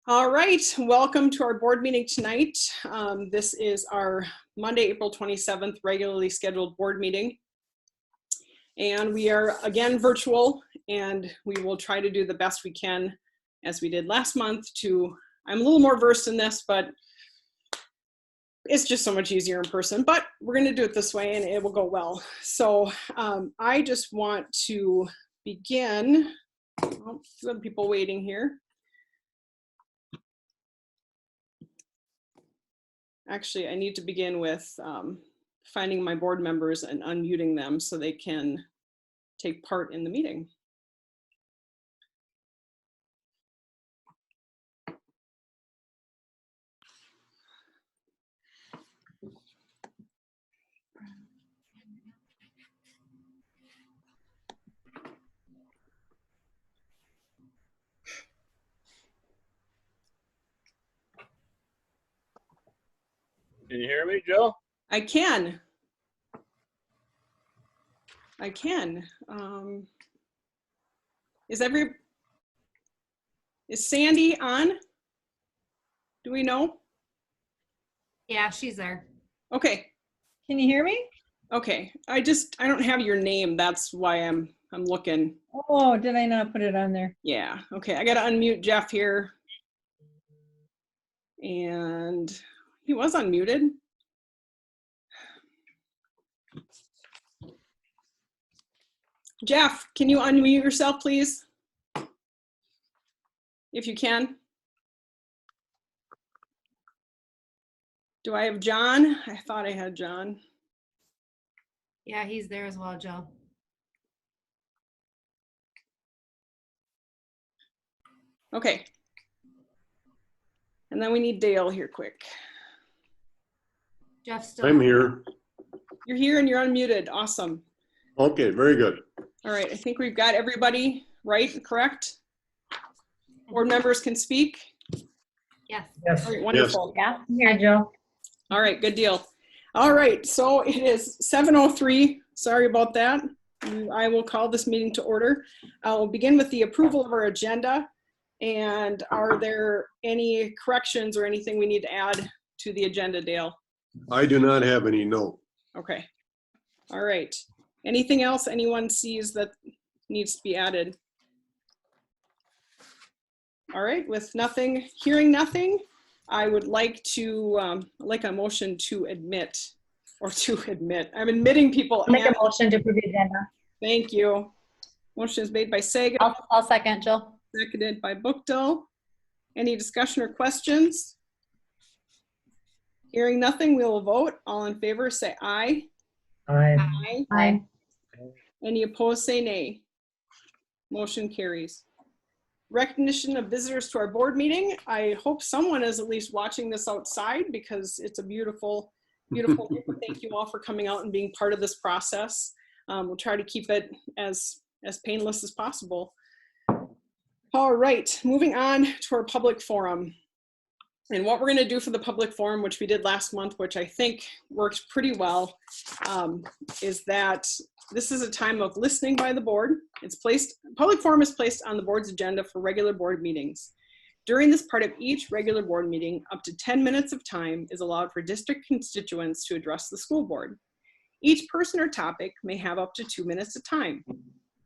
All right, welcome to our board meeting tonight. This is our Monday, April 27th, regularly scheduled board meeting. And we are again virtual, and we will try to do the best we can as we did last month I'm a little more versed in this, but it's just so much easier in person, but we're gonna do it this way and it will go well. So I just want to begin, oh, some other people waiting here. Actually, I need to begin with finding my board members and unmuting them so they can take part in the meeting. Can you hear me, Joe? I can. Is Sandy on? Do we know? Yeah, she's there. Okay. Can you hear me? Okay. I don't have your name. That's why I'm looking. Oh, did I not put it on there? Yeah. Okay. I got to unmute Jeff here. And he was unmuted. Jeff, can you unmute yourself, please? If you can. Do I have John? I thought I had John. Yeah, he's there as well, Joe. Okay. And then we need Dale here quick. Jeff's still. I'm here. You're here and you're unmuted. Awesome. Okay, very good. All right, I think we've got everybody right and correct. Board members can speak. Yes. Yes. All right, wonderful. Yeah, I'm here, Joe. All right, good deal. All right, so it is 7:03. Sorry about that. I will call this meeting to order. I'll begin with the approval of our agenda. And are there any corrections or anything we need to add to the agenda, Dale? I do not have any, no. Okay. All right. Anything else anyone sees that needs to be added? All right, with nothing, hearing nothing, I would like to, like a motion to admit, or to admit. I'm admitting people. Make a motion to approve the agenda. Thank you. Motion is made by Sagan. I'll second, Jill. Seconded by Bookdill. Any discussion or questions? Hearing nothing, we will vote. All in favor, say aye. Aye. Aye. Aye. Any opposed, say nay. Motion carries. Recognition of visitors to our board meeting. I hope someone is at least watching this outside because it's a beautiful, beautiful day. Thank you all for coming out and being part of this process. We'll try to keep it as painless as possible. All right, moving on to our public forum. And what we're going to do for the public forum, which we did last month, which I think worked pretty well, is that this is a time of listening by the board. Public forum is placed on the board's agenda for regular board meetings. During this part of each regular board meeting, up to 10 minutes of time is allowed for district constituents to address the school board. Each person or topic may have up to 2 minutes of time.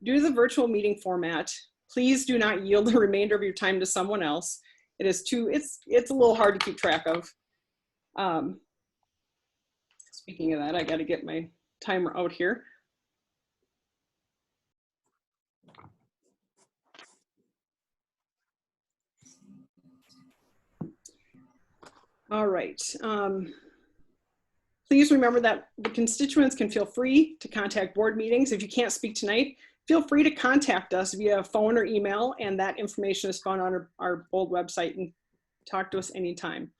Due to the virtual meeting format, please do not yield the remainder of your time to someone else. It's a little hard to keep track of. Speaking of that, I got to get my timer out here. All right. Please remember that the constituents can feel free to contact board meetings. If you can't speak tonight, feel free to contact us via phone or email, and that information is found on our bold website, and talk to us anytime.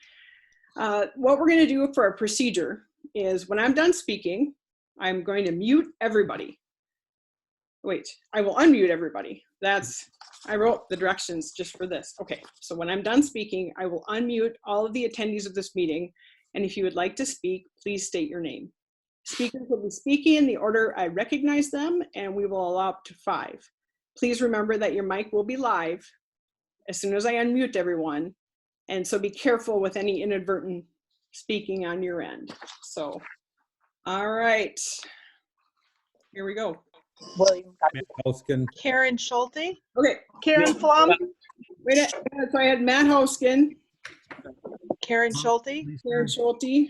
What we're going to do for our procedure is when I'm done speaking, I'm going to mute everybody. Wait, I will unmute everybody. I wrote the directions just for this. Okay, so when I'm done speaking, I will unmute all of the attendees of this meeting, and if you would like to speak, please state your name. Speakers will be speaking in the order I recognize them, and we will allow up to 5. please remember that your mic will be live as soon as I unmute everyone. And so be careful with any inadvertent speaking on your end. So, all right, here we go. William Matt Hoskin. Karen Schulte, Okay, Karen Flum, wait, so I had Matt Hoskin, Karen Schulte, Karen Schulte,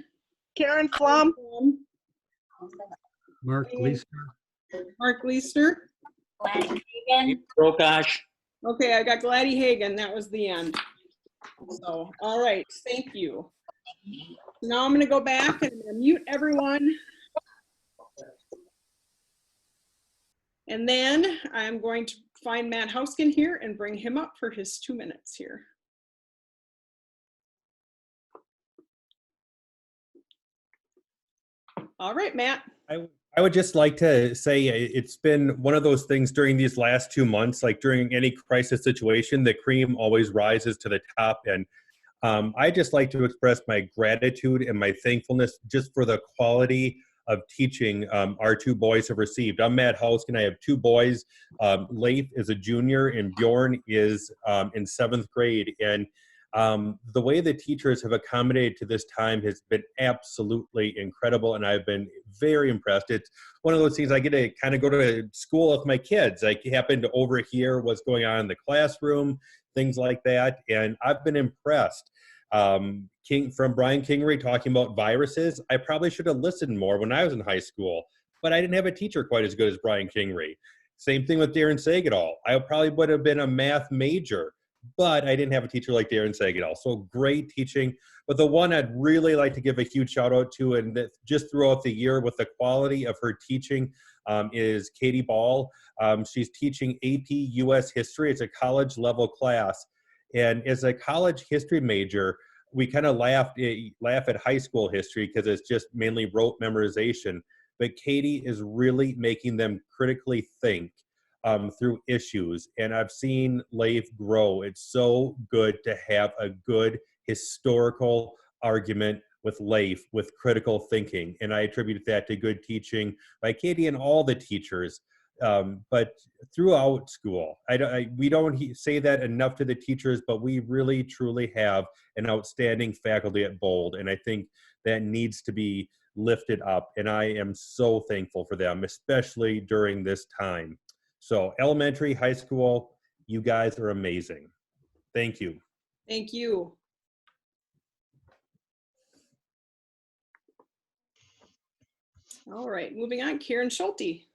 Karen Flum, Mark Leaster. Mark Leaster. Prakash. Okay, I got Gladys Hagan. That was the end. So, all right, thank you. Now I'm going to go back and I'm going to mute everyone. And then I'm going to find Matt Hoskin here and bring him up for his 2 minutes here. All right, Matt. I would just like to say it's been one of those things during these last 2 months, like during any crisis situation, the cream always rises to the top. And I just like to express my gratitude and my thankfulness just for the quality of teaching our two boys have received. I'm Matt Hoskin. I have two boys. Leif is a junior and Bjorn is in 7th grade. And the way the teachers have accommodated to this time has been absolutely incredible, and I've been very impressed. It's one of those things I get to kind of go to school with my kids. I happen to overhear what's going on in the classroom, things like that, and I've been impressed. From Brian Kingery talking about viruses, I probably should have listened more when I was in high school, but I didn't have a teacher quite as good as Brian Kingery. Same thing with Darren Sagatol. I probably would have been a math major, but I didn't have a teacher like Darren Sagatol. So great teaching. But the one I'd really like to give a huge shout out to, and that just throughout the year with the quality of her teaching, is Katie Ball. She's teaching AP US History. It's a college level class. And as a college history major, we kind of laugh at high school history because it's just mainly rote memorization. But Katie is really making them critically think through issues. And I've seen Leif grow. It's so good to have a good historical argument with Leif, with critical thinking. And I attribute that to good teaching by Katie and all the teachers. But throughout school, we don't say that enough to the teachers, but we really, truly have an outstanding faculty at Bold. And I think that needs to be lifted up. And I am so thankful for them, especially during this time. So elementary, high school, you guys are amazing. Thank you. Thank you. All right, moving on, Karen Schulte.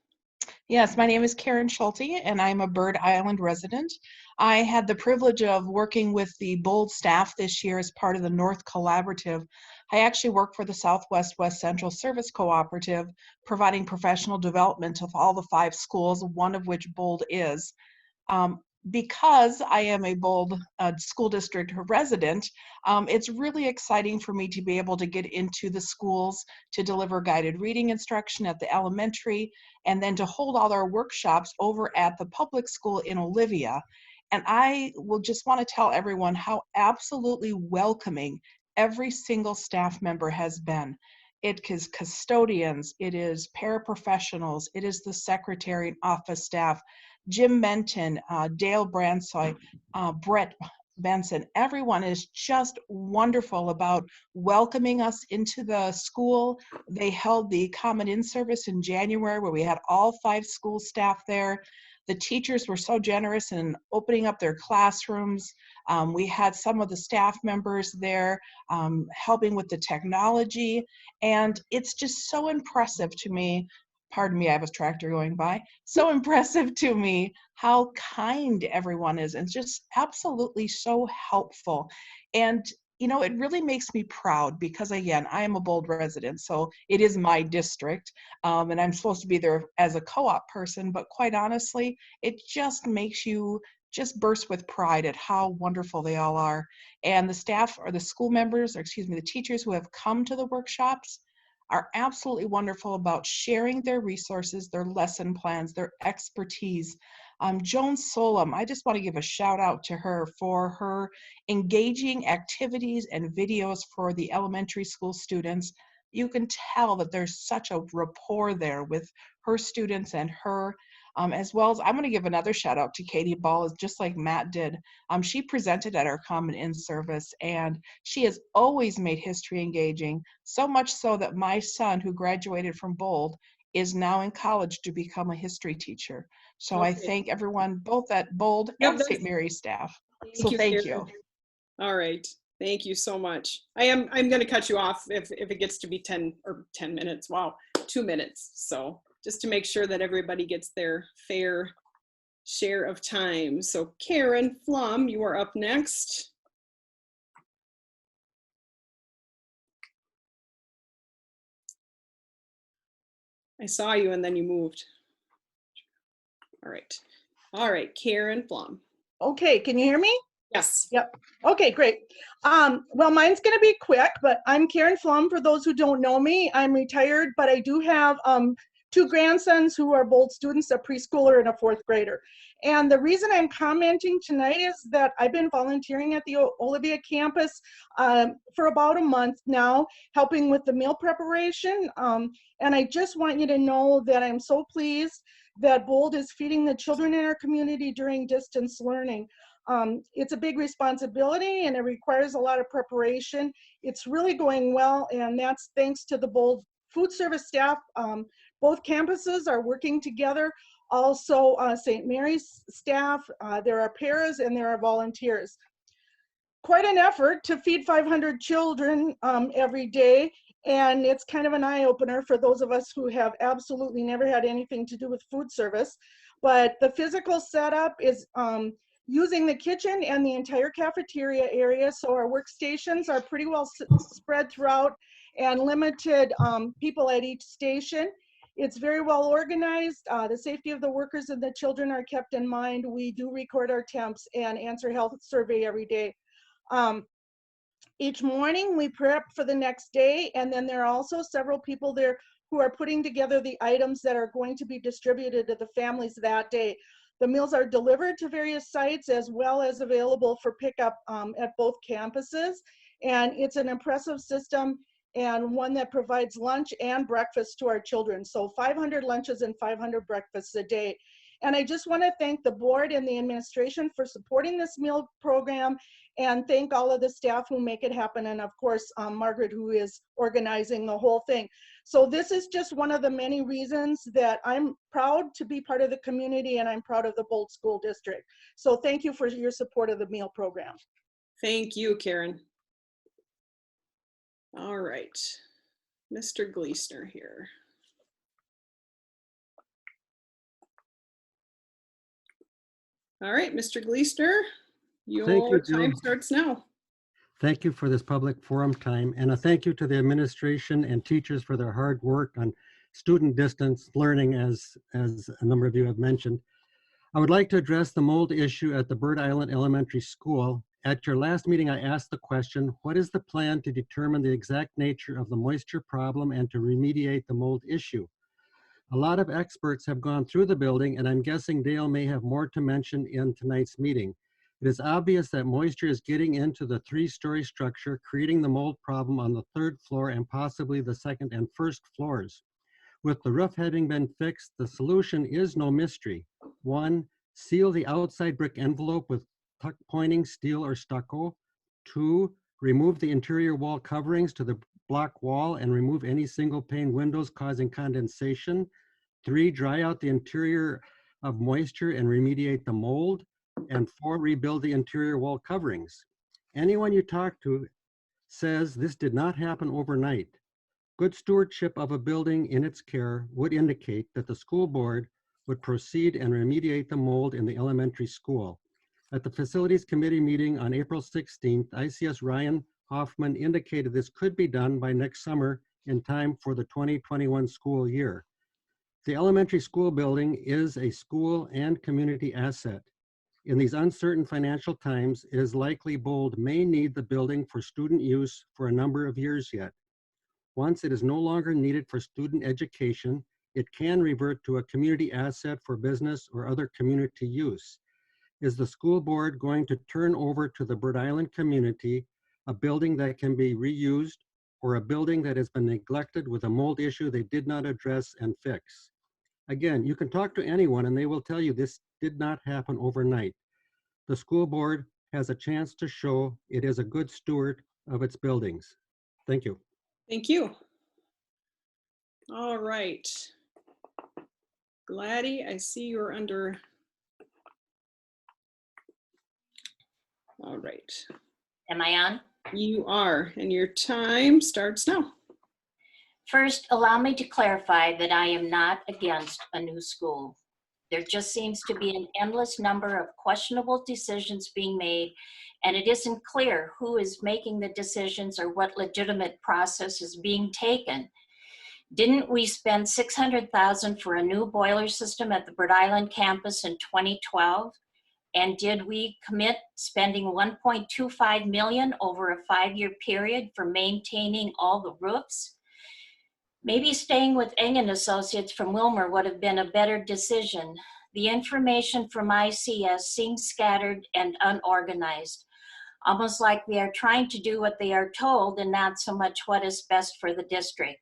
Yes, my name is Karen Schulte, and I'm a Bird Island resident. I had the privilege of working with the Bold staff this year as part of the North Collaborative. I actually work for the Southwest West Central Service Cooperative, providing professional development of all the 5 schools, one of which Bold is. Because I am a Bold school district resident, it's really exciting for me to be able to get into the schools to deliver guided reading instruction at the elementary, and then to hold all our workshops over at the public school in Olivia. And I will just want to tell everyone how absolutely welcoming every single staff member has been. It is custodians, it is paraprofessionals, it is the secretary and office staff, Jim Menton, Dale Bransoy, Brett Benson. Everyone is just wonderful about welcoming us into the school. They held the Common In service in January where we had all 5 school staff there. The teachers were so generous in opening up their classrooms. We had some of the staff members there helping with the technology. And it's just so impressive to me. Pardon me, I have a tractor going by. So impressive to me how kind everyone is and just absolutely so helpful. And, you know, it really makes me proud because, again, I am a Bold resident, so it is my district. And I'm supposed to be there as a co-op person, but quite honestly, it just makes you just burst with pride at how wonderful they all are. And the staff or the school members, or excuse me, the teachers who have come to the workshops are absolutely wonderful about sharing their resources, their lesson plans, their expertise. Joan Solom, I just want to give a shout out to her for her engaging activities and videos for the elementary school students. You can tell that there's such a rapport there with her students and her. As well as I'm going to give another shout out to Katie Ball, just like Matt did. She presented at our Common In service, and she has always made history engaging, so much so that my son, who graduated from Bold, is now in college to become a history teacher. So I Okay. thank everyone, both at Bold Yep, and St. Mary's staff. Thank you, Thank Karen. you. All right. Thank you so much. I'm going to cut you off if it gets to be 10 minutes. Wow, 2 minutes. So just to make sure that everybody gets their fair share of time. So Karen Flum, you are up next. I saw you and then you moved. All right. All right, Karen Flum. Okay, can you hear me? Yes. Yep. Okay, great. Well, mine's going to be quick, but I'm Karen Flum. For those who don't know me, I'm retired, but I do have 2 grandsons who are both students, a preschooler and a 4th grader. And the reason I'm commenting tonight is that I've been volunteering at the Olivia campus for about a month now, helping with the meal preparation. And I just want you to know that I'm so pleased that Bold is feeding the children in our community during distance learning. It's a big responsibility and it requires a lot of preparation. It's really going well, and that's thanks to the Bold food service staff. Both campuses are working together. Also, St. Mary's staff, there are paras and there are volunteers. Quite an effort to feed 500 children every day, and it's kind of an eye-opener for those of us who have absolutely never had anything to do with food service. But the physical setup is using the kitchen and the entire cafeteria area, so our workstations are pretty well spread throughout and limited people at each station. It's very well organized. The safety of the workers and the children are kept in mind. We do record our temps and answer health survey every day. Each morning we prep for the next day, and then there are also several people there who are putting together the items that are going to be distributed to the families that day. The meals are delivered to various sites as well as available for pickup at both campuses. And it's an impressive system and one that provides lunch and breakfast to our children. So 500 lunches and 500 breakfasts a day. And I just want to thank the board and the administration for supporting this meal program, and thank all of the staff who make it happen. And of course, Margaret, who is organizing the whole thing. So this is just one of the many reasons that I'm proud to be part of the community, and I'm proud of the Bold School District. So thank you for your support of the meal program. Thank you, Karen. All right, Mr. Gleesner here. All right, Mr. Gleesner, your time starts now. Thank you for this public forum time, and a thank you to the administration and teachers for their hard work on student distance learning, as a number of you have mentioned. I would like to address the mold issue at the Bird Island Elementary School. At your last meeting, I asked the question, what is the plan to determine the exact nature of the moisture problem and to remediate the mold issue? A lot of experts have gone through the building, and I'm guessing Dale may have more to mention in tonight's meeting. It is obvious that moisture is getting into the 3-story structure, creating the mold problem on the 3rd floor and possibly the 2nd and 1st floors. With the roof having been fixed, the solution is no mystery. 1, seal the outside brick envelope with tuck pointing steel or stucco. 2, remove the interior wall coverings to the block wall and remove any single pane windows causing condensation. 3, dry out the interior of moisture and remediate the mold. And 4, rebuild the interior wall coverings. Anyone you talk to says this did not happen overnight. Good stewardship of a building in its care would indicate that the school board would proceed and remediate the mold in the elementary school. At the Facilities Committee meeting on April 16th, ICS Ryan Hoffman indicated this could be done by next summer in time for the 2021 school year. The elementary school building is a school and community asset. In these uncertain financial times, it is likely Bold may need the building for student use for a number of years yet. Once it is no longer needed for student education, it can revert to a community asset for business or other community use. Is the school board going to turn over to the Bird Island community a building that can be reused, or a building that has been neglected with a mold issue they did not address and fix? Again, you can talk to anyone and they will tell you this did not happen overnight. The school board has a chance to show it is a good steward of its buildings. Thank you. Thank you. All right. Gladdy, I see you're under. All right. Am I on? You are, and your time starts now. First, allow me to clarify that I am not against a new school. There just seems to be an endless number of questionable decisions being made, and it isn't clear who is making the decisions or what legitimate process is being taken. Didn't we spend $600,000 for a new boiler system at the Bird Island campus in 2012? And did we commit spending $1.25 million over a 5-year period for maintaining all the roofs? Maybe staying with Eng & Associates from Wilmer would have been a better decision. The information from ICS seems scattered and unorganized, almost like they are trying to do what they are told and not so much what is best for the district.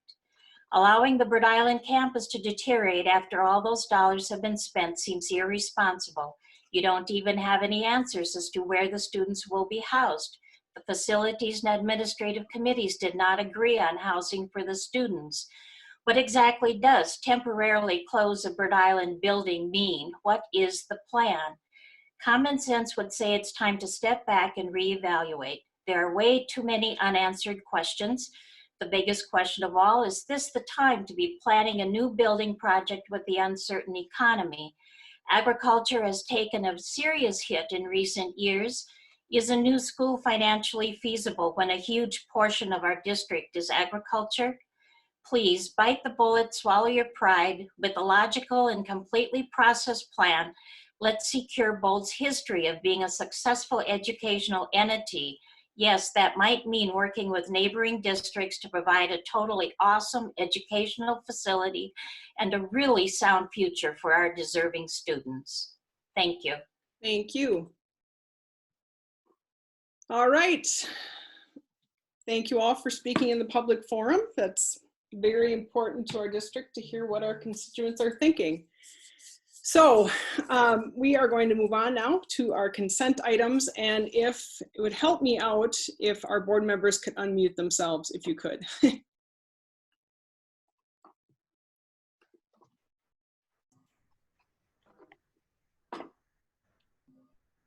Allowing the Bird Island campus to deteriorate after all those dollars have been spent seems irresponsible. You don't even have any answers as to where the students will be housed. The facilities and administrative committees did not agree on housing for the students. What exactly does temporarily close a Bird Island building mean? What is the plan? Common sense would say it's time to step back and reevaluate. There are way too many unanswered questions. The biggest question of all, is this the time to be planning a new building project with the uncertain economy? Agriculture has taken a serious hit in recent years. Is a new school financially feasible when a huge portion of our district is agriculture? Please bite the bullet, swallow your pride. With a logical and completely processed plan, let's secure Bold's history of being a successful educational entity. Yes, that might mean working with neighboring districts to provide a totally awesome educational facility and a really sound future for our deserving students. Thank you. Thank you. All right. Thank you all for speaking in the public forum. That's very important to our district to hear what our constituents are thinking. So we are going to move on now to our consent items, and if it would help me out if our board members could unmute themselves, if you could.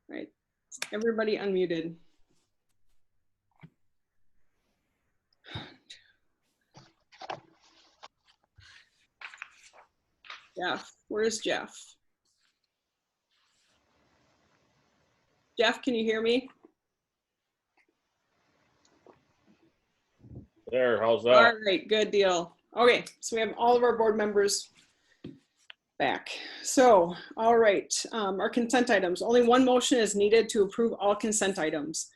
Right, everybody unmuted. Jeff, where's Jeff? Jeff, can you hear me? There, how's that? All right, good deal. Okay, so we have all of our board members back. So, all right, our consent items. Only one motion is needed to approve all consent items.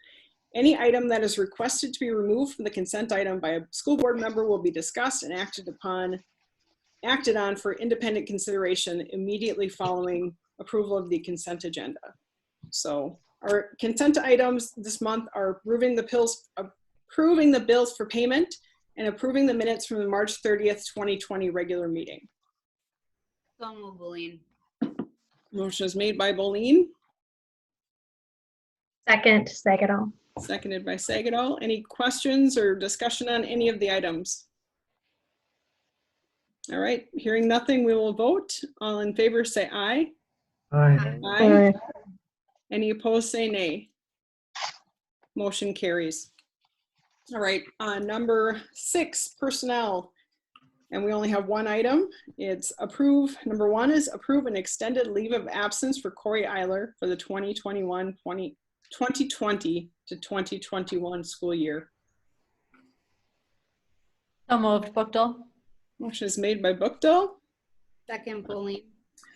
Any item that is requested to be removed from the consent item by a school board member will be discussed and acted on for independent consideration immediately following approval of the consent agenda. So our consent items this month are approving the bills for payment and approving the minutes from the March 30th, 2020 regular meeting. So moved, Boleen. Motion is made by Boleen, Second, Sagatol. seconded by Sagatol. Any questions or discussion on any of the items? All right, hearing nothing, we will vote. All in favor say aye. Aye. Aye. Any opposed say nay. Motion carries. All right, number 6, personnel. And we only have one item. It's approve. Number 1 is approve an extended leave of absence for Corey Eiler for the 2020 to 2021 school year. So moved, Bookdal. Motion is made by Bookdal, Second, Boleen.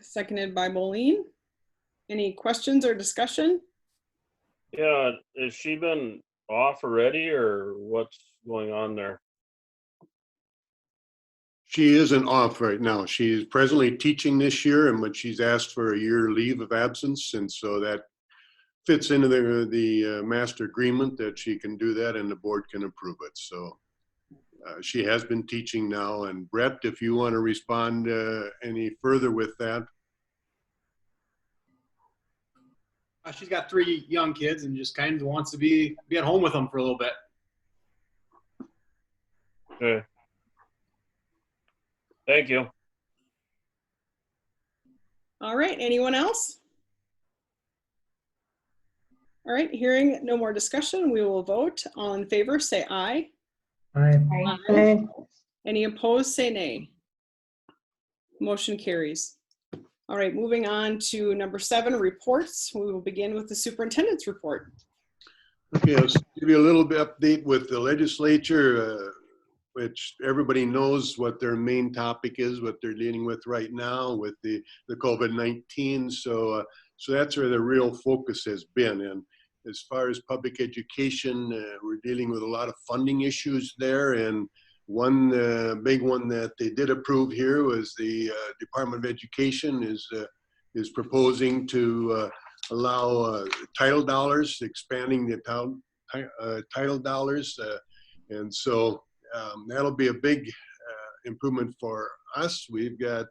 seconded by Boleen. Any questions or discussion? Yeah, has she been off already or what's going on there? She isn't off right now. She's presently teaching this year, but she's asked for a year leave of absence. And so that fits into the master agreement that she can do that and the board can approve it. So She has been teaching now. And Brett, if you want to respond any further with that. She's got 3 young kids and just kind of wants to be at home with them for a little bit. Okay. Thank you. All right, anyone else? All right, hearing no more discussion, we will vote. All in favor, say aye. Aye. Aye. Any opposed, say nay. Motion carries. All right, moving on to number 7, reports. We will begin with the superintendent's report. Okay, I'll give you a little bit update with the legislature, which everybody knows what their main topic is, what they're dealing with right now with the COVID-19. So that's where the real focus has been. And as far as public education, we're dealing with a lot of funding issues there. And one big one that they did approve here was the Department of Education is proposing to allow title dollars, expanding the title dollars. And so that'll be a big improvement for us. We've got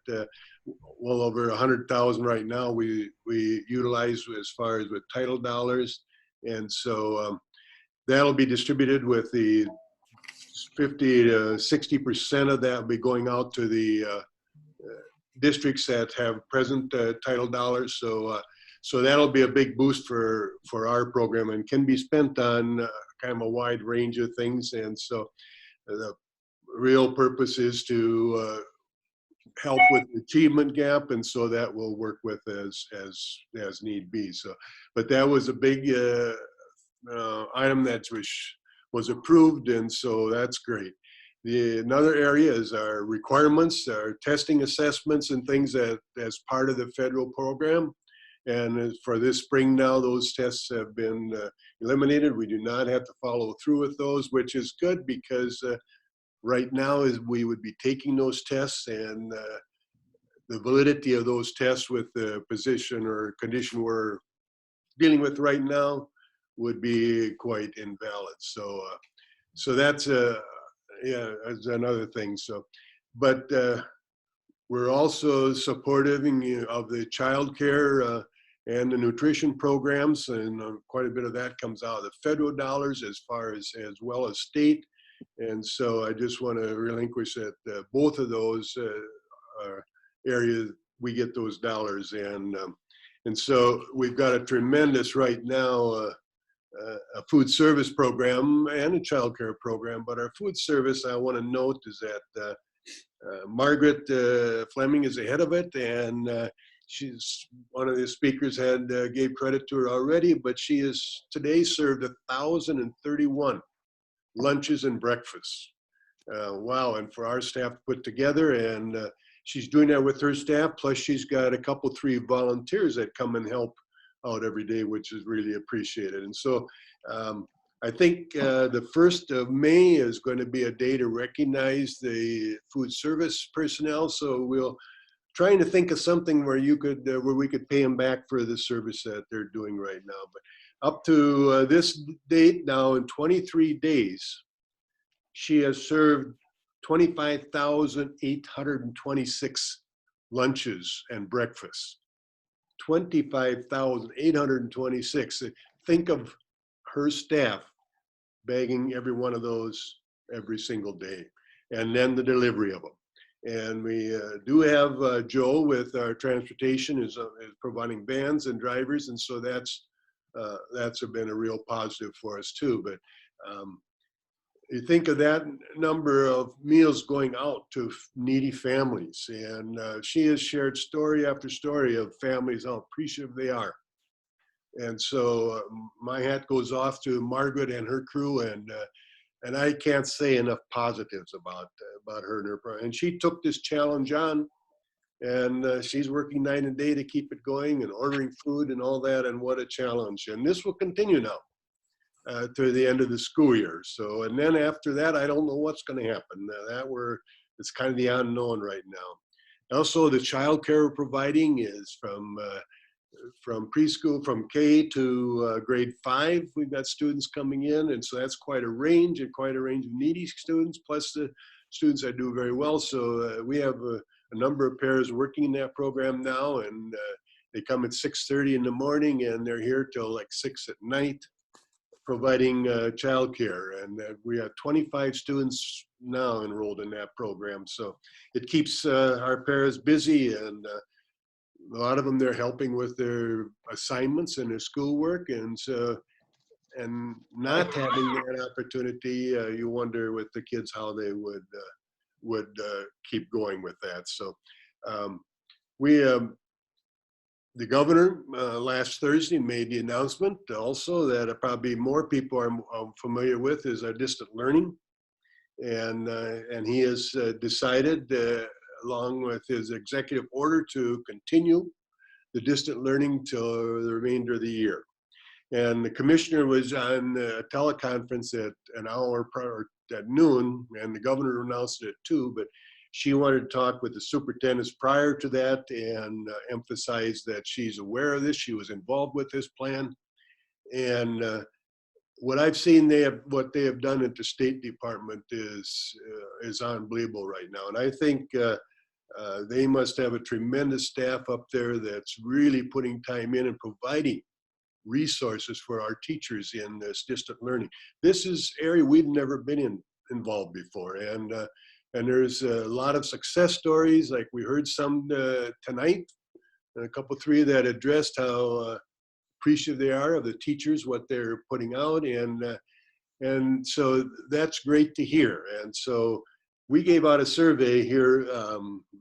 well over 100,000 right now we utilize as far as with title dollars. And so that'll be distributed with the 50 to 60% of that will be going out to the districts that have present title dollars. So that'll be a big boost for our program and can be spent on kind of a wide range of things. And so the real purpose is to help with the achievement gap, and so that will work with as need be. So, but that was a big item that was approved, and so that's great. Another area is our requirements, our testing assessments and things that as part of the federal program. And for this spring now, those tests have been eliminated. We do not have to follow through with those, which is good because right now is we would be taking those tests, and the validity of those tests with the position or condition we're dealing with right now would be quite invalid. So that's that's another thing. So, but we're also supportive of the child care and the nutrition programs, and quite a bit of that comes out of the federal dollars as well as state. And so I just want to relinquish that both of those areas we get those dollars, and so we've got a tremendous right now a food service program and a child care program. But our food service, I want to note, is that Margaret Fleming is ahead of it, and she's one of the speakers gave credit to her already, but she has today served 1,031 lunches and breakfasts. Wow, and for our staff to put together, and she's doing that with her staff, plus she's got a couple, 3 volunteers that come and help out every day, which is really appreciated. And so I think the 1st of May is going to be a day to recognize the food service personnel. So we'll trying to think of something where we could pay them back for the service that they're doing right now. But up to this date now, in 23 days, she has served 25,826 lunches and breakfasts. 25,826. Think of her staff bagging every one of those every single day, and then the delivery of them. And we do have Joe with our transportation is providing vans and drivers, and so that's been a real positive for us too. But you think of that number of meals going out to needy families, and she has shared story after story of families, how appreciative they are. And so my hat goes off to Margaret and her crew, and I can't say enough positives about her and her program. And she took this challenge on, and she's working night and day to keep it going and ordering food and all that, and what a challenge. And this will continue now to the end of the school year. So, and then after that, I don't know what's going to happen. It's kind of the unknown right now. Also, the child care we're providing is from from preschool, from K to grade 5, we've got students coming in, and so that's quite a range of needy students, plus the students that do very well. So we have a number of pairs working in that program now, and they come at 6:30 in the morning and they're here till like 6 at night, providing childcare. And we have 25 students now enrolled in that program. So it keeps our pairs busy, and a lot of them, they're helping with their assignments and their schoolwork. And so, and not having that opportunity, you wonder with the kids how they would keep going with that. So the governor last Thursday made the announcement also that probably more people are familiar with is our distant learning. And he has decided, along with his executive order, to continue the distant learning till the remainder of the year. And the commissioner was on a teleconference at an hour prior, at noon, and the governor announced it too, but she wanted to talk with the superintendents prior to that and emphasize that she's aware of this. She was involved with this plan. And what I've seen, what they have done at the State Department is unbelievable right now. And I think they must have a tremendous staff up there that's really putting time in and providing resources for our teachers in this distant learning. This is an area we've never been involved before. And there's a lot of success stories, like we heard some tonight, and a couple, 3 that addressed how appreciative they are of the teachers, what they're putting out. And so that's great to hear. And so we gave out a survey here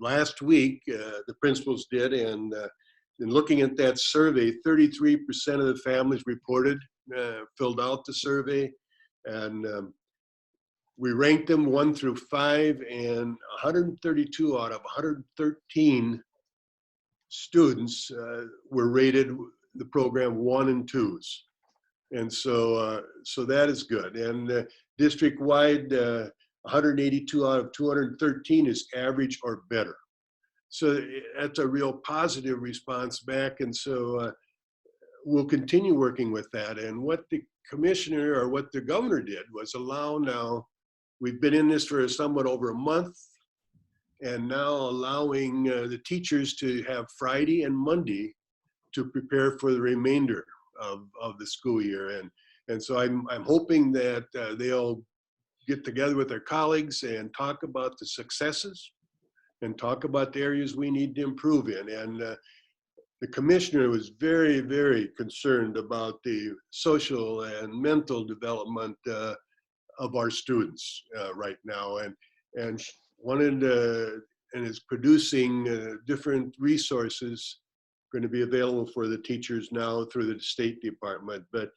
last week, the principals did, and in looking at that survey, 33% of the families reported, filled out the survey, and we ranked them 1 through 5, and 132 out of 113 students were rated the program 1 and 2s. And so that is good. And district-wide, 182 out of 213 is average or better. So that's a real positive response back. And so we'll continue working with that. And what the commissioner, or what the governor did, was allow now, we've been in this for somewhat over a month, and now allowing the teachers to have Friday and Monday to prepare for the remainder of the school year. And so I'm hoping that they'll get together with their colleagues and talk about the successes and talk about the areas we need to improve in. And the commissioner was very, very concerned about the social and mental development of our students right now, and wanted and is producing different resources going to be available for the teachers now through the State Department. But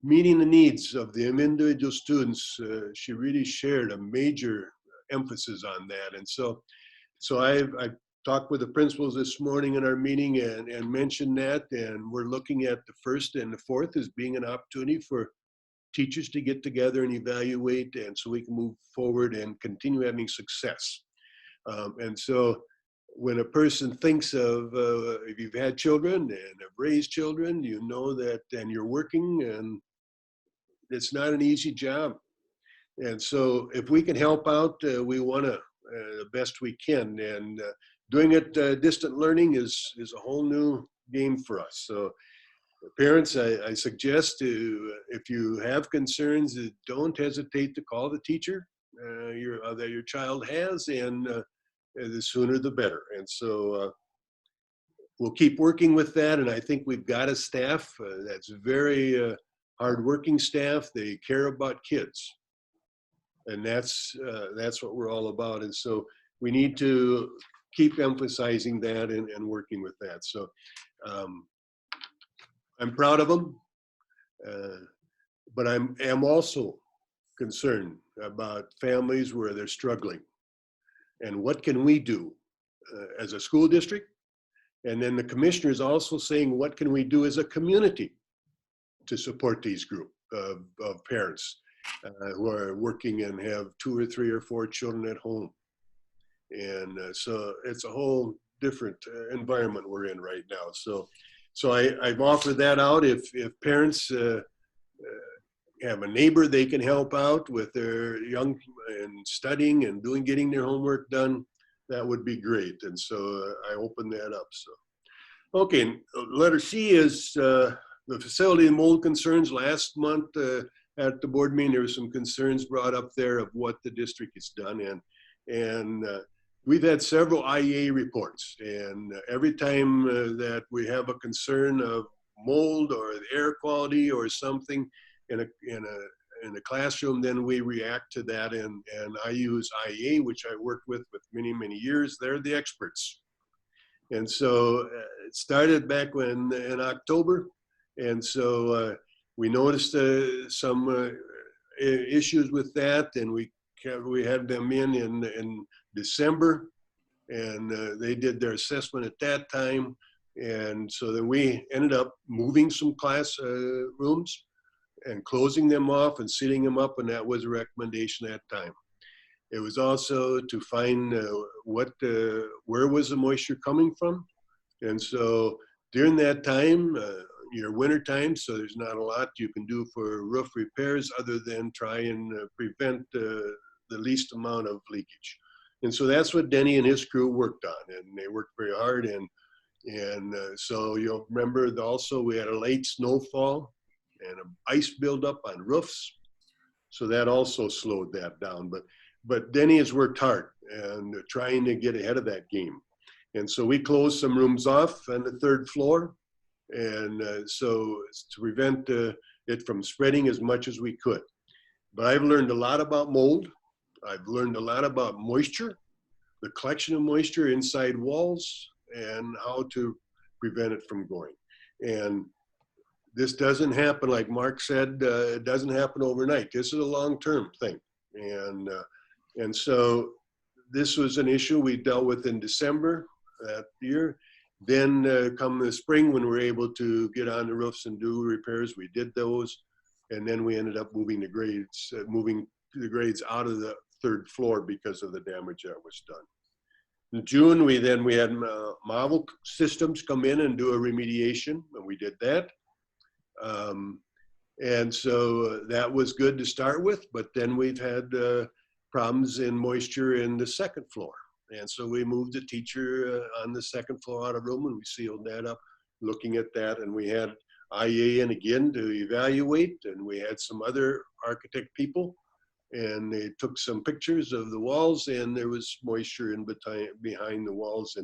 meeting the needs of the individual students, she really shared a major emphasis on that. And so I've talked with the principals this morning in our meeting and mentioned that, and we're looking at the 1st and the 4th as being an opportunity for teachers to get together and evaluate, and so we can move forward and continue having success. And so when a person thinks of, if you've had children and have raised children, you know that, and you're working, and it's not an easy job. And so if we can help out, we want to, the best we can. And doing it distant learning is a whole new game for us. So parents, I suggest if you have concerns, don't hesitate to call the teacher that your child has, and the sooner the better. And so we'll keep working with that. And I think we've got a staff that's very hardworking staff. They care about kids, and that's what we're all about. And so we need to keep emphasizing that and working with that. So I'm proud of them, but I am also concerned about families where they're struggling, and what can we do as a school district? And then the commissioner is also saying, what can we do as a community to support these group of parents who are working and have 2 or 3 or 4 children at home? And so it's a whole different environment we're in right now. So So I've offered that out. If parents have a neighbor they can help out with their young and studying and getting their homework done, that would be great. And so I opened that up. So, okay, letter C is the facility and mold concerns. Last month at the board meeting, there were some concerns brought up there of what the district has done. And we've had several IEA reports. And every time that we have a concern of mold or air quality or something in a classroom, then we react to that. And I use IEA, which I worked with many, many years. They're the experts. And so it started back in October. And so we noticed some issues with that, and we had them in December, and they did their assessment at that time. And so then we ended up moving some class rooms and closing them off and sealing them up, and that was a recommendation at that time. It was also to find where was the moisture coming from. And so during that time, your winter time, so there's not a lot you can do for roof repairs other than try and prevent the least amount of leakage. And so that's what Denny and his crew worked on, and they worked very hard. And so you'll remember also we had a late snowfall and ice buildup on roofs. So that also slowed that down. But Denny has worked hard and trying to get ahead of that game. And so we closed some rooms off on the third floor. And so to prevent it from spreading as much as we could. But I've learned a lot about mold. I've learned a lot about moisture, the collection of moisture inside walls, and how to prevent it from going. And this doesn't happen, like Mark said, it doesn't happen overnight. This is a long-term thing. And so this was an issue we dealt with in December that year. Then come the spring when we were able to get on the roofs and do repairs, we did those. And then we ended up moving the grades out of the third floor because of the damage that was done. In June, we had Marvel Systems come in and do a remediation, and we did that. And so that was good to start with, but then we've had problems in moisture in the second floor. And so we moved the teacher on the second floor out of room, and we sealed that up, looking at that. And we had IEA in again to evaluate, and we had some other architect people, and they took some pictures of the walls, and there was moisture in behind the walls,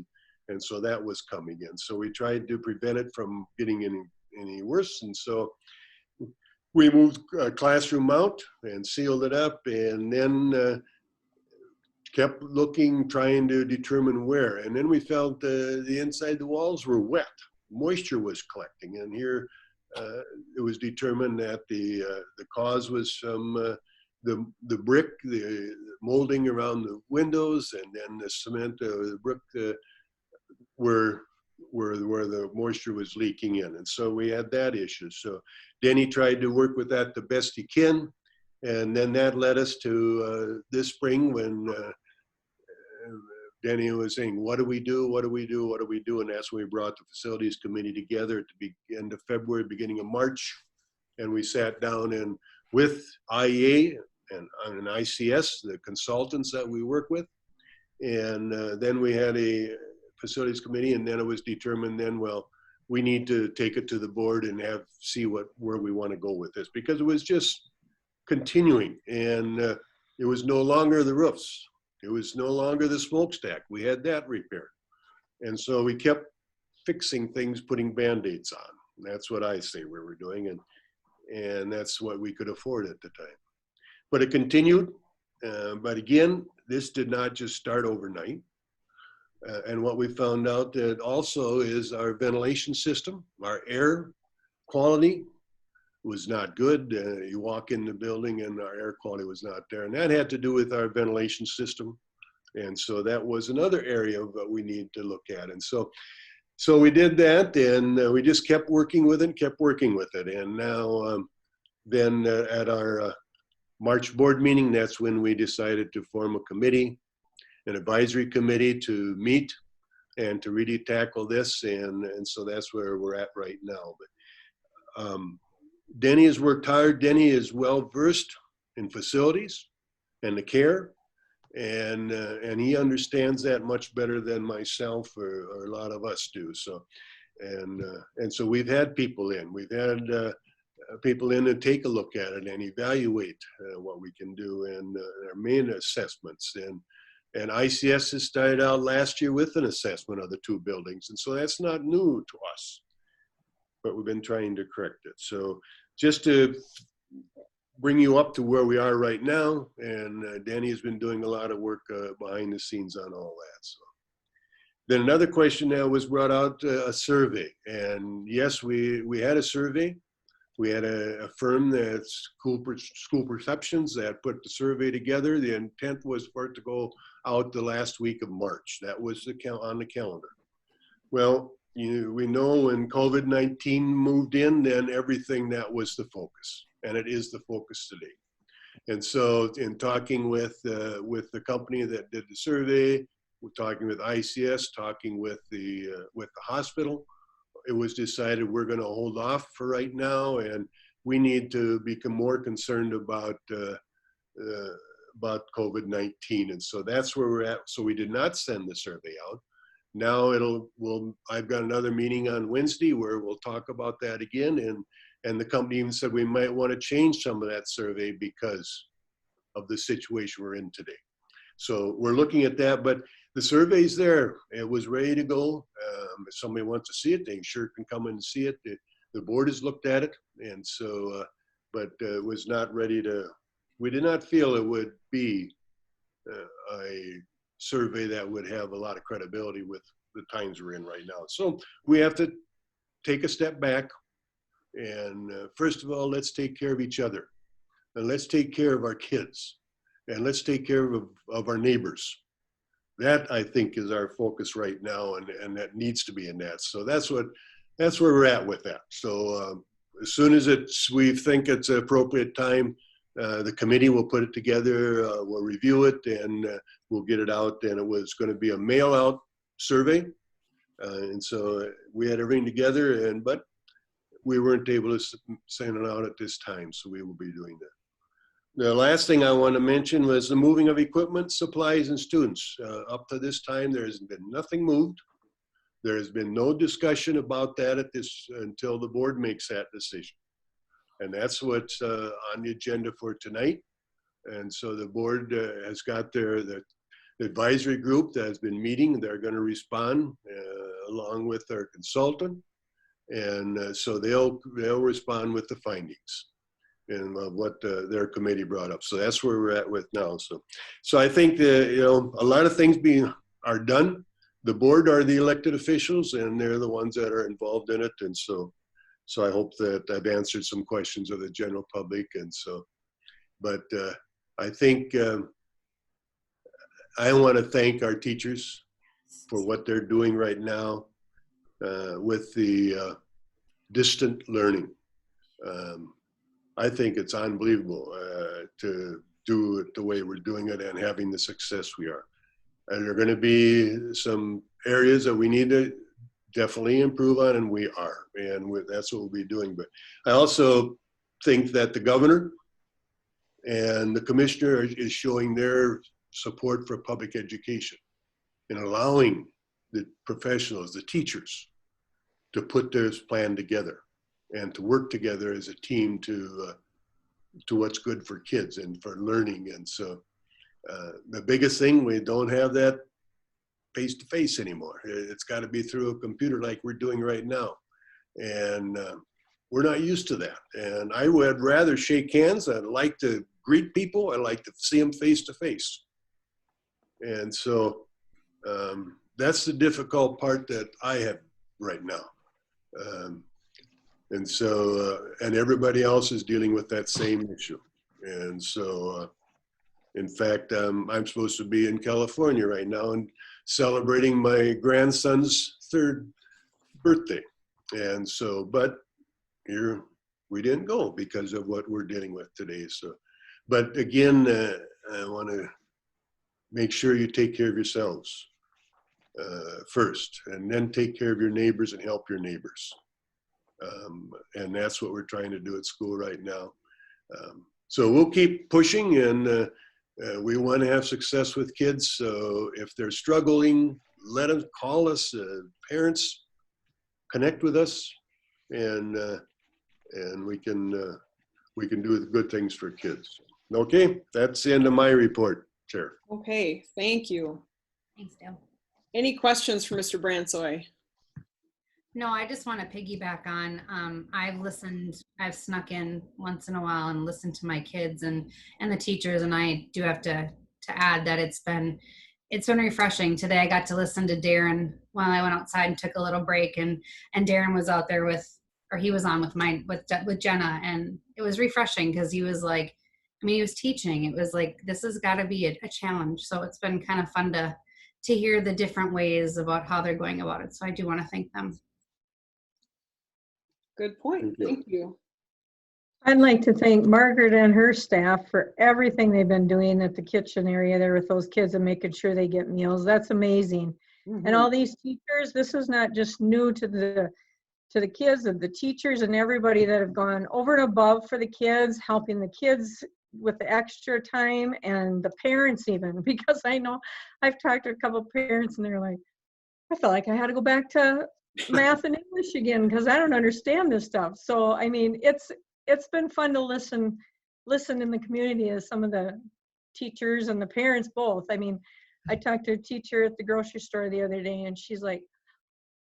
and so that was coming in. So we tried to prevent it from getting any worse. And so we moved a classroom out and sealed it up, and then kept looking, trying to determine where. And then we felt the inside the walls were wet. Moisture was collecting. And here it was determined that the cause was from the brick, the molding around the windows, and then the cement, the brick where the moisture was leaking in. And so we had that issue. So Denny tried to work with that the best he can. And then that led us to this spring when Denny was saying, what do we do? What do we do? What do we do? And that's when we brought the facilities committee together at the end of February, beginning of March. And we sat down and with IEA and ICS, the consultants that we work with. And then we had a facilities committee, and then it was determined then, well, we need to take it to the board and see where we want to go with this, because it was just continuing, and it was no longer the roofs. It was no longer the smokestack. We had that repaired. And so we kept fixing things, putting Band-Aids on. And that's what I say we were doing, and that's what we could afford at the time. But it continued. But again, this did not just start overnight. And what we found out that also is our ventilation system, our air quality was not good. You walk in the building and our air quality was not there. And that had to do with our ventilation system. And so that was another area of what we need to look at. And so we did that, and we just kept working with it, And now then at our March board meeting, that's when we decided to form a committee, an advisory committee to meet and to really tackle this. And so that's where we're at right now. But Denny has worked hard. Denny is well versed in facilities and the care, and he understands that much better than myself or a lot of us do. So, and so we've had people in. We've had people in to take a look at it and evaluate what we can do and our main assessments. And ICS has started out last year with an assessment of the two buildings, and so that's not new to us, but we've been trying to correct it. So just to bring you up to where we are right now, and Danny has been doing a lot of work behind the scenes on all that. So then another question that was brought out, a survey. And yes, we had a survey. We had a firm that's School Perceptions that put the survey together. The intent was for it to go out the last week of March. That was on the calendar. Well, we know when COVID-19 moved in, then everything that was the focus, and it is the focus today. And so in talking with the company that did the survey, we're talking with ICS, talking with the hospital, it was decided we're going to hold off for right now, and we need to become more concerned about COVID-19. And so that's where we're at. So we did not send the survey out. Now I've got another meeting on Wednesday where we'll talk about that again. And the company even said we might want to change some of that survey because of the situation we're in today. So we're looking at that, but the survey's there. It was ready to go. If somebody wants to see it, they sure can come and see it. The board has looked at it, and so, but it was not ready to, we did not feel it would be a survey that would have a lot of credibility with the times we're in right now. So we have to take a step back, and first of all, let's take care of each other, and let's take care of our kids, and let's take care of our neighbors. That, I think, is our focus right now, and that needs to be in that. So that's where we're at with that. So as soon as we think it's an appropriate time, the committee will put it together, we'll review it, and we'll get it out. And it was going to be a mail-out survey, and so we had everything together, but we weren't able to send it out at this time, so we will be doing that. The last thing I want to mention was the moving of equipment, supplies, and students. Up to this time, there has been nothing moved. There has been no discussion about that until the board makes that decision. And that's what's on the agenda for tonight. And so the board has got the advisory group that has been meeting. They're going to respond along with their consultant. And so they'll respond with the findings and what their committee brought up. So that's where we're at with now. So I think that, a lot of things are done. The board are the elected officials, and they're the ones that are involved in it. And so I hope that I've answered some questions of the general public. And so, but I think I want to thank our teachers for what they're doing right now with the distant learning. I think it's unbelievable to do it the way we're doing it and having the success we are. And there are going to be some areas that we need to definitely improve on, and we are. And that's what we'll be doing. But I also think that the governor and the commissioner is showing their support for public education and allowing the professionals, the teachers, to put this plan together and to work together as a team to what's good for kids and for learning. And so the biggest thing, we don't have that face-to-face anymore. It's got to be through a computer like we're doing right now. And we're not used to that. And I would rather shake hands. I'd like to greet people. I'd like to see them face-to-face. And so that's the difficult part that I have right now. And so, and everybody else is dealing with that same issue. And so, in fact, I'm supposed to be in California right now and celebrating my grandson's 3rd birthday. And so, but here we didn't go because of what we're dealing with today. So, but again, I want to make sure you take care of yourselves. first, and then take care of your neighbors and help your neighbors. And that's what we're trying to do at school right now. So we'll keep pushing, and we want to have success with kids. So if they're struggling, let them call us. Parents, connect with us, and we can do good things for kids. Okay, that's the end of my report, Chair. Okay, thank you. Thanks, Dale. Any questions for Mr. Bransoy? No, I just want to piggyback on, I've snuck in once in a while and listened to my kids and the teachers, and I do have to add that it's been refreshing. Today I got to listen to Darren while I went outside and took a little break, and Darren was out there he was on with Jenna, and it was refreshing because he was like, he was teaching. It was like, this has got to be a challenge. So it's been kind of fun to hear the different ways about how they're going about it. So I do want to thank them. Good point. Thank you. I'd like to thank Margaret and her staff for everything they've been doing at the kitchen area there with those kids and making sure they get meals. That's amazing. Mm-hmm. And all these teachers, this is not just new to the kids, and the teachers and everybody that have gone over and above for the kids, helping the kids with the extra time, and the parents even, because I know I've talked to a couple of parents and they're like, I felt like I had to go back to math and English again because I don't understand this stuff. So I mean, it's been fun to listen in the community as some of the teachers and the parents both. I mean, I talked to a teacher at the grocery store the other day, and she's like,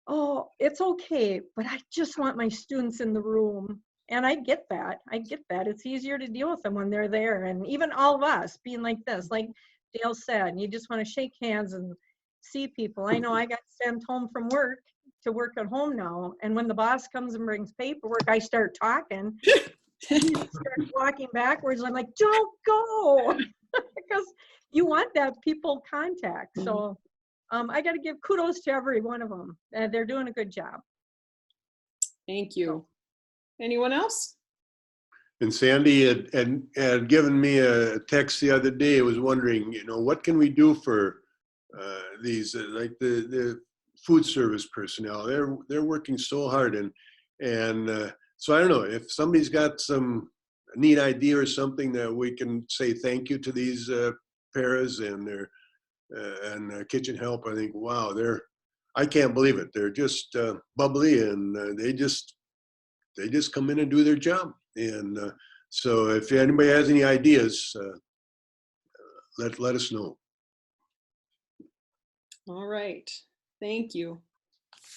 oh, it's okay, but I just want my students in the room. And I get that. It's easier to deal with them when they're there. And even all of us being like this, like Dale said, you just want to shake hands and see people. I know I got sent home from work to work at home now. And when the boss comes and brings paperwork, I start talking. He starts walking backwards. I'm like, don't go. Because you want that people contact. So I got to give kudos to every one of them. They're doing a good job. Thank you. Anyone else? And Sandy had given me a text the other day. I was wondering, what can we do for these, like the food service personnel? They're working so hard, and so I don't know if somebody's got some neat idea or something that we can say thank you to these paras and their kitchen help. I think, wow, I can't believe it. They're just bubbly, and they just come in and do their job. And so if anybody has any ideas, let us know. All right, thank you.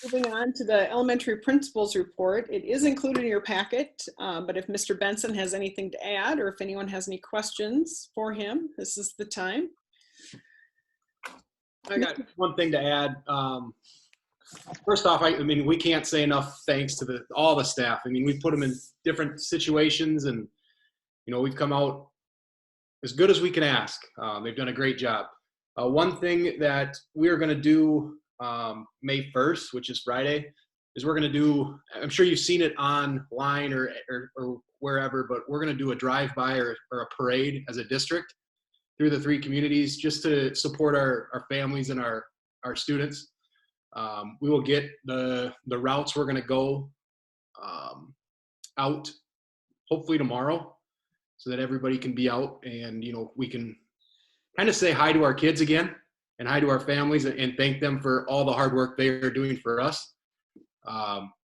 Moving on to the elementary principals report. It is included in your packet, but if Mr. Benson has anything to add, or if anyone has any questions for him, this is the time. I got one thing to add. First off, I mean, we can't say enough thanks to all the staff. I mean, we put them in different situations, and we've come out as good as we can ask. They've done a great job. One thing that we are going to do May 1st, which is Friday, is we're going to do, I'm sure you've seen it online or wherever, but we're going to do a drive-by or a parade as a district through the 3 communities just to support our families and our students. We will get the routes we're going to go out hopefully tomorrow so that everybody can be out, and we can kind of say hi to our kids again and hi to our families and thank them for all the hard work they are doing for us.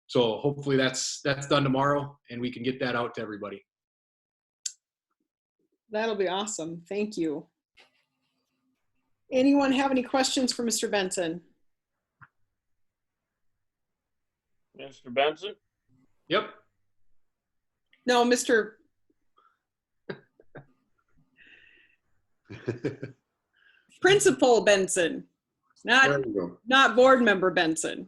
So hopefully that's done tomorrow, and we can get that out to everybody. That'll be awesome. Thank you. Anyone have any questions for Mr. Benson? Mr. Benson? Yep. No, Mr. Principal Benson, not board member Benson.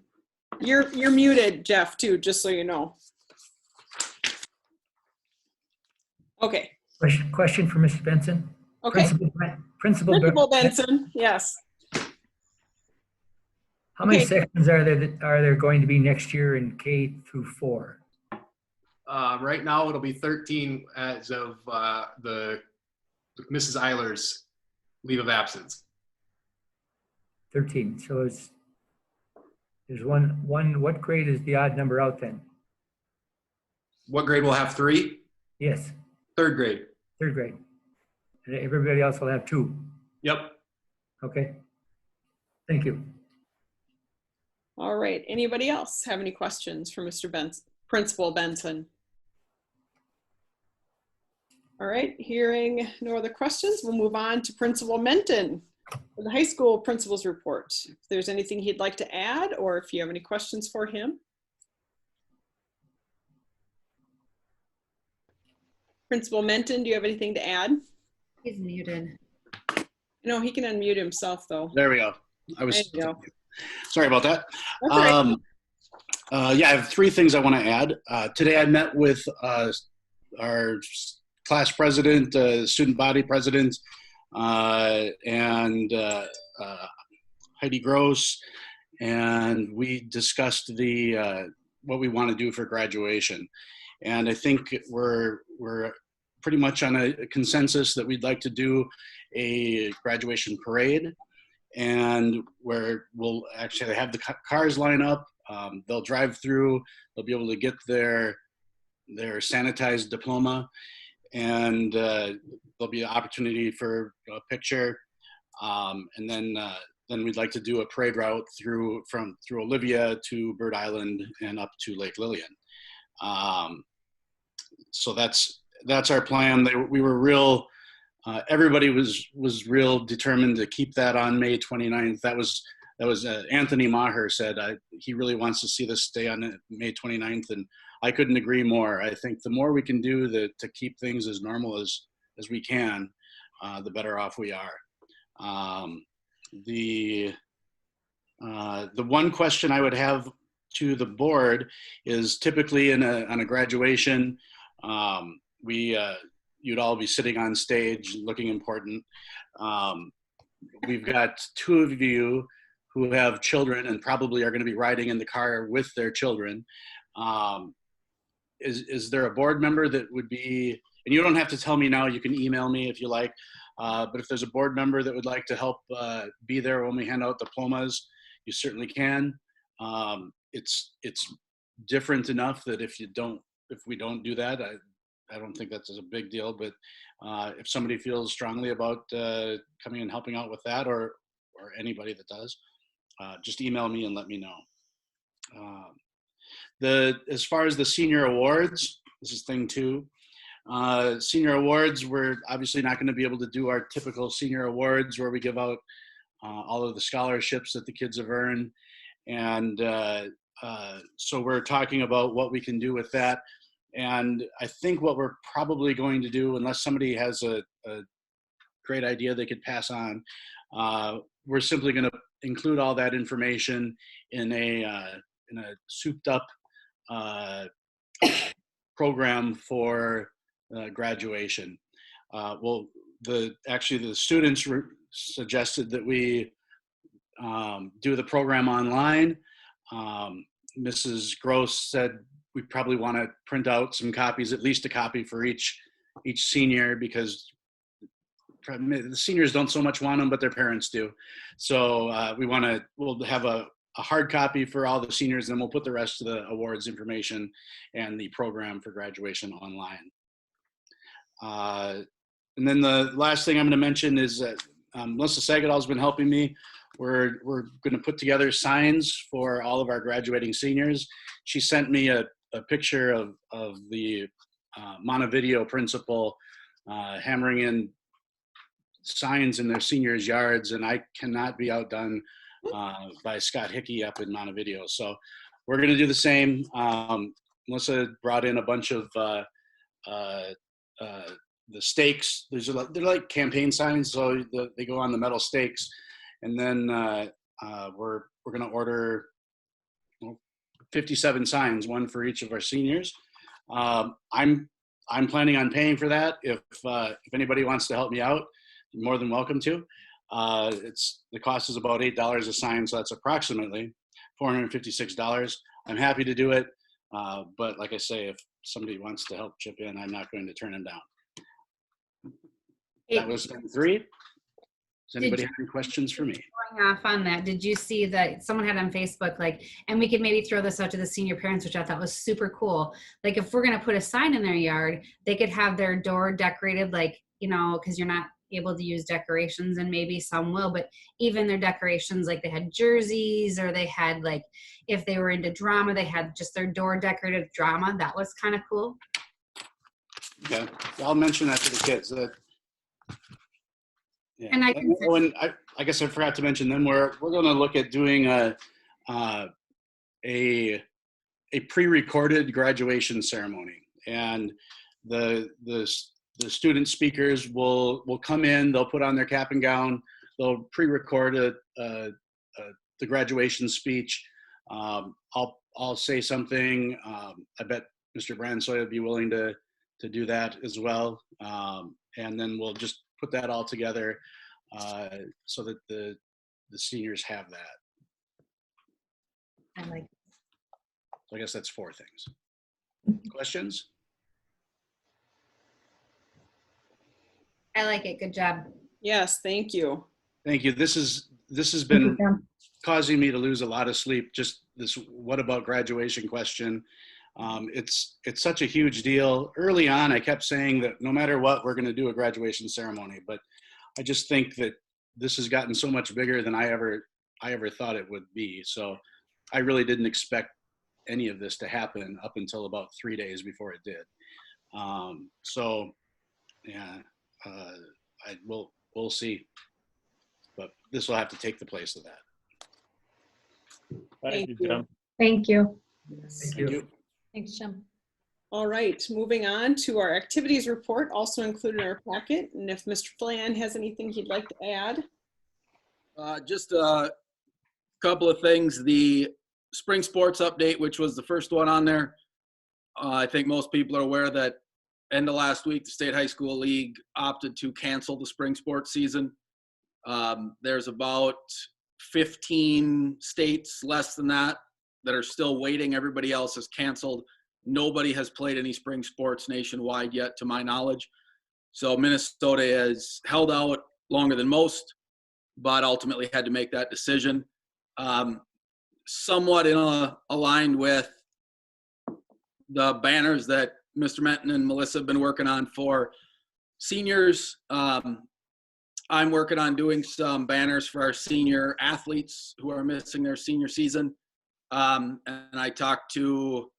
You're muted, Jeff, too, just so you know. Okay. Question for Mr. Benson. Okay. Principal Benson, yes. How many sections are there going to be next year in K through 4? Right now it'll be 13 as of the Mrs. Eiler's leave of absence. 13. So it's There's what grade is the odd number out then? What grade will have 3? Yes, Third grade. third grade. And everybody else will have 2. Yep. Okay. Thank you. All right, anybody else have any questions for Mr. Benson, Principal Benson? All right, hearing no other questions, we'll move on to Principal Menton for the high school principal's report. If there's anything he'd like to add, or if you have any questions for him. Principal Menton, do you have anything to add? He's muted. No, he can unmute himself though. There we go. There you go. Sorry about that. That's all right. Yeah, I have 3 things I want to add. Today I met with our class president, student body president, and Heidi Gross, and we discussed what we want to do for graduation. And I think we're pretty much on a consensus that we'd like to do a graduation parade, and where we'll actually have the cars line up. They'll drive through. They'll be able to get their sanitized diploma, and there'll be an opportunity for a picture. And then we'd like to do a parade route through Olivia to Bird Island and up to Lake Lillian. So that's our plan. We were real. Everybody was real determined to keep that on May 29th. That was Anthony Maher said he really wants to see this stay on May 29th, and I couldn't agree more. I think the more we can do to keep things as normal as we can, the better off we are. The one question I would have to the board is typically on a graduation, you'd all be sitting on stage looking important. We've got 2 of you who have children and probably are going to be riding in the car with their children. Is there a board member that would be, and you don't have to tell me now, you can email me if you like, but if there's a board member that would like to help be there when we hand out diplomas, you certainly can. It's different enough that if we don't do that, I don't think that's a big deal, but if somebody feels strongly about coming and helping out with that, or anybody that does, just email me and let me know. As far as the senior awards, this is thing 2. Senior awards, we're obviously not going to be able to do our typical senior awards where we give out all of the scholarships that the kids have earned. And so we're talking about what we can do with that. And I think what we're probably going to do, unless somebody has a great idea they could pass on, we're simply going to include all that information in a souped up program for graduation. Well, the students suggested that we do the program online. Mrs. Gross said we probably want to print out some copies, at least a copy for each senior, because the seniors don't so much want them, but their parents do. So we'll have a hard copy for all the seniors, and we'll put the rest of the awards information and the program for graduation online. And then the last thing I'm going to mention is that Melissa Sagadol's been helping me. We're going to put together signs for all of our graduating seniors. She sent me a picture of the Montevideo principal hammering in signs in their seniors' yards, and I cannot be outdone by Scott Hickey up in Montevideo. So we're going to do the same. Melissa brought in a bunch of the stakes. They're like campaign signs, so they go on the metal stakes, and then we're going to order 57 signs, one for each of our seniors. I'm planning on paying for that. If anybody wants to help me out, you're more than welcome to. The cost is about $8 a sign, so that's approximately $456. I'm happy to do it, but like I say, if somebody wants to help chip in, I'm not going to turn them down. That was 3. Does anybody have any questions for me? Going off on that, did you see that someone had on Facebook, like, and we could maybe throw this out to the senior parents, which I thought was super cool. Like, if we're going to put a sign in their yard, they could have their door decorated, like, you know, because you're not able to use decorations, and maybe some will, but even their decorations, like they had jerseys, or they had, like, if they were into drama, they had just their door decorated with drama. That was kind of cool. Yeah, I'll mention that to the kids. Yeah. And I guess I forgot to mention then we're going to look at doing a pre-recorded graduation ceremony, and the student speakers will come in. They'll put on their cap and gown. They'll pre-record the graduation speech. I'll say something. I bet Mr. Brandsoy would be willing to do that as well, and then we'll just put that all together so that the seniors have that. I like. So I guess that's 4 things. Questions? I like it. Good job. Yes, thank you. Thank you. This has been causing me to lose a lot of sleep. Just this "what about graduation" question. It's such a huge deal. Early on, I kept saying that no matter what, we're going to do a graduation ceremony. But I just think that this has gotten so much bigger than I ever thought it would be. So I really didn't expect any of this to happen up until about 3 days before it did. So yeah, we'll see. But this will have to take the place of that. Thank you, Jim. Thank you. Thank you. Thanks, Jim. All right, moving on to our activities report, also included in our packet. And if Mr. Flan has anything he'd like to add. Just a couple of things. The spring sports update, which was the first one on there. I think most people are aware that end of last week, the State High School League opted to cancel the spring sports season. There's about 15 states, less than that are still waiting. Everybody else has canceled. Nobody has played any spring sports nationwide yet, to my knowledge. So Minnesota has held out longer than most, but ultimately had to make that decision. Somewhat aligned with the banners that Mr. Menton and Melissa have been working on for seniors. I'm working on doing some banners for our senior athletes who are missing their senior season. And I talked to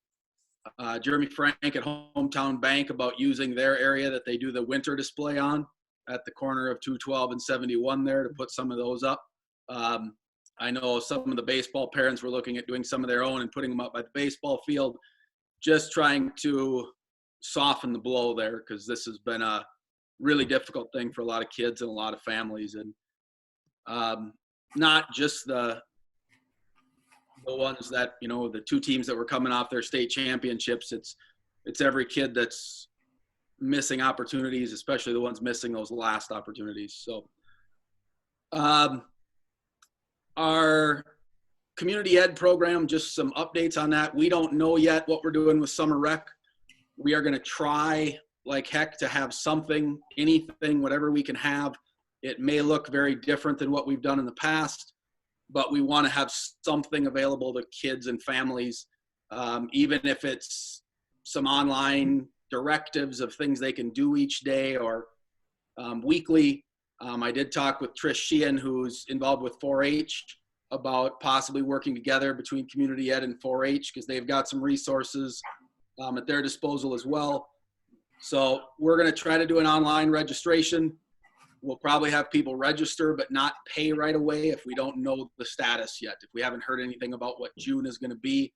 Jeremy Frank at Hometown Bank about using their area that they do the winter display on at the corner of 212 and 71 there to put some of those up. I know some of the baseball parents were looking at doing some of their own and putting them up at the baseball field, just trying to soften the blow there, because this has been a really difficult thing for a lot of kids and a lot of families. And not just the ones that, you know, the 2 teams that were coming off their state championships. It's every kid that's missing opportunities, especially the ones missing those last opportunities. So our community ed program, just some updates on that. We don't know yet what we're doing with summer rec. We are going to try like heck to have something, anything, whatever we can have. It may look very different than what we've done in the past, but we want to have something available to kids and families, even if it's some online directives of things they can do each day or weekly. I did talk with Trish Sheehan, who's involved with 4-H, about possibly working together between community ed and 4-H, because they've got some resources at their disposal as well. So we're going to try to do an online registration. We'll probably have people register but not pay right away if we don't know the status yet. If we haven't heard anything about what June is going to be,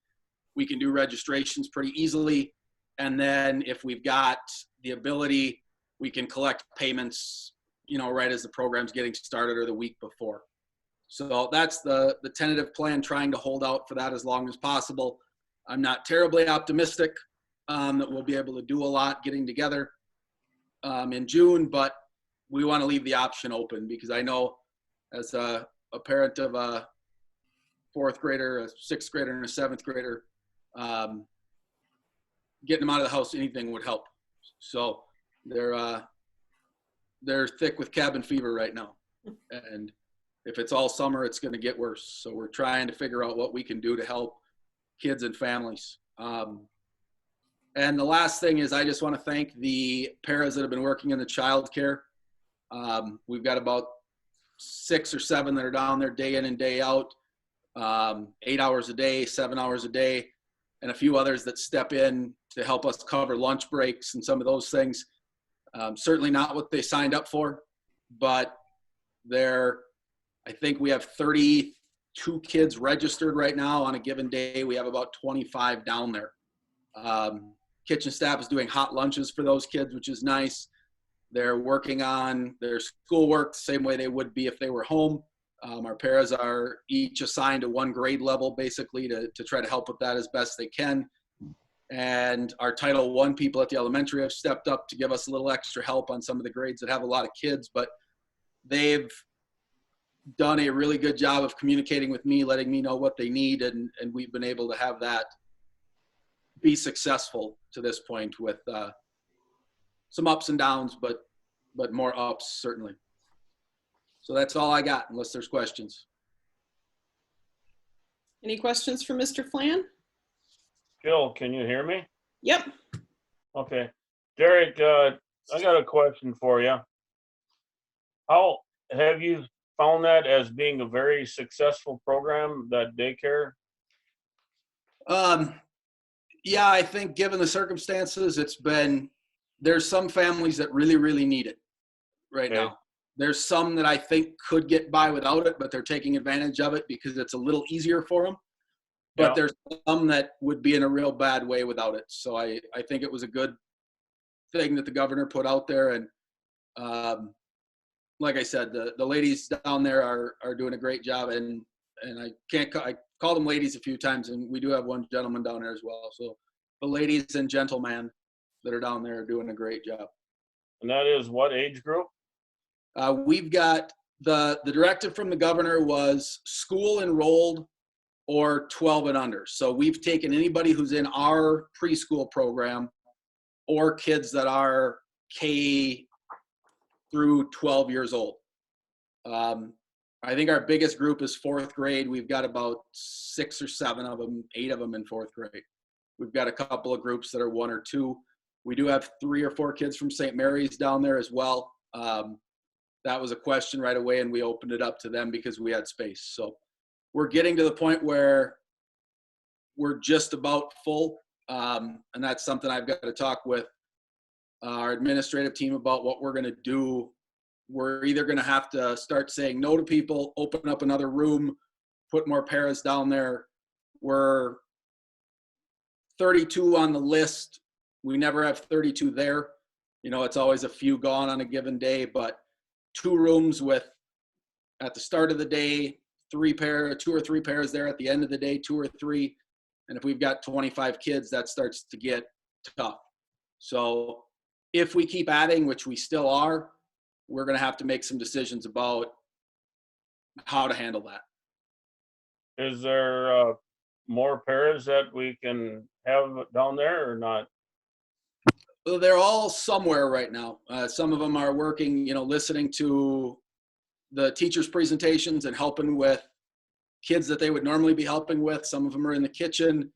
we can do registrations pretty easily. And then if we've got the ability, we can collect payments, you know, right as the program's getting started or the week before. So that's the tentative plan, trying to hold out for that as long as possible. I'm not terribly optimistic that we'll be able to do a lot getting together in June, but we want to leave the option open, because I know as a parent of a 4th grader, a 6th grader, and a 7th grader, getting them out of the house, anything would help. So they're thick with cabin fever right now. And if it's all summer, it's going to get worse. So we're trying to figure out what we can do to help kids and families. And the last thing is I just want to thank the paras that have been working in the childcare. We've got about 6 or 7 that are down there day in and day out, 8 hours a day, 7 hours a day, and a few others that step in to help us cover lunch breaks and some of those things. Certainly not what they signed up for, but I think we have 32 kids registered right now. On a given day, we have about 25 down there. Kitchen staff is doing hot lunches for those kids, which is nice. They're working on their schoolwork the same way they would be if they were home. Our paras are each assigned to one grade level, basically, to try to help with that as best they can. And our Title I people at the elementary have stepped up to give us a little extra help on some of the grades that have a lot of kids, but they've done a really good job of communicating with me, letting me know what they need, and we've been able to have that be successful to this point with some ups and downs, but more ups, certainly. So that's all I got, unless there's questions. Any questions for Mr. Flan? Jill, can you hear me? Yep. Okay. Derek, I got a question for you. How have you found that as being a very successful program, that daycare? Yeah, I think given the circumstances, there's some families that really, really need it right now. There's some that I think could get by without it, but they're taking advantage of it because it's a little easier for them. But there's some that would be in a real bad way without it. So I think it was a good thing that the governor put out there. And like I said, the ladies down there are doing a great job. And I called them ladies a few times, and we do have one gentleman down there as well. So the ladies and gentlemen that are down there are doing a great job. And that is what age group? We've got the directive from the governor was school enrolled or 12 and under. So we've taken anybody who's in our preschool program or kids that are K through 12 years old. I think our biggest group is 4th grade. We've got about 6 or 7 of them, 8 of them in 4th grade. We've got a couple of groups that are 1 or 2. We do have 3 or 4 kids from St. Mary's down there as well. That was a question right away, and we opened it up to them because we had space. So we're getting to the point where we're just about full. And that's something I've got to talk with our administrative team about what we're going to do. We're either going to have to start saying no to people, open up another room, put more paras down there. We're 32 on the list. We never have 32 there. You know, it's always a few gone on a given day, but 2 rooms with, at the start of the day, 2 or 3 pairs there at the end of the day, 2 or 3. And if we've got 25 kids, that starts to get tough. So if we keep adding, which we still are, we're going to have to make some decisions about how to handle that. Is there more paras that we can have down there or not? Well, they're all somewhere right now. Some of them are working, listening to the teachers' presentations and helping with kids that they would normally be helping with. Some of them are in the kitchen.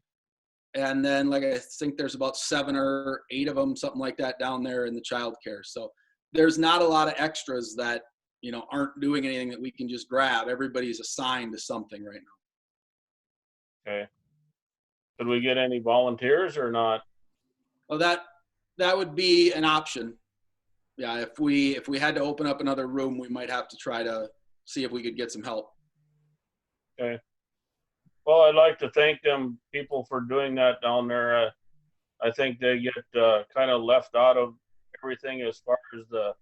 And then, like, I think there's about 7 or 8 of them, something like that, down there in the childcare. So there's not a lot of extras that, aren't doing anything that we can just grab. Everybody's assigned to something right now. Okay. Could we get any volunteers or not? Well, that would be an option. Yeah, if we had to open up another room, we might have to try to see if we could get some help. Okay. Well, I'd like to thank them people for doing that down there. I think they get kind of left out of everything as far as the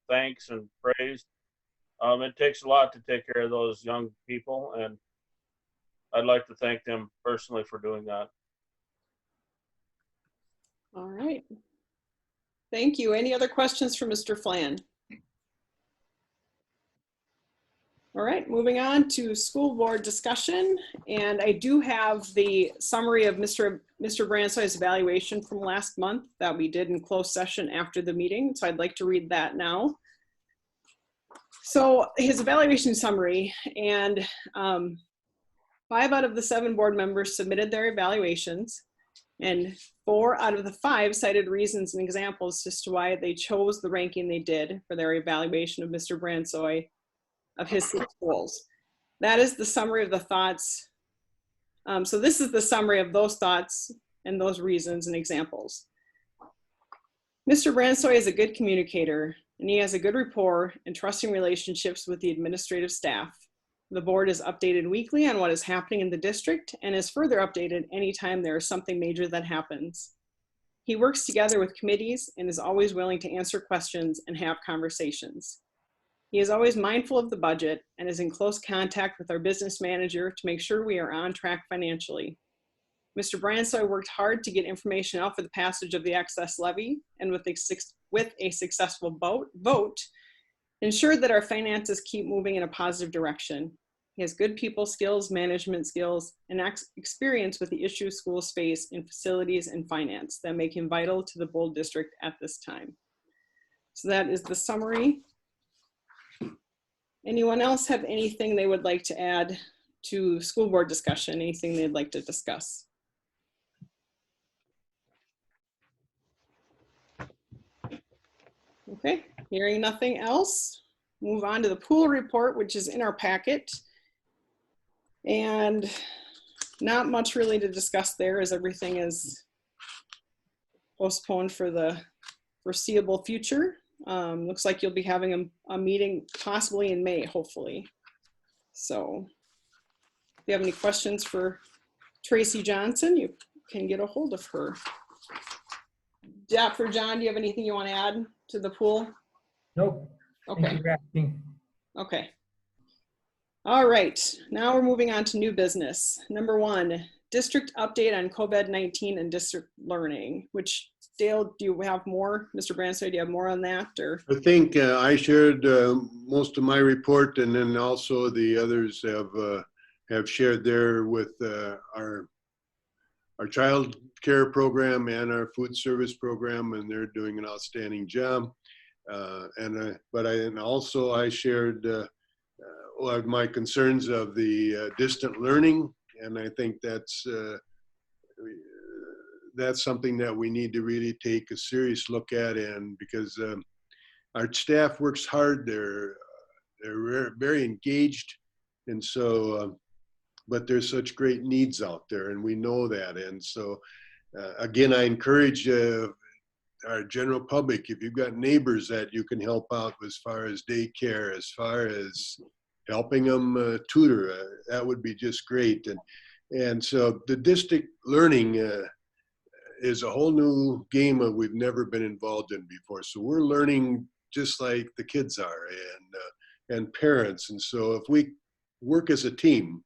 thanks and praise. It takes a lot to take care of those young people, and I'd like to thank them personally for doing that. All right. Thank you. Any other questions for Mr. Flan? All right, moving on to school board discussion. And I do have the summary of Mr. Branswei's evaluation from last month that we did in closed session after the meeting. So I'd like to read that now. So his evaluation summary, and 5 out of the 7 board members submitted their evaluations, and 4 out of the 5 cited reasons and examples as to why they chose the ranking they did for their evaluation of Mr. Bransoy of his 6 goals. That is the summary of the thoughts. So this is the summary of those thoughts and those reasons and examples. Mr. Bransoy is a good communicator, and he has a good rapport and trusting relationships with the administrative staff. The board is updated weekly on what is happening in the district and is further updated anytime there is something major that happens. He works together with committees and is always willing to answer questions and have conversations. He is always mindful of the budget and is in close contact with our business manager to make sure we are on track financially. Mr. Bransoy worked hard to get information out for the passage of the excess levy, and with a successful vote, ensured that our finances keep moving in a positive direction. He has good people skills, management skills, and experience with the issues schools face in facilities and finance that make him vital to the Bold District at this time. So that is the summary. Anyone else have anything they would like to add to school board discussion? Anything they'd like to discuss? Okay, hearing nothing else, move on to the pool report, which is in our packet. And not much really to discuss there, as everything is postponed for the foreseeable future. Looks like you'll be having a meeting possibly in May, hopefully. So if you have any questions for Tracy Johnson, you can get a hold of her. For John, do you have anything you want to add to the pool? Nope. Okay. Thank you for asking. Okay. All right. Now we're moving on to new business. Number 1, district update on COVID-19 and district learning, which Dale, do you have more? Mr. Bransoy, do you have more on that? Or I think I shared most of my report, and then also the others have shared there with our child care program and our food service program, and they're doing an outstanding job. But I shared my concerns of the distant learning, and I think that's something that we need to really take a serious look at, and because our staff works hard, they're very engaged, and so but there's such great needs out there, and we know that. And so again, I encourage our general public, if you've got neighbors that you can help out as far as daycare, as far as helping them tutor, that would be just great. And so the district learning is a whole new game that we've never been involved in before. So we're learning just like the kids are, and parents. And so if we work as a team,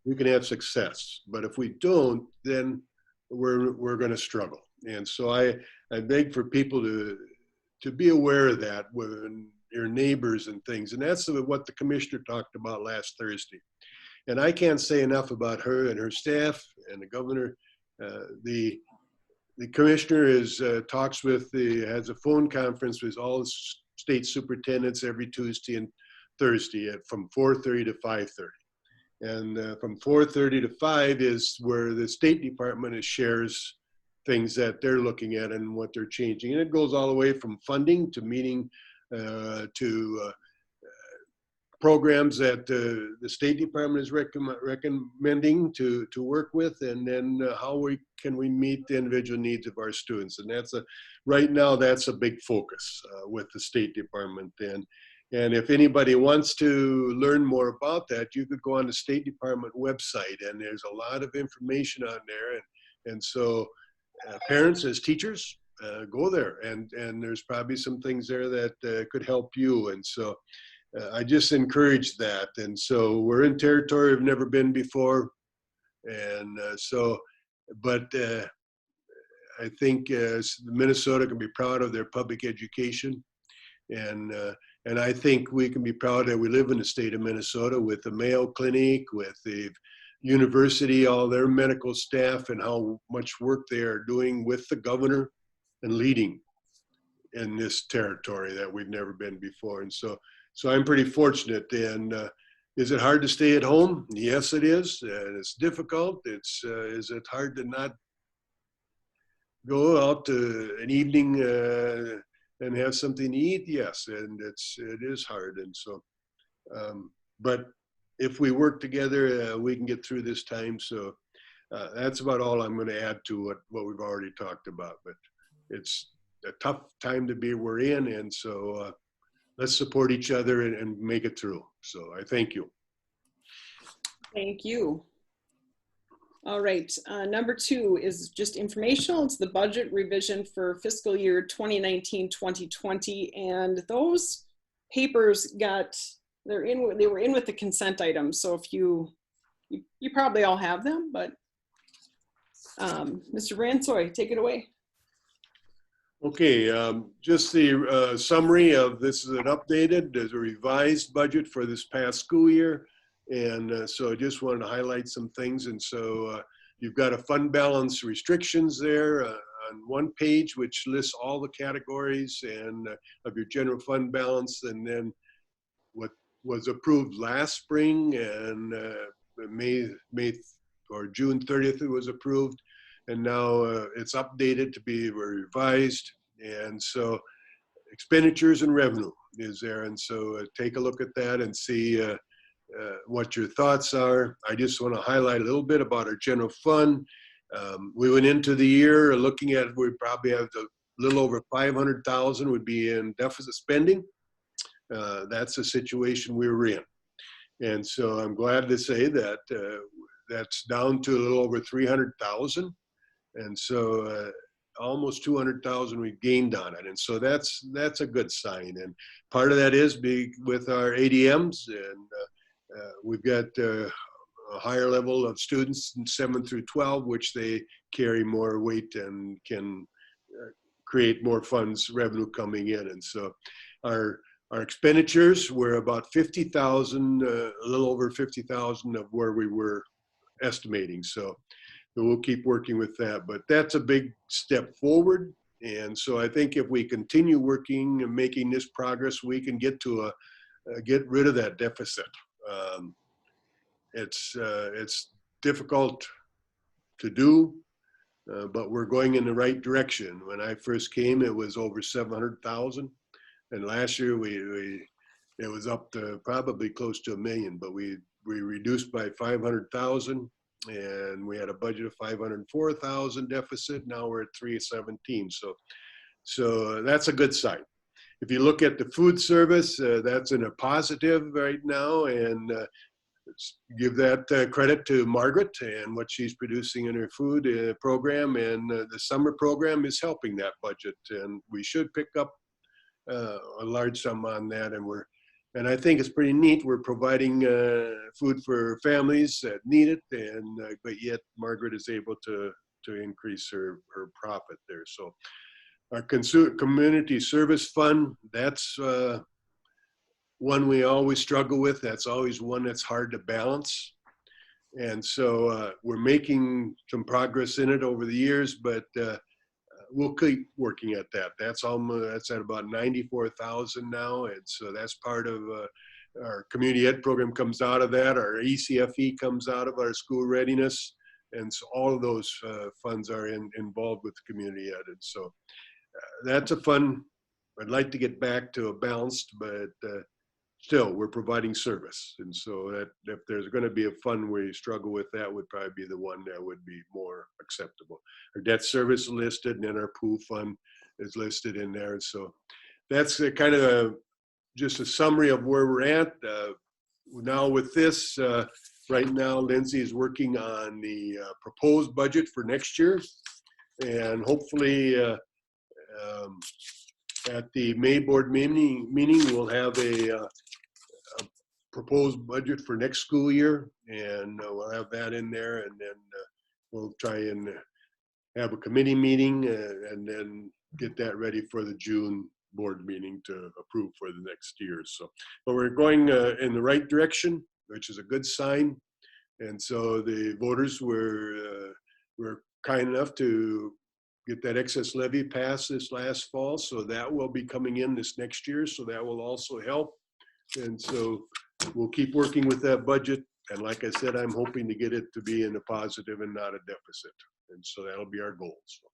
we can have success. But if we don't, then we're going to struggle. And so I beg for people to be aware of that with your neighbors and things. And that's what the commissioner talked about last Thursday. And I can't say enough about her and her staff and the governor. The commissioner has a phone conference with all the state superintendents every Tuesday and Thursday from 4:30 to 5:30. And from 4:30 to 5 is where the State Department shares things that they're looking at and what they're changing. And it goes all the way from funding to meeting to programs that the State Department is recommending to work with, and then how can we meet the individual needs of our students. And right now that's a big focus with the State Department. And if anybody wants to learn more about that, you could go on the State Department website, and there's a lot of information on there. And so parents as teachers, go there, and there's probably some things there that could help you. And so I just encourage that. And so we're in territory we've never been before. And but I think Minnesota can be proud of their public education. And I think we can be proud that we live in the state of Minnesota with the Mayo Clinic, with the university, all their medical staff, and how much work they are doing with the governor and leading in this territory that we've never been before. And so so I'm pretty fortunate. And is it hard to stay at home? Yes, it is. And it's difficult. Is it hard to not go out to an evening and have something to eat? Yes, and it is hard. And so, but if we work together, we can get through this time. So that's about all I'm going to add to what we've already talked about. But it's a tough time to be we're in, and so let's support each other and make it through. So I thank you. Thank you. All right, number 2 is just informational. It's the budget revision for fiscal year 2019-2020, and those papers they were in with the consent items. So if you probably all have them, but Mr. Ransoy, take it away. Okay, just the summary of this is an updated, there's a revised budget for this past school year. And so I just wanted to highlight some things. And so you've got a fund balance restrictions there on one page, which lists all the categories and of your general fund balance. And then what was approved last spring and May or June 30th it was approved. And now it's updated to be revised. And so expenditures and revenue is there. And so take a look at that and see what your thoughts are. I just want to highlight a little bit about our general fund. We went into the year looking at, we probably have a little over 500,000 would be in deficit spending. That's the situation we were in. And so I'm glad to say that that's down to a little over 300,000. And so almost 200,000 we gained on it. And so that's a good sign. And part of that is with our ADMs, and we've got a higher level of students in 7 through 12, which they carry more weight and can create more funds, revenue coming in. And so our expenditures were about 50,000, a little over 50,000 of where we were estimating. So we'll keep working with that, but that's a big step forward. And so I think if we continue working and making this progress, we can get to get rid of that deficit. It's difficult to do, but we're going in the right direction. When I first came, it was over 700,000. And last year it was up to probably close to 1 million, but we reduced by 500,000, and we had a budget of 504,000 deficit. Now we're at 317. So that's a good sign. If you look at the food service, that's in a positive right now, and give that credit to Margaret and what she's producing in her food program, and the summer program is helping that budget, and we should pick up a large sum on that. And I think it's pretty neat. We're providing food for families that need it, and but yet Margaret is able to increase her profit there. So our community service fund, that's one we always struggle with. That's always one that's hard to balance. And so we're making some progress in it over the years, but we'll keep working at that. That's at about 94,000 now. And so that's part of our community ed program comes out of that. Our ECFE comes out of our school readiness. And so all of those funds are involved with community ed. And so that's a fun, I'd like to get back to a balanced, but still we're providing service. And so that if there's going to be a fund where you struggle with, that would probably be the one that would be more acceptable. Our debt service is listed, and then our pool fund is listed in there. And so that's kind of just a summary of where we're at. Now with this, right now, Lindsay is working on the proposed budget for next year. And hopefully at the May board meeting, we'll have a proposed budget for next school year, and we'll have that in there, and then we'll try and have a committee meeting and then get that ready for the June board meeting to approve for the next year. So, but we're going in the right direction, which is a good sign. And so the voters were kind enough to get that excess levy passed this last fall. So that will be coming in this next year. So that will also help And so we'll keep working with that budget. And like I said, I'm hoping to get it to be in a positive and not a deficit. And so that'll be our goal. So,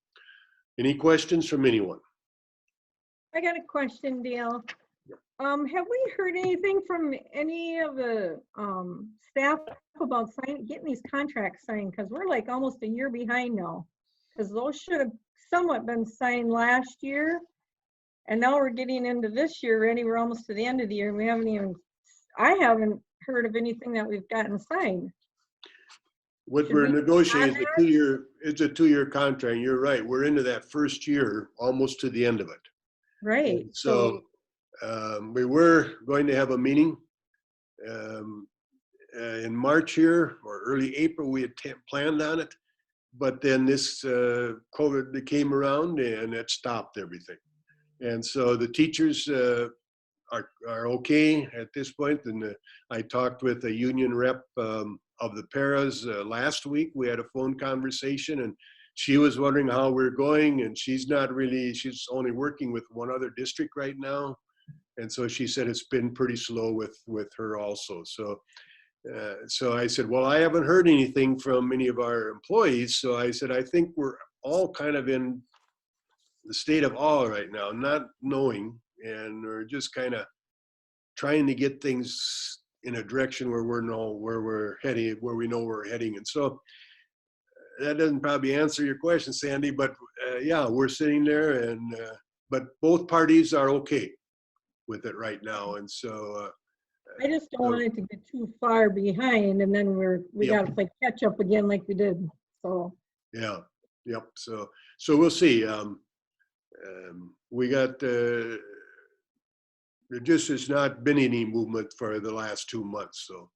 any questions from anyone? I got a question, Dale. Have we heard anything from any of the staff about getting these contracts signed? Because we're like almost a year behind now. Because those should have somewhat been signed last year. And now we're getting into this year already. We're almost to the end of the year. And I haven't heard of anything that we've gotten signed. What Should we're we negotiating add it's a two-year contract. You're right. We're into that first year, almost to the end of it. Right. And so we were going to have a meeting in March here or early April. We had planned on it, but then this COVID came around and it stopped everything. And so the teachers are okay at this point. And I talked with a union rep of the paras last week. We had a phone conversation and she was wondering how we're going, and she's only working with one other district right now. And so she said it's been pretty slow with her also. So I said, well, I haven't heard anything from any of our employees. So I said, I think we're all kind of in the state of awe right now, not knowing, and we're just kind of trying to get things in a direction where we know where we're heading. And so that doesn't probably answer your question, Sandy, but yeah, we're sitting there, and but both parties are okay with it right now. And so I just don't want it to get too far behind, and then we got to play catch up again like we did. So yeah, yep. So we'll see. We got there just has not been any movement for the last 2 months. So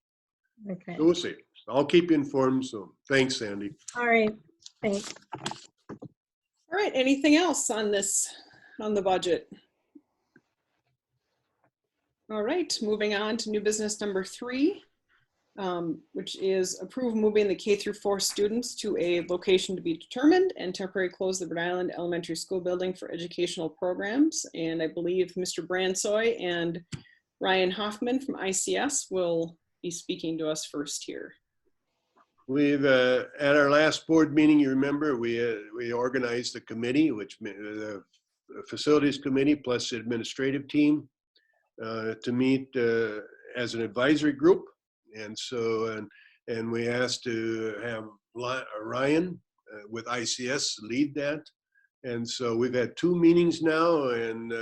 okay. So we'll see. I'll keep you informed. So thanks, Sandy. All right. Thanks. All right, anything else on the budget? All right, moving on to new business number 3, which is approve moving the K-4 students to a location to be determined and temporarily close the Rhode Island Elementary School building for educational programs. And I believe Mr. Bransoy and Ryan Hoffman from ICS will be speaking to us first here. We've at our last board meeting, you remember, we organized a committee, which the facilities committee plus the administrative team to meet as an advisory group. And so, and we asked to have Ryan with ICS lead that. And so we've had 2 meetings now, and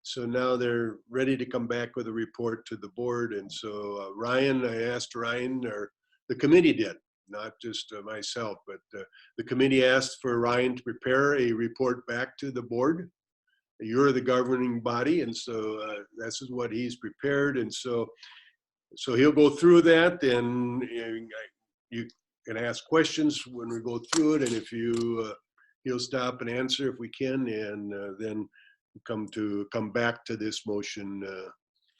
so now they're ready to come back with a report to the board. And so I asked Ryan, or the committee did, not just myself, but the committee asked for Ryan to prepare a report back to the board. You're the governing body, and so this is what he's prepared. And so he'll go through that, and you can ask questions when we go through it, and if he'll stop and answer if we can, and then come back to this motion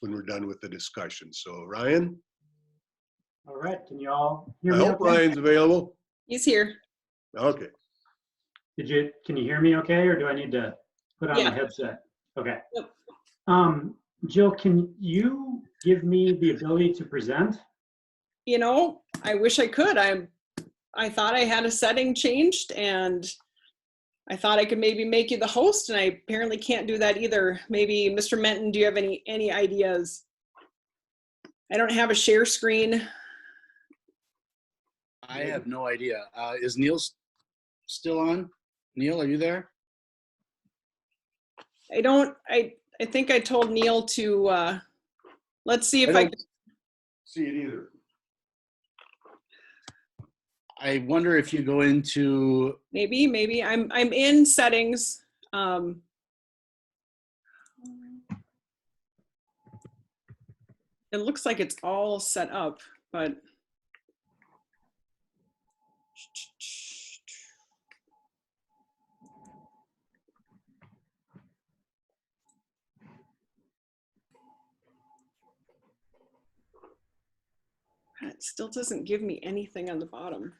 when we're done with the discussion. So Ryan? All right, can you all hear me? I hope okay? Ryan's available. He's here. Okay. Can you hear me okay, or do I need to put on the headset? Okay. Yep. Jill, can you give me the ability to present? You know, I wish I could. I thought I had a setting changed, and I thought I could maybe make you the host, and I apparently can't do that either. Maybe Mr. Menton, do you have any ideas? I don't have a share screen. I have no idea. Is Neil still on? Neil, are you there? I think I told Neil to, let's see if I can. See it either. I wonder if you go into. Maybe I'm in settings. It looks like it's all set up, but. It still doesn't give me anything on the bottom.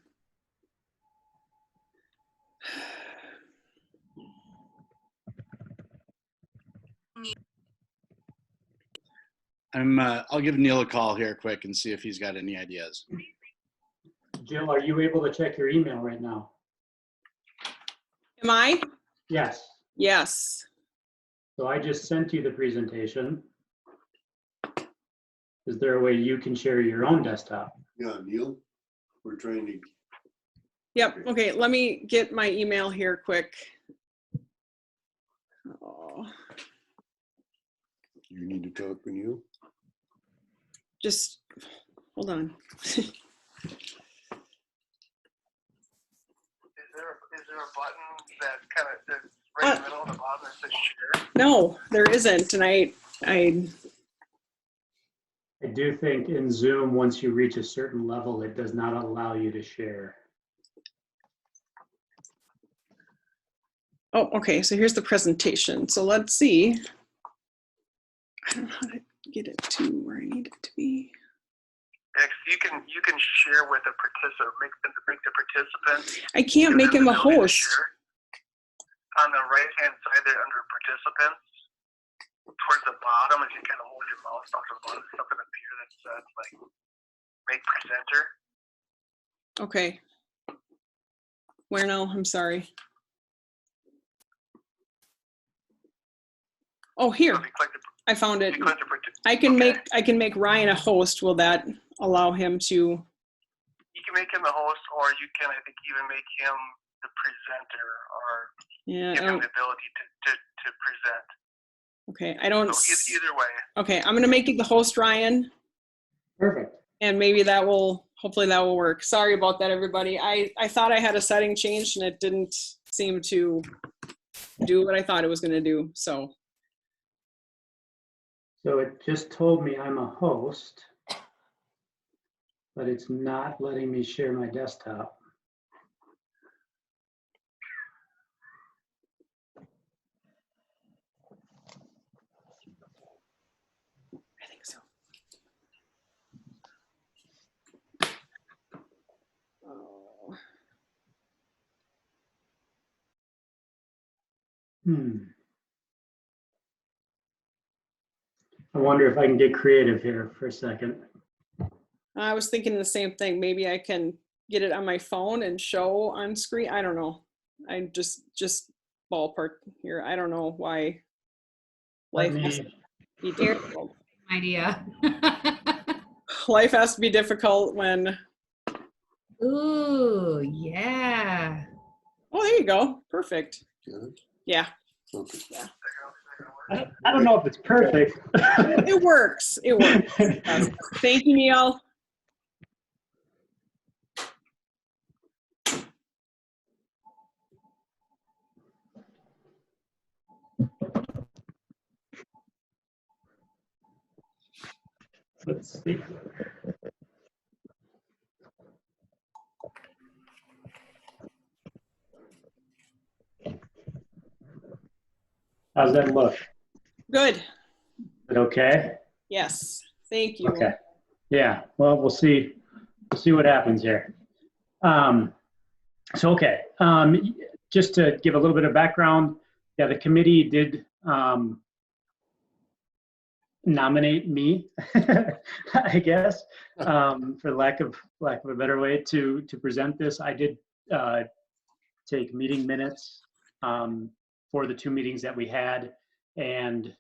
I'll give Neil a call here quick and see if he's got any ideas. Jill, are you able to check your email right now? Am I? Yes. Yes. So I just sent you the presentation. Is there a way you can share your own desktop? Yeah, Neil, we're trying to. Yep. Okay. Let me get my email here quick. Oh, You need to talk with you. just hold on. Is there a button that kind of that's right in the middle of the bottom that says share? No, there isn't. And I do think in Zoom, once you reach a certain level, it does not allow you to share. oh, okay. So here's the presentation. So let's see. I don't know how to get it to where I need it to be. Yeah, 'cause you can share with a participant, make the participant. I can't make him a host. On the right hand side there under participants, towards the bottom, if you kind of hold your mouse off the bottom, something up here that says like make presenter. Okay. Where now? I'm sorry. Oh, here. I found it. I can make Ryan a host. Will that allow him to? You can make him the host, or you can, I think, even make him the presenter, or Yeah. give him the ability to present. Okay. I don't. So either way. Okay. I'm gonna make it the host, Ryan. Perfect. And maybe that will. Hopefully that will work. Sorry about that, everybody. I thought I had a setting changed and it didn't seem to do what I thought it was gonna do. So. So it just told me I'm a host, but it's not letting me share my desktop. I think so. Oh. I wonder if I can get creative here for a second. I was thinking the same thing. Maybe I can get it on my phone and show on screen. I don't know. I just ballpark here. I don't know why life has to be difficult. Idea. Life has to be difficult when. Ooh, yeah. Oh, there you go. Perfect. Yeah. Yeah. I don't know if it's perfect. It works. It works. Yes. Thank you, Neil. Let's see. How's that look? Good. Is it okay? Yes. Thank you. Okay. Yeah. Well, we'll see. We'll see what happens here. Okay. Just to give a little bit of background, yeah, the committee did nominate me, I guess, for lack of a better way to present this. I did take meeting minutes for the 2 meetings that we had, and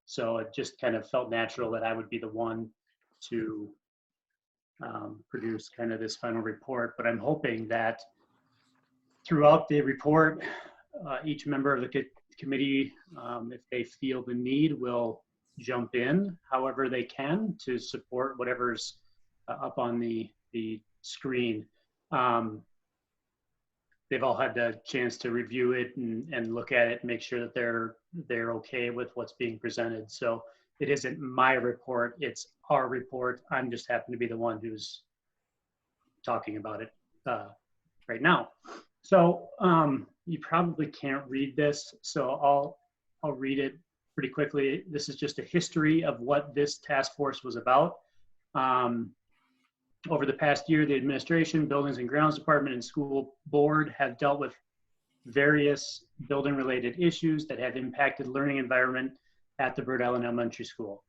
so it just kind of felt natural that I would be the one to produce kind of this final report. But I'm hoping that throughout the report, each member of the committee, if they feel the need, will jump in however they can to support whatever's up on the screen. They've all had the chance to review it and look at it and make sure that they're okay with what's being presented. So it isn't my report, it's our report. I'm just happen to be the one who's talking about it right now. So you probably can't read this, so I'll read it pretty quickly. This is just a history of what this task force was about. Over the past year, the administration, buildings and grounds department, and school board have dealt with various building related issues that have impacted learning environment at the Bird Island Elementary School.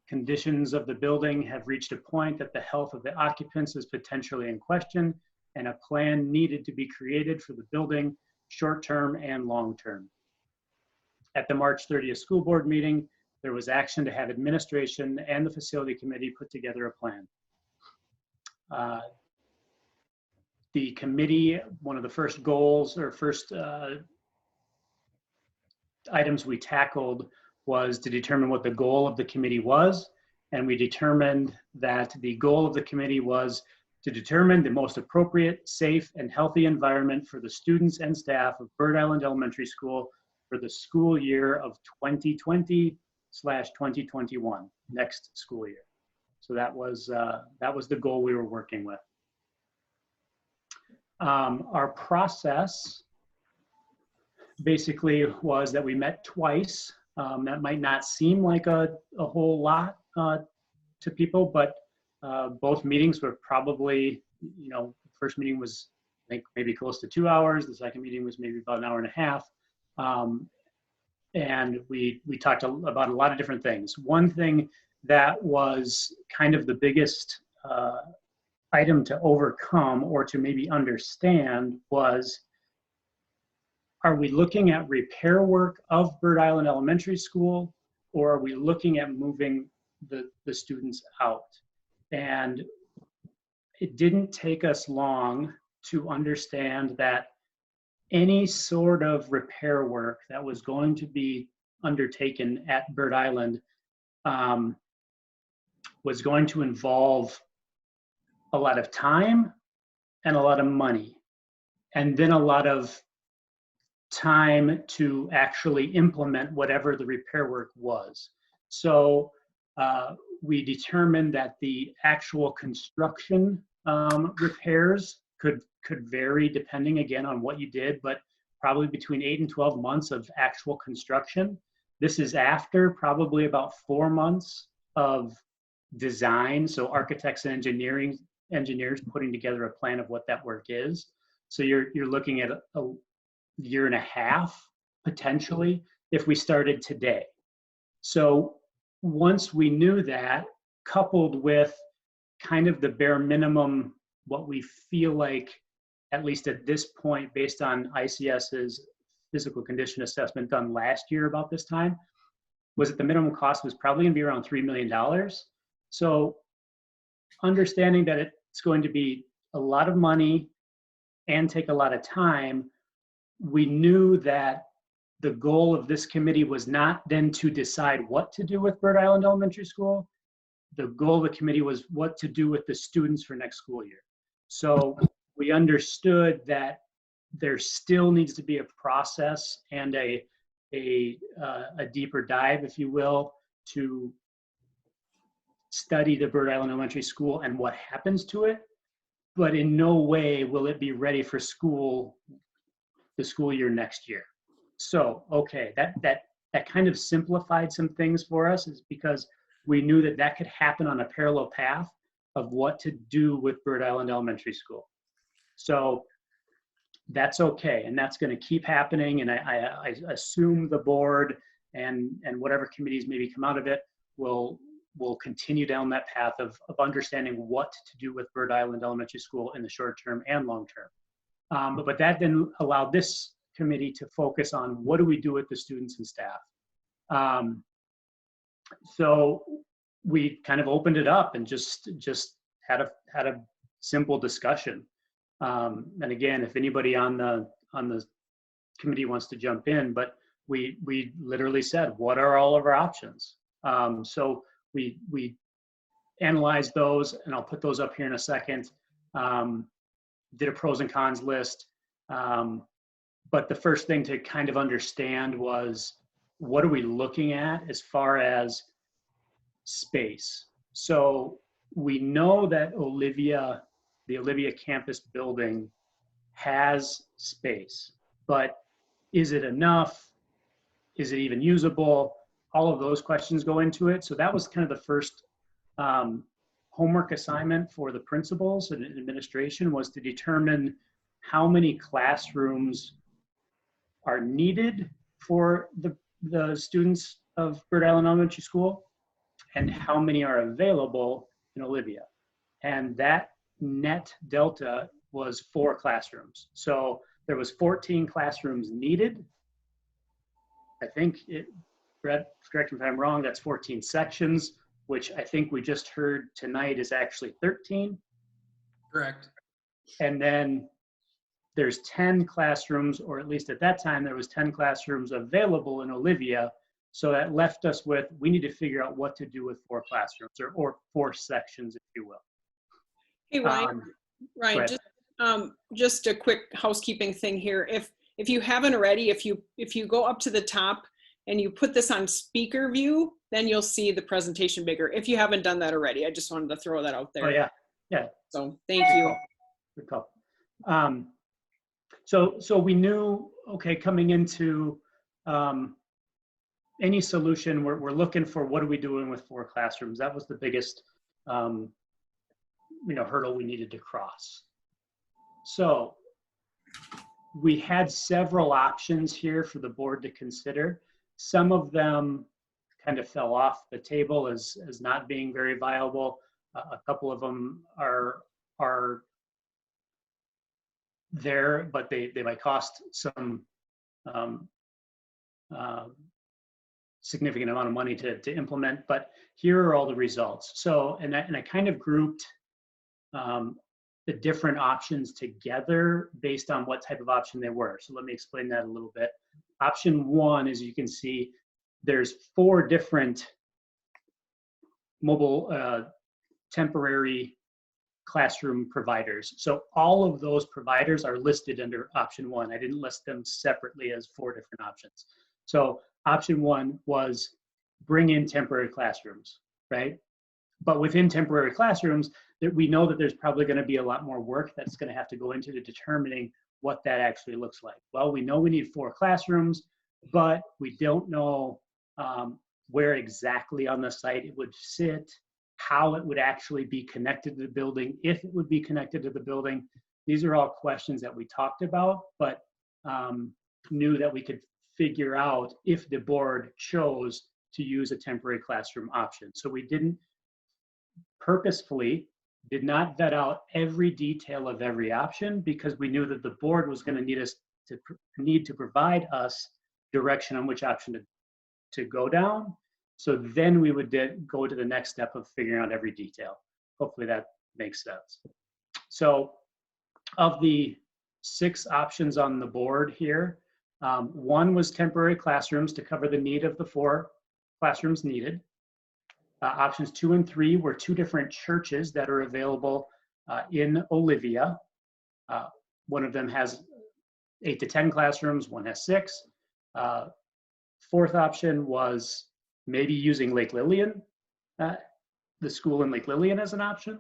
conditions of the building have reached a point that the health of the occupants is potentially in question, and a plan needed to be created for the building, short-term and long-term. At the March 30th school board meeting, there was action to have administration and the facility committee put together a plan. The committee, one of the first goals or first items we tackled was to determine what the goal of the committee was. And we determined that the goal of the committee was to determine the most appropriate, safe, and healthy environment for the students and staff of Bird Island Elementary School for the school year of 2020/2021, next school year. So that was the goal we were working with. Our process basically was that we met twice. That might not seem like a whole lot to people, but both meetings were probably, the first meeting was, I think, maybe close to 2 hours. The second meeting was maybe about an hour and a half. And we talked about a lot of different things. One thing that was kind of the biggest item to overcome or to maybe understand was, are we looking at repair work of Bird Island Elementary School, or are we looking at moving the students out? And it didn't take us long to understand that any sort of repair work that was going to be undertaken at Bird Island was going to involve a lot of time and a lot of money, and then a lot of time to actually implement whatever the repair work was. So we determined that the actual construction repairs could vary depending, again, on what you did, but probably between 8 and 12 months of actual construction. This is after probably about 4 months of design, so architects and engineers putting together a plan of what that work is. So you're looking at a year and a half potentially if we started today. So once we knew that, coupled with kind of the bare minimum, what we feel like, at least at this point, based on ICS's physical condition assessment done last year about this time, was that the minimum cost was probably going to be around $3 million. So understanding that it's going to be a lot of money and take a lot of time, we knew that the goal of this committee was not then to decide what to do with Bird Island Elementary School. The goal of the committee was what to do with the students for next school year. So we understood that there still needs to be a process and a deeper dive, if you will, to study the Bird Island Elementary School and what happens to it. But in no way will it be ready for the school year next year. So, okay, that kind of simplified some things for us, is because we knew that could happen on a parallel path of what to do with Bird Island Elementary School. So that's okay, and that's going to keep happening, and I assume the board and whatever committees maybe come out of it will continue down that path of understanding what to do with Bird Island Elementary School in the short term and long term. But that then allowed this committee to focus on what do we do with the students and staff. So we kind of opened it up and just had a simple discussion. And again, if anybody on the committee wants to jump in, but we literally said, what are all of our options? So we analyzed those, and I'll put those up here in a second. Did a pros and cons list. But the first thing to kind of understand was, what are we looking at as far as space? So we know that the Olivia campus building has space, but is it enough? Is it even usable? All of those questions go into it. So that was kind of the first homework assignment for the principals and administration, was to determine how many classrooms are needed for the students of Bird Island Elementary School, and how many are available in Olivia. And that net delta was 4 classrooms. So there was 14 classrooms needed. I think Brett, correct me if I'm wrong, that's 14 sections, which I think we just heard tonight is actually 13. Correct. And then there's 10 classrooms, or at least at that time, there was 10 classrooms available in Olivia. So that left us with, we need to figure out what to do with 4 classrooms or 4 sections, if you will. Hey, Ryan, just a quick housekeeping thing here. If you haven't already, if you go up to the top and you put this on speaker view, then you'll see the presentation bigger. If you haven't done that already, I just wanted to throw that out there. Oh yeah, yeah. So thank you. Good call. So we knew, okay, coming into any solution, we're looking for what are we doing with 4 classrooms. That was the biggest hurdle we needed to cross. So we had several options here for the board to consider. Some of them kind of fell off the table as not being very viable. A couple of them are there, but they might cost some significant amount of money to implement. But here are all the results. So, and I kind of grouped the different options together based on what type of option they were. So let me explain that a little bit. Option 1, as you can see, there's 4 different mobile temporary classroom providers. So all of those providers are listed under option 1. I didn't list them separately as 4 different options. So option 1 was bring in temporary classrooms, right? But within temporary classrooms, we know that there's probably going to be a lot more work that's going to have to go into determining what that actually looks like. Well, we know we need 4 classrooms, but we don't know where exactly on the site it would sit, how it would actually be connected to the building, if it would be connected to the building. These are all questions that we talked about, but knew that we could figure out if the board chose to use a temporary classroom option. So we purposefully did not vet out every detail of every option because we knew that the board was going to need to provide us direction on which option to go down. So then we would go to the next step of figuring out every detail. Hopefully that makes sense. So of the 6 options on the board here, 1 was temporary classrooms to cover the need of the 4 classrooms needed. Options 2 and 3 were 2 different churches that are available in Olivia. One of them has 8 to 10 classrooms, one has 6. 4th option was maybe using Lake Lillian, the school in Lake Lillian as an option.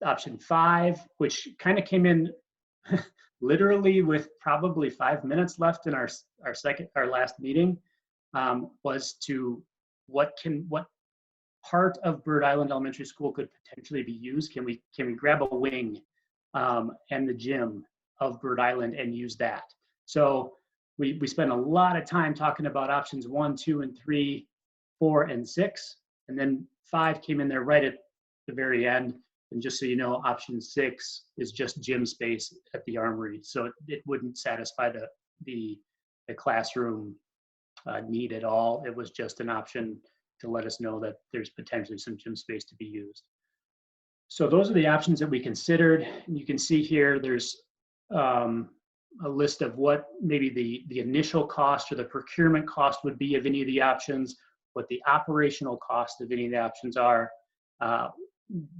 Option 5, which kind of came in literally with probably 5 minutes left in our last meeting, was to what part of Bird Island Elementary School could potentially be used? Can we grab a wing and the gym of Bird Island and use that? So we spent a lot of time talking about options 1, 2, and 3, 4, and 6, and then 5 came in there right at the very end. And just so you know, option 6 is just gym space at the Armory, so it wouldn't satisfy the classroom need at all. It was just an option to let us know that there's potentially some gym space to be used. So those are the options that we considered. And you can see here, there's a list of what maybe the initial cost or the procurement cost would be of any of the options, what the operational cost of any of the options are,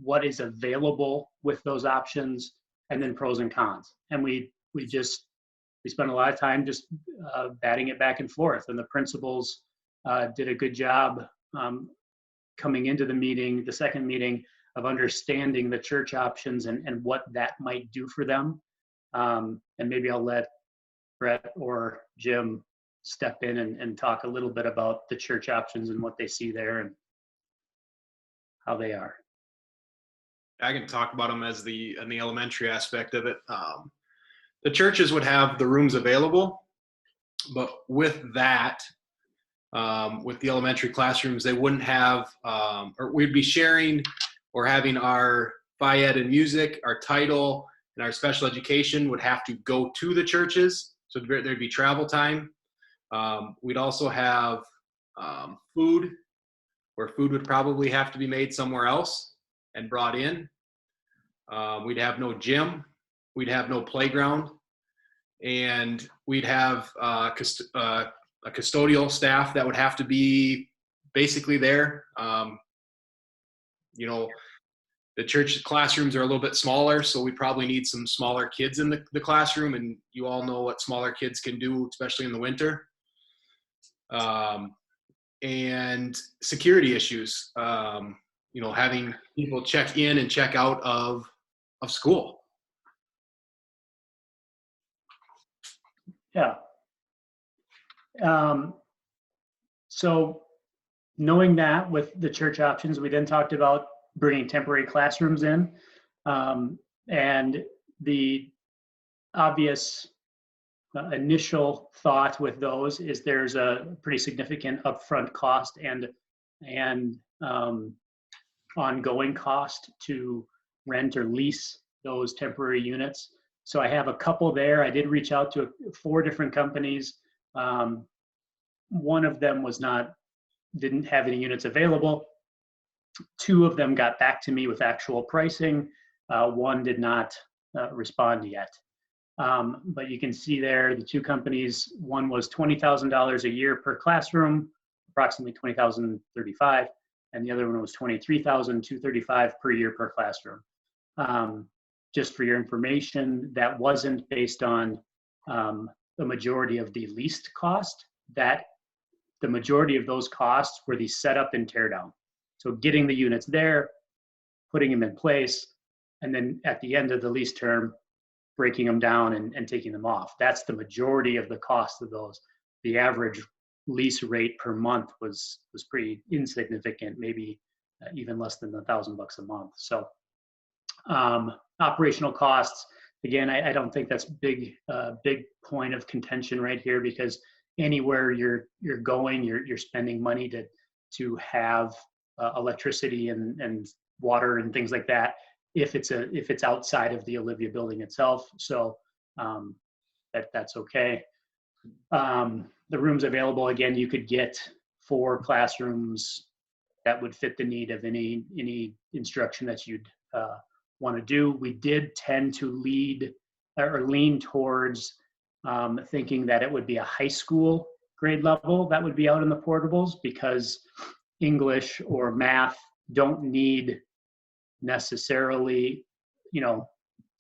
what is available with those options, and then pros and cons. And we spent a lot of time just batting it back and forth. And the principals did a good job coming into the meeting, the second meeting, of understanding the church options and what that might do for them. And maybe I'll let Brett or Jim step in and talk a little bit about the church options and what they see there and how they are. I can talk about them as in the elementary aspect of it. The churches would have the rooms available, but with that, with the elementary classrooms. They wouldn't have, or we'd be sharing or having our Phi Ed and music, our title, and our special education would have to go to the churches. So there'd be travel time. We'd also have food, where food would probably have to be made somewhere else and brought in. We'd have no gym. We'd have no playground. And we'd have a custodial staff that would have to be basically there. You know, the church classrooms are a little bit smaller, so we probably need some smaller kids in the classroom, and you all know what smaller kids can do, especially in the winter. And security issues, you know, having people check in and check out of school. Yeah. So knowing that with the church options, we then talked about bringing temporary classrooms in. And the obvious initial thought with those is there's a pretty significant upfront cost and ongoing cost to rent or lease those temporary units. So I have a couple there. I did reach out to 4 different companies. One of them didn't have any units available. 2 of them got back to me with actual pricing. One did not respond yet. But you can see there, the 2 companies, one was $20,000 a year per classroom, approximately $20,035, and the other one was $23,235 per year per classroom. Just for your information, that wasn't based on the majority of the leased cost. That the majority of those costs were the setup and tear down. So getting the units there, putting them in place, and then at the end of the lease term, breaking them down and taking them off. That's the majority of the cost of those. The average lease rate per month was pretty insignificant, maybe even less than $1,000 a month. So operational costs, again, I don't think that's big point of contention right here, because anywhere you're going, you're spending money to have electricity and water and things like that, if it's outside of the Olivia building itself. So that's okay. The rooms available, again, you could get 4 classrooms that would fit the need of any instruction that you'd want to do. We did tend to lean towards thinking that it would be a high school grade level that would be out in the portables, because English or math don't need necessarily, you know,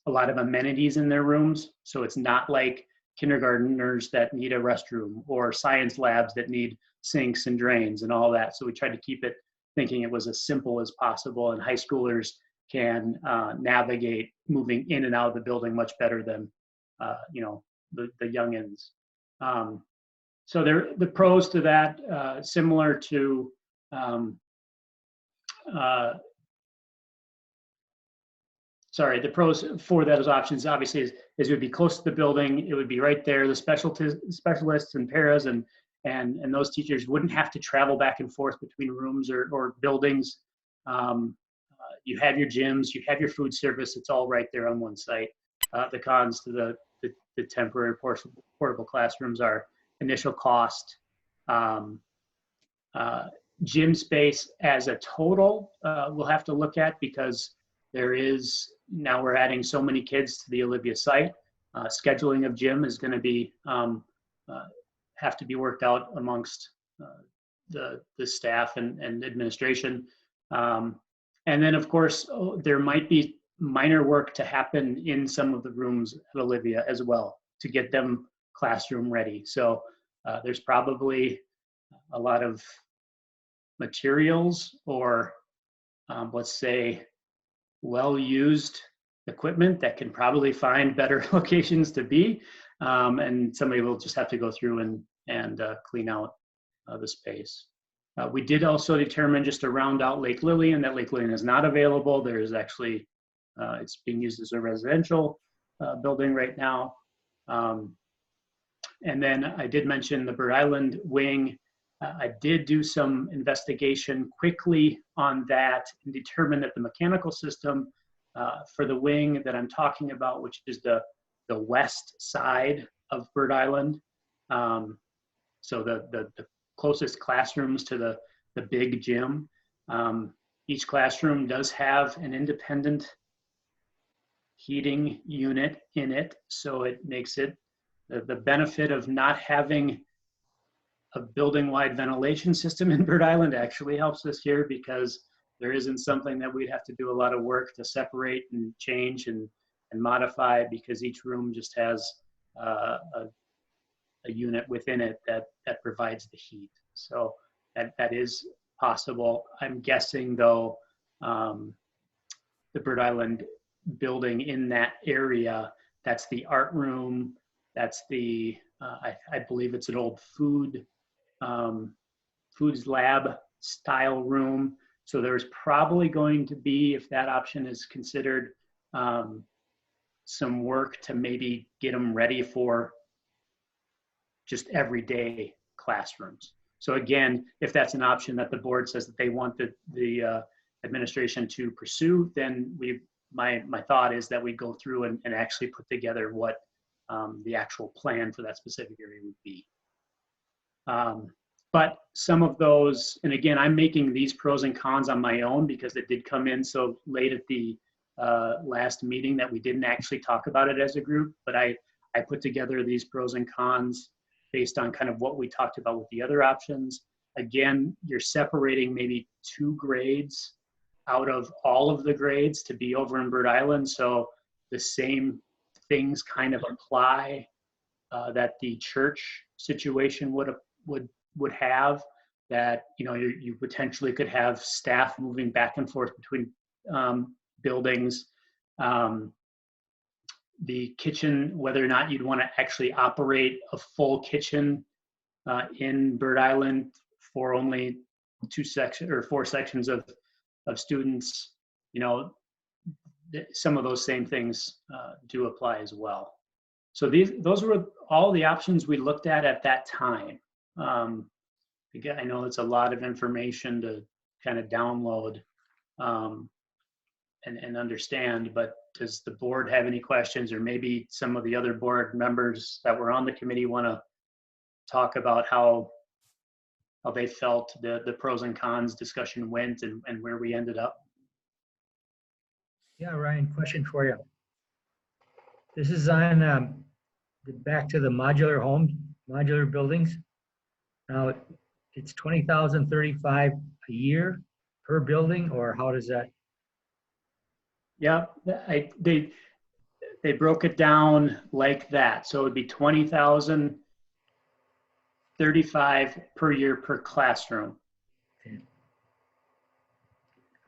a lot of amenities in their rooms. So it's not like kindergarteners that need a restroom or science labs that need sinks and drains and all that. So we tried to keep it thinking it was as simple as possible, and high schoolers can navigate moving in and out of the building much better than you know, the youngins. So the pros to that, similar to the pros for those options obviously is it would be close to the building. It would be right there. The specialists and paras and those teachers wouldn't have to travel back and forth between rooms or buildings. You have your gyms, you have your food service. It's all right there on one site. The cons to the temporary portable classrooms are initial cost. Gym space as a total, we'll have to look at, because now we're adding so many kids to the Olivia site. Scheduling of gym is going to be have to be worked out amongst the staff and administration. And then, of course, there might be minor work to happen in some of the rooms at Olivia as well to get them classroom ready. So there's probably a lot of materials or let's say well-used equipment that can probably find better locations to be, and somebody will just have to go through and clean out the space. We did also determine, just to round out Lake Lillian, that Lake Lillian is not available. There is actually, it's being used as a residential building right now. And then I did mention the Bird Island wing. I did do some investigation quickly on that and determined that the mechanical system for the wing that I'm talking about, which is the west side of Bird Island, so the closest classrooms to the big gym, each classroom does have an independent heating unit in it, so it makes it the benefit of not having a building-wide ventilation system in Bird Island actually helps us here, because there isn't something that we'd have to do a lot of work to separate and change and modify, because each room just has a unit within it that provides the heat. So that is possible. I'm guessing though, the Bird Island building in that area, that's the art room, that's the, I believe it's an old foods lab style room. So there's probably going to be, if that option is considered, some work to maybe get them ready for just everyday classrooms. So again, if that's an option that the board says that they want the administration to pursue, then my thought is that we go through and actually put together what the actual plan for that specific area would be. But some of those, and again, I'm making these pros and cons on my own because it did come in so late at the last meeting that we didn't actually talk about it as a group, but I put together these pros and cons based on kind of what we talked about with the other options. Again, you're separating maybe 2 grades out of all of the grades to be over in Bird Island. So the same things kind of apply that the church situation would have, that, you know, you potentially could have staff moving back and forth between buildings. The kitchen, whether or not you'd want to actually operate a full kitchen in Bird Island for only 4 sections of students, you know, some of those same things do apply as well. So those were all the options we looked at that time. Again, I know it's a lot of information to kind of download and understand, but does the board have any questions, or maybe some of the other board members that were on the committee want to talk about how they felt the pros and cons discussion went and where we ended up? Yeah, Ryan, question for you. This is on back to the modular homes, modular buildings. Now, it's $20,035 a year per building, or how does that? Yeah, they broke it down like that. So it would be $20,035 per year per classroom.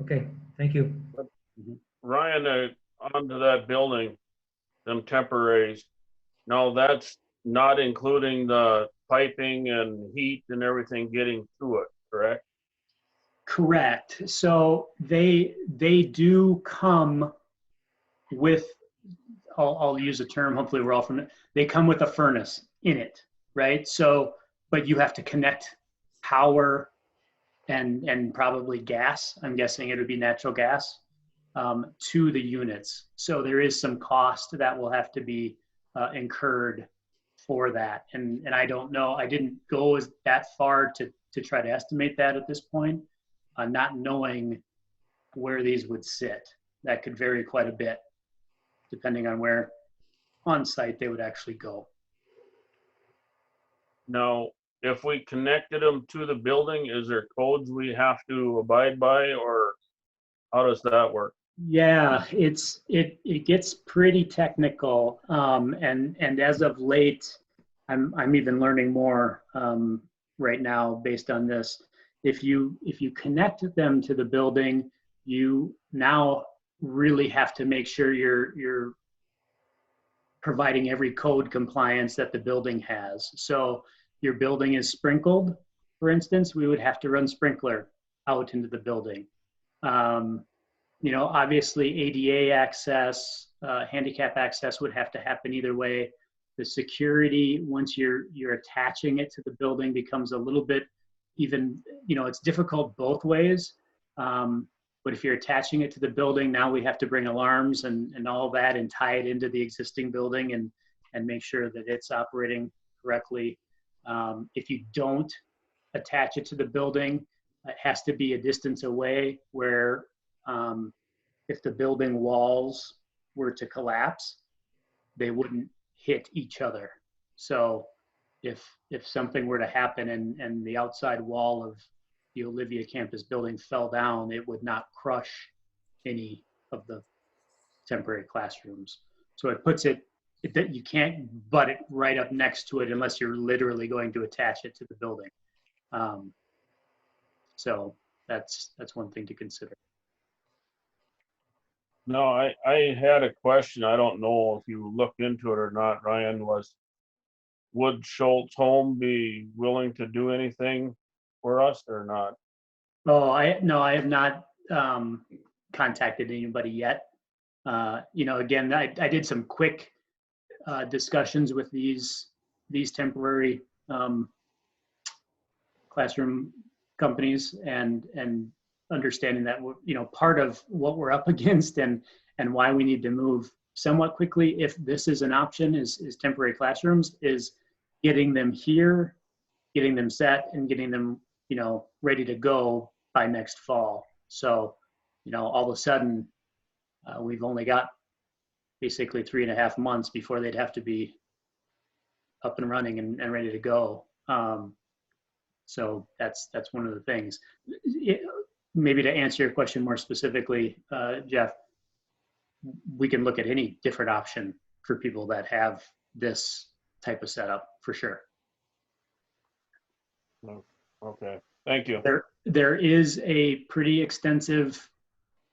Okay, thank you. Ryan, onto that building, them temporaries. No, that's not including the piping and heat and everything getting to it, correct? Correct. So they do come with, I'll use a term, hopefully we're all from it. They come with a furnace in it, right? So, but you have to connect power and probably gas. I'm guessing it would be natural gas to the units. So there is some cost that will have to be incurred for that. And I don't know, I didn't go that far to try to estimate that at this point, not knowing where these would sit. That could vary quite a bit depending on where on site they would actually go. Now, if we connected them to the building, is there codes we have to abide by, or how does that work? Yeah, it gets pretty technical, and as of late, I'm even learning more right now based on this. If you connect them to the building, you now really have to make sure you're providing every code compliance that the building has. So your building is sprinkled, for instance, we would have to run sprinkler out into the building. You know, obviously ADA access, handicap access would have to happen either way. The security, once you're attaching it to the building, becomes a little bit even, it's difficult both ways. But if you're attaching it to the building, now we have to bring alarms and all that and tie it into the existing building and make sure that it's operating correctly. If you don't attach it to the building, it has to be a distance away where if the building walls were to collapse, they wouldn't hit each other. So if something were to happen and the outside wall of the Olivia campus building fell down, it would not crush any of the temporary classrooms. So it puts it that you can't butt it right up next to it unless you're literally going to attach it to the building. So that's one thing to consider. No, I had a question. I don't know if you looked into it or not, Ryan, would Schulte's home be willing to do anything for us or not? Oh, I have not contacted anybody yet. Again, I did some quick discussions with these temporary classroom companies and understanding that part of what we're up against and why we need to move somewhat quickly, if this is an option, is temporary classrooms, is getting them here, getting them set, and getting them ready to go by next fall. So all of a sudden we've only got basically 3.5 months before they'd have to be up and running and ready to go. So that's one of the things. Maybe to answer your question more specifically, Jeff, we can look at any different option for people that have this type of setup for sure. Okay, thank you. There is a pretty extensive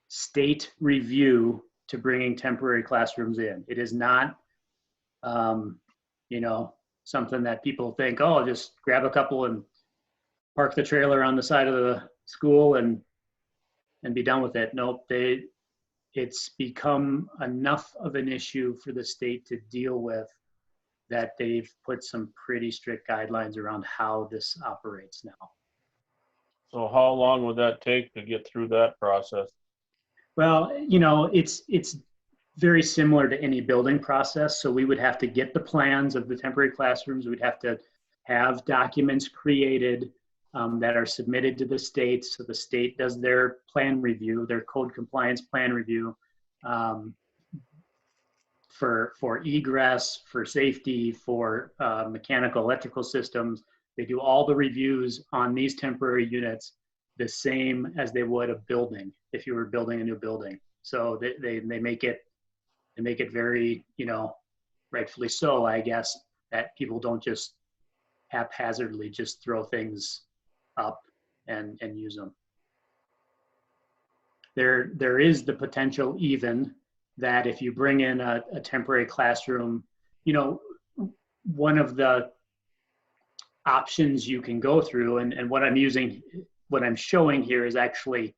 state review to bringing temporary classrooms in. It is not, something that people think, oh, just grab a couple and park the trailer on the side of the school and be done with it. Nope, it's become enough of an issue for the state to deal with that they've put some pretty strict guidelines around how this operates now. So how long would that take to get through that process? Well, it's very similar to any building process. So we would have to get the plans of the temporary classrooms. We'd have to have documents created that are submitted to the state. So the state does their plan review, their code compliance plan review for egress, for safety, for mechanical, electrical systems. They do all the reviews on these temporary units the same as they would a building if you were building a new building. So they make it very, rightfully so, I guess, that people don't just haphazardly just throw things up and use them. There is the potential even that if you bring in a temporary classroom, one of the options you can go through, and what I'm showing here is actually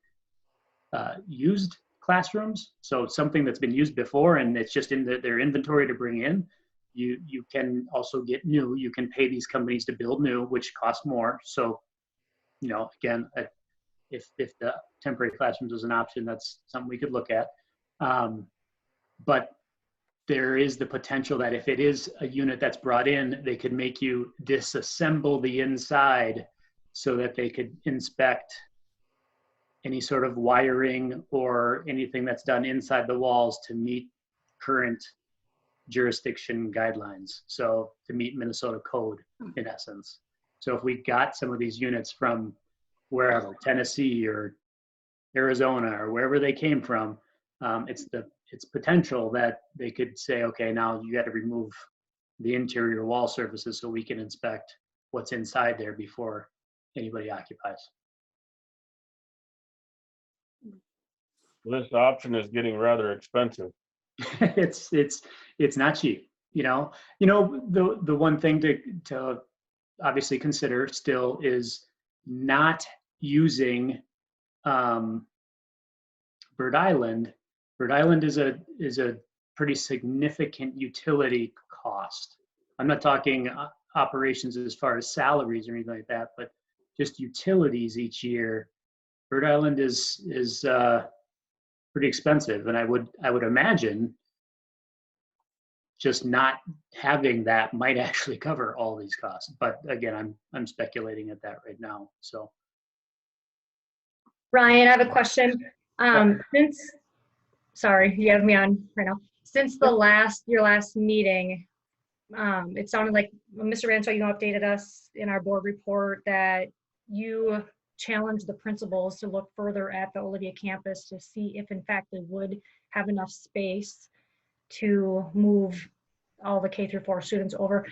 used classrooms. So something that's been used before and it's just in their inventory to bring in. You can also get new. You can pay these companies to build new, which costs more. So, again, if the temporary classrooms is an option, that's something we could look at. But there is the potential that if it is a unit that's brought in, they could make you disassemble the inside so that they could inspect any sort of wiring or anything that's done inside the walls to meet current jurisdiction guidelines. So to meet Minnesota code in essence. So if we got some of these units from wherever, Tennessee or Arizona or wherever they came from, it's potential that they could say, okay, now you got to remove the interior wall surfaces so we can inspect what's inside there before anybody occupies. This option is getting rather expensive. It's not cheap. The one thing to obviously consider still is not using Bird Island. Bird Island is a pretty significant utility cost. I'm not talking operations as far as salaries or anything like that, but just utilities each year, Bird Island is pretty expensive, and I would imagine just not having that might actually cover all these costs. But again, I'm speculating at that right now. So Ryan, I have a question. Sorry, you have me on right now. Since your last meeting, it sounded like Mr. Rancho, you updated us in our board report that you challenged the principals to look further at the Olivia campus to see if in fact they would have enough space to move all the K-4 students over.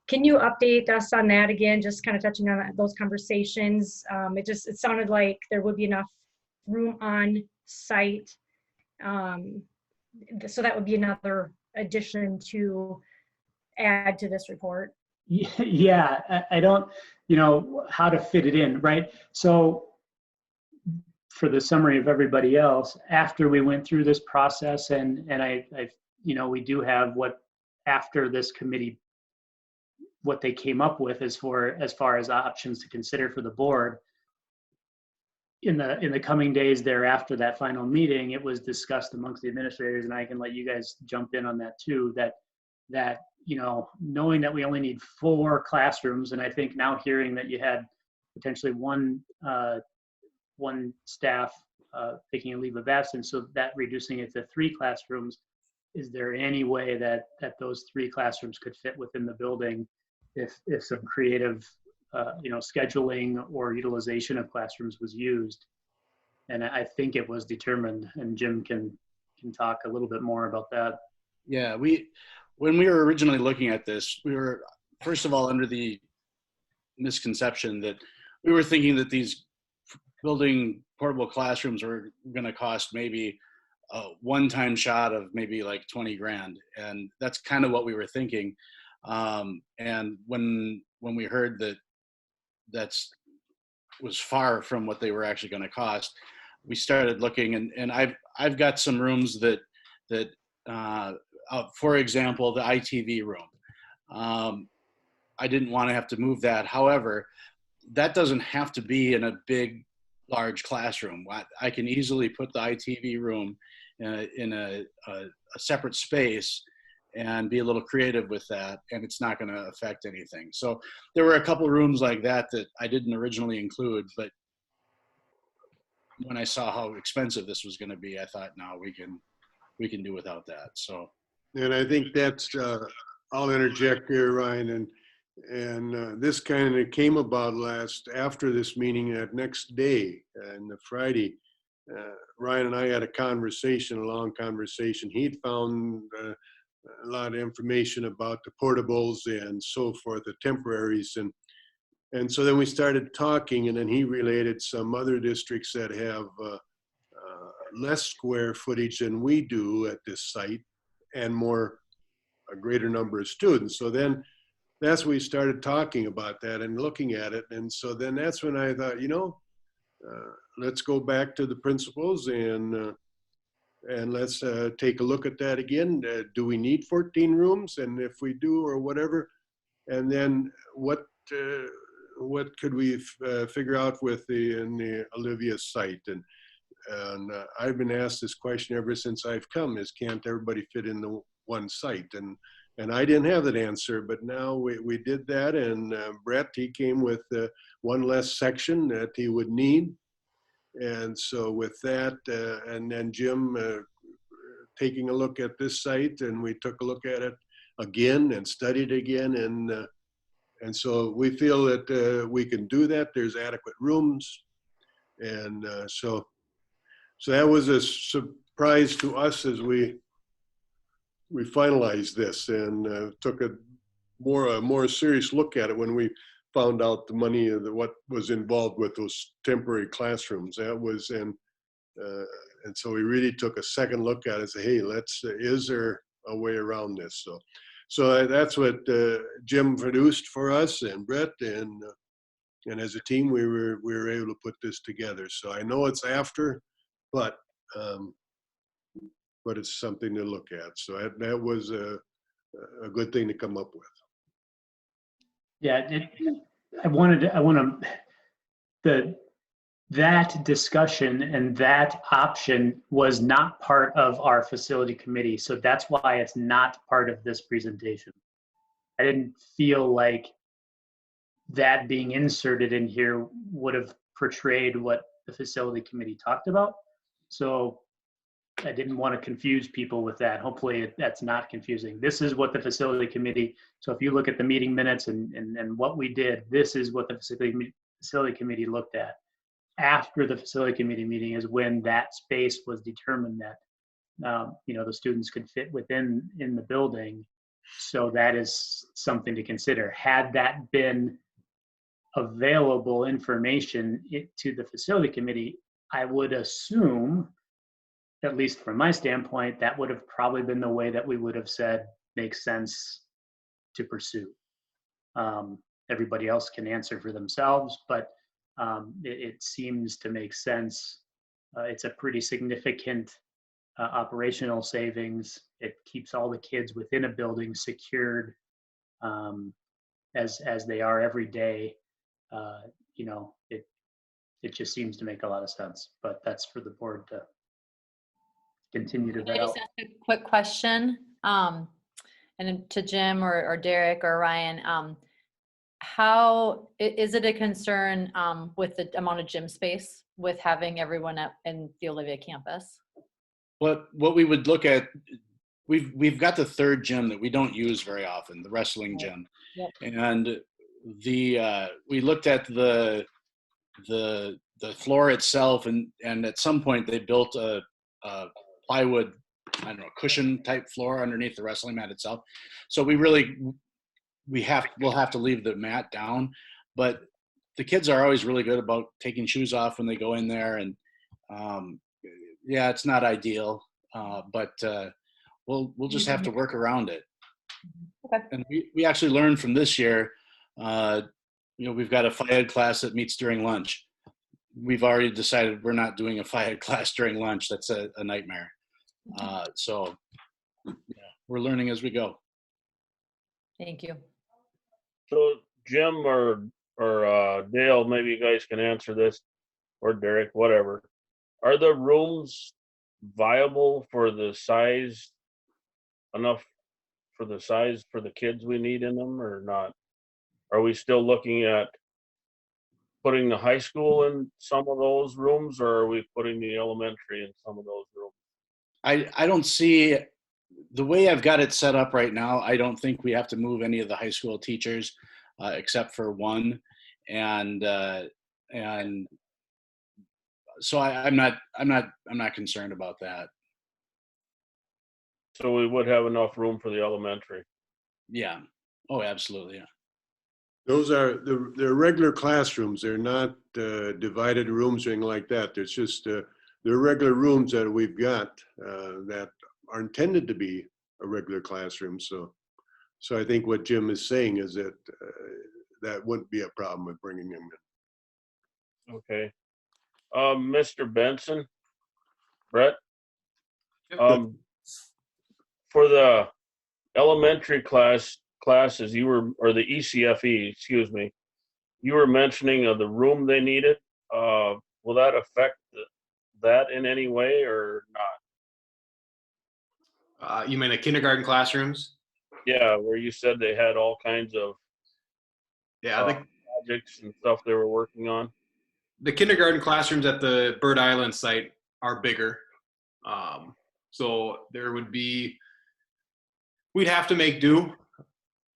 Can you update us on that again, just kind of touching on those conversations? It sounded like there would be enough room on site. So that would be another addition to add to this report. yeah, I don't, how to fit it in, right? So for the summary of everybody else, after we went through this process and we do have what, after this committee, what they came up with as far as options to consider for the board. In the coming days thereafter that final meeting, it was discussed amongst the administrators, and I can let you guys jump in on that too, that knowing that we only need 4 classrooms, and I think now hearing that you had potentially one staff taking a leave of absence, so that reducing it to 3 classrooms, is there any way that those 3 classrooms could fit within the building if some creative scheduling or utilization of classrooms was used? And I think it was determined, and Jim can talk a little bit more about that. Yeah, when we were originally looking at this, we were first of all under the misconception that we were thinking that these building portable classrooms were going to cost maybe a one-time shot of maybe like 20 grand, and that's kind of what we were thinking. And when we heard that was far from what they were actually going to cost, we started looking, and I've got some rooms that for example, the ITV room. I didn't want to have to move that. However, that doesn't have to be in a big, large classroom. I can easily put the ITV room in a separate space and be a little creative with that, and it's not going to affect anything. So there were a couple rooms like that I didn't originally include, but when I saw how expensive this was going to be, I thought, no, we can do without that. So, and I think that's I'll interject here, Ryan, and this kind of came about after this meeting that next day, and the Friday. Ryan and I had a long conversation. He'd found a lot of information about the portables and so forth, the temporaries, and so then we started talking, and then he related some other districts that have less square footage than we do at this site, and a greater number of students. So then that's when we started talking about that and looking at it, and so then that's when I thought, let's go back to the principals and let's take a look at that again. Do we need 14 rooms? And if we do, or whatever, and then what could we figure out in the Olivia site? And I've been asked this question ever since I've come: is can't everybody fit in the one site? And I didn't have that answer, but now we did that, and Brett, he came with one less section that he would need. And so with that, and then Jim taking a look at this site, and we took a look at it again and studied again, and so we feel that we can do that. There's adequate rooms, and so that was a surprise to us as we finalized this and took a more serious look at it when we found out the money of what was involved with those temporary classrooms. That was, and so we really took a second look at it and said, hey, is there a way around this? So that's what Jim produced for us, and Brett, and as a team, we were able to put this together. So I know it's after, but it's something to look at. So that was a good thing to come up with. Yeah, I want to that discussion and that option was not part of our facility committee. So that's why it's not part of this presentation. I didn't feel like that being inserted in here would have portrayed what the facility committee talked about. So I didn't want to confuse people with that. Hopefully that's not confusing. This is what the facility committee, so if you look at the meeting minutes and what we did, this is what the facility committee looked at. After the facility committee meeting is when that space was determined that the students could fit within in the building. So that is something to consider. Had that been available information to the facility committee, I would assume, at least from my standpoint, that would have probably been the way that we would have said makes sense to pursue. Everybody else can answer for themselves, but it seems to make sense. It's a pretty significant operational savings. It keeps all the kids within a building secured as they are every day. It just seems to make a lot of sense, but that's for the board to continue to Can I vet out. just ask a quick question? And then to Jim or Derek or Ryan, how is it a concern with the amount of gym space with having everyone up in the Olivia campus? What we would look at, we've got the third gym that we don't use very often, the wrestling gym. Yep. And we looked at the floor itself, and at some point they built a plywood, I don't know, cushion type floor underneath the wrestling mat itself. So we'll have to leave the mat down, but the kids are always really good about taking shoes off when they go in there. And yeah, it's not ideal, but we'll just have to work around it. Okay. And we actually learned from this year, we've got a Phy Ed class that meets during lunch. We've already decided we're not doing a Phy Ed class during lunch. That's a nightmare. So yeah, we're learning as we go. Thank you. So Jim or Dale, maybe you guys can answer this, or Derek, whatever. Are the rooms viable for the size, enough for the size for the kids we need in them, or not? Are we still looking at putting the high school in some of those rooms, or are we putting the elementary in some of those rooms? I don't see, the way I've got it set up right now, I don't think we have to move any of the high school teachers except for one. And so I'm not concerned about that. So we would have enough room for the elementary. Yeah. Oh, absolutely. Yeah. Those are they're regular classrooms. They're not divided rooms or anything like that. There's just they're regular rooms that we've got that are intended to be a regular classroom. So I think what Jim is saying is that that wouldn't be a problem with bringing them in. Okay. Mr. Benson, Brett, for the elementary classes, you were, or the ECFE, excuse me, you were mentioning the room they needed. Will that affect that in any way or not? You mean the kindergarten classrooms? Yeah, where you said they had all kinds of projects and stuff they were working on. The kindergarten classrooms at the Bird Island site are bigger. So there would be, we'd have to make do.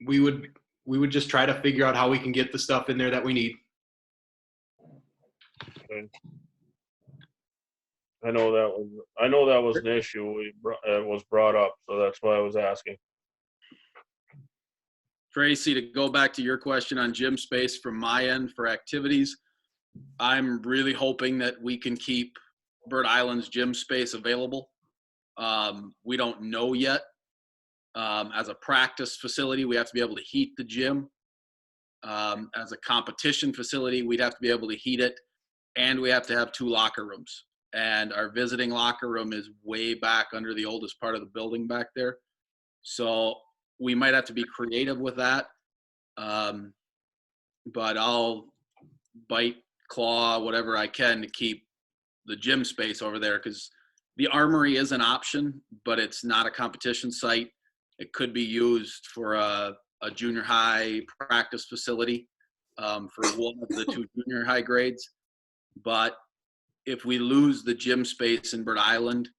We would just try to figure out how we can get the stuff in there that we need. Okay. I know that was an issue was brought up, so that's why I was asking. Tracy, to go back to your question on gym space from my end for activities, I'm really hoping that we can keep Bird Island's gym space available. We don't know yet. As a practice facility, we have to be able to heat the gym. As a competition facility, we'd have to be able to heat it, and we have to have 2 locker rooms. And our visiting locker room is way back under the oldest part of the building back there. So we might have to be creative with that. But I'll bite claw whatever I can to keep the gym space over there, because the armory is an option, but it's not a competition site. It could be used for a junior high practice facility for one of the 2 junior high grades. But if we lose the gym space in Bird Island,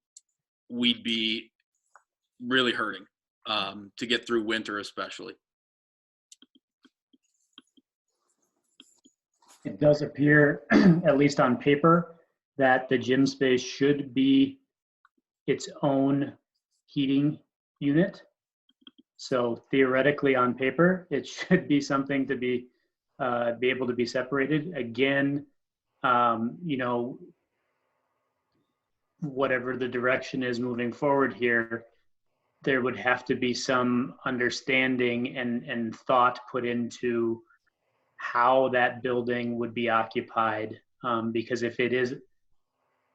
we'd be really hurting to get through winter, especially. It does appear, at least on paper, that the gym space should be its own heating unit. So theoretically, on paper, it should be something to be able to be separated. Again, you know, whatever the direction is moving forward here, there would have to be some understanding and thought put into how that building would be occupied. Because if it is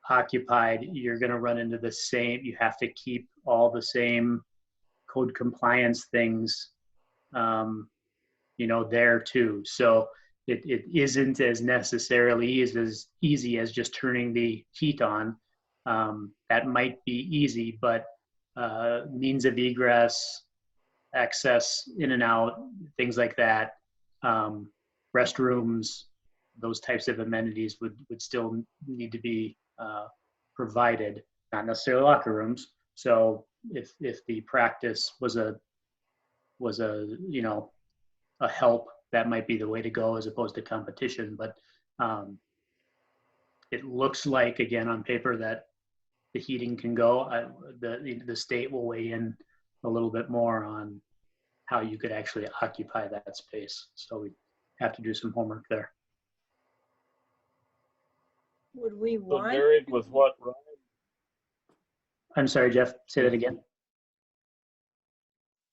occupied, you're going to run into the same, you have to keep all the same code compliance things, you know, there too. So it isn't as necessarily as easy as just turning the heat on. That might be easy, but means of egress, access in and out, things like that, restrooms, those types of amenities would still need to be provided, not necessarily locker rooms. So if the practice was a you know, a help, that might be the way to go as opposed to competition. But it looks like, again, on paper, that the heating can go. The state will weigh in a little bit more on how you could actually occupy that space. So we have to do some homework there. Would we So want? Derek, with what Ryan, I'm sorry, Jeff, say that again.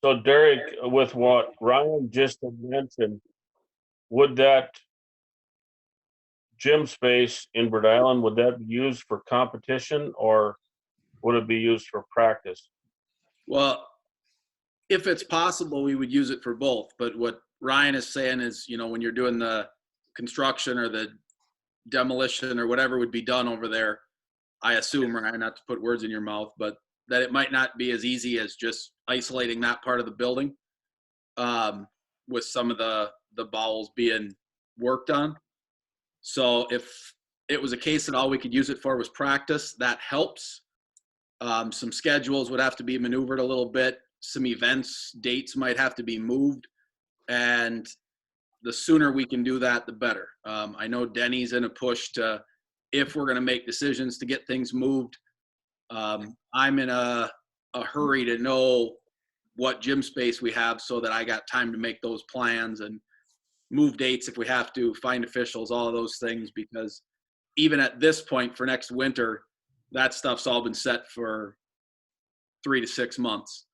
so Derek, with what Ryan just had mentioned, would that gym space in Bird Island, would that be used for competition or would it be used for practice? Well, if it's possible, we would use it for both. But what Ryan is saying is, you know, when you're doing the construction or the demolition or whatever would be done over there, I assume, Ryan, not to put words in your mouth, but that it might not be as easy as just isolating that part of the building with some of the bowels being worked on. So if it was a case that all we could use it for was practice, that helps. Some schedules would have to be maneuvered a little bit. Some events, dates might have to be moved. And the sooner we can do that, the better. I know Denny's in a push to, if we're going to make decisions to get things moved, I'm in a hurry to know what gym space we have so that I got time to make those plans and move dates if we have to, find officials, all of those things, because even at this point for next winter, that stuff's all been set for 3 to 6 months.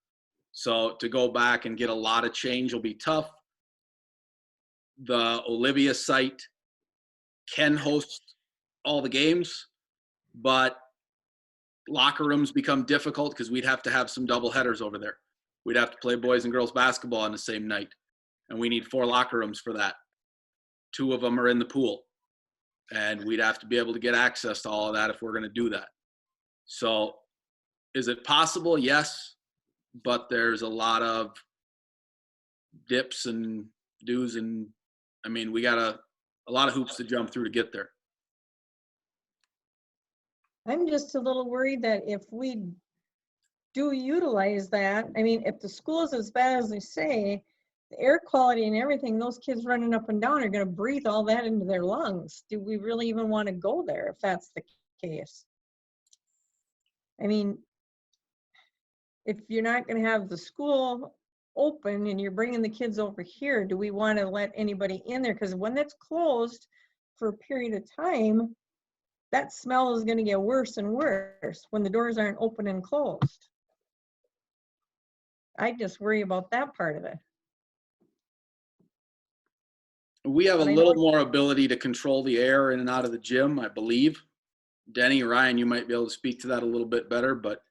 So to go back and get a lot of change will be tough. The Olivia site can host all the games, but locker rooms become difficult because we'd have to have some double headers over there. We'd have to play boys and girls basketball on the same night, and we need 4 locker rooms for that. 2 of them are in the pool, and we'd have to be able to get access to all of that if we're going to do that. So is it possible? Yes, but there's a lot of dips and do's, and I mean, we got a lot of hoops to jump through to get there. I'm just a little worried that if we do utilize that, I mean, if the school is as bad as they say, the air quality and everything, those kids running up and down are going to breathe all that into their lungs. Do we really even want to go there if that's the case? I mean, if you're not going to have the school open and you're bringing the kids over here, do we want to let anybody in there? Because when it's closed for a period of time, that smell is going to get worse and worse when the doors aren't open and closed. I just worry about that part of it. We have a little more ability to control the air in and out of the gym, I believe. Denny, Ryan, you might be able to speak to that a little bit better, but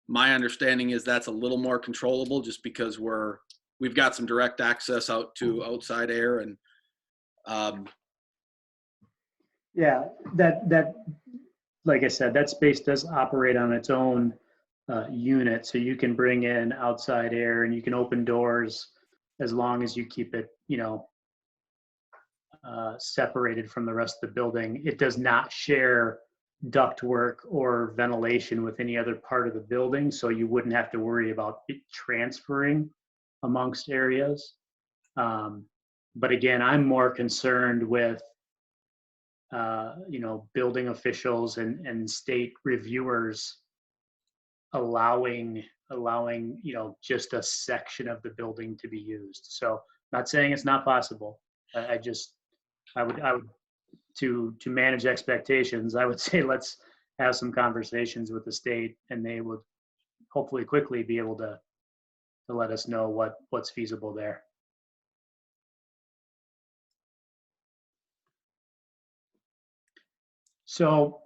my understanding is that's a little more controllable just because we've got some direct access out to outside air, and Yeah, that like I said, that space does operate on its own unit, so you can bring in outside air and you can open doors as long as you keep it, separated from the rest of the building. It does not share ductwork or ventilation with any other part of the building, so you wouldn't have to worry about it transferring amongst areas. But again, I'm more concerned with building officials and state reviewers allowing just a section of the building to be used. So not saying it's not possible. I would to manage expectations, I would say let's have some conversations with the state, and they would hopefully quickly be able to let us know what's feasible there. So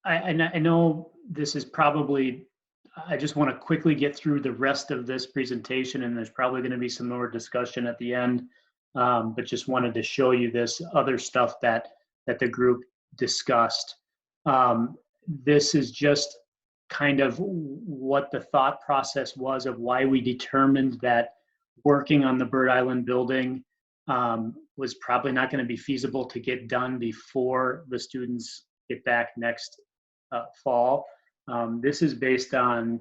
I know this is probably, I just want to quickly get through the rest of this presentation, and there's probably going to be some more discussion at the end, but just wanted to show you this other stuff that the group discussed. This is just kind of what the thought process was of why we determined that working on the Bird Island building was probably not going to be feasible to get done before the students get back next fall. This is based on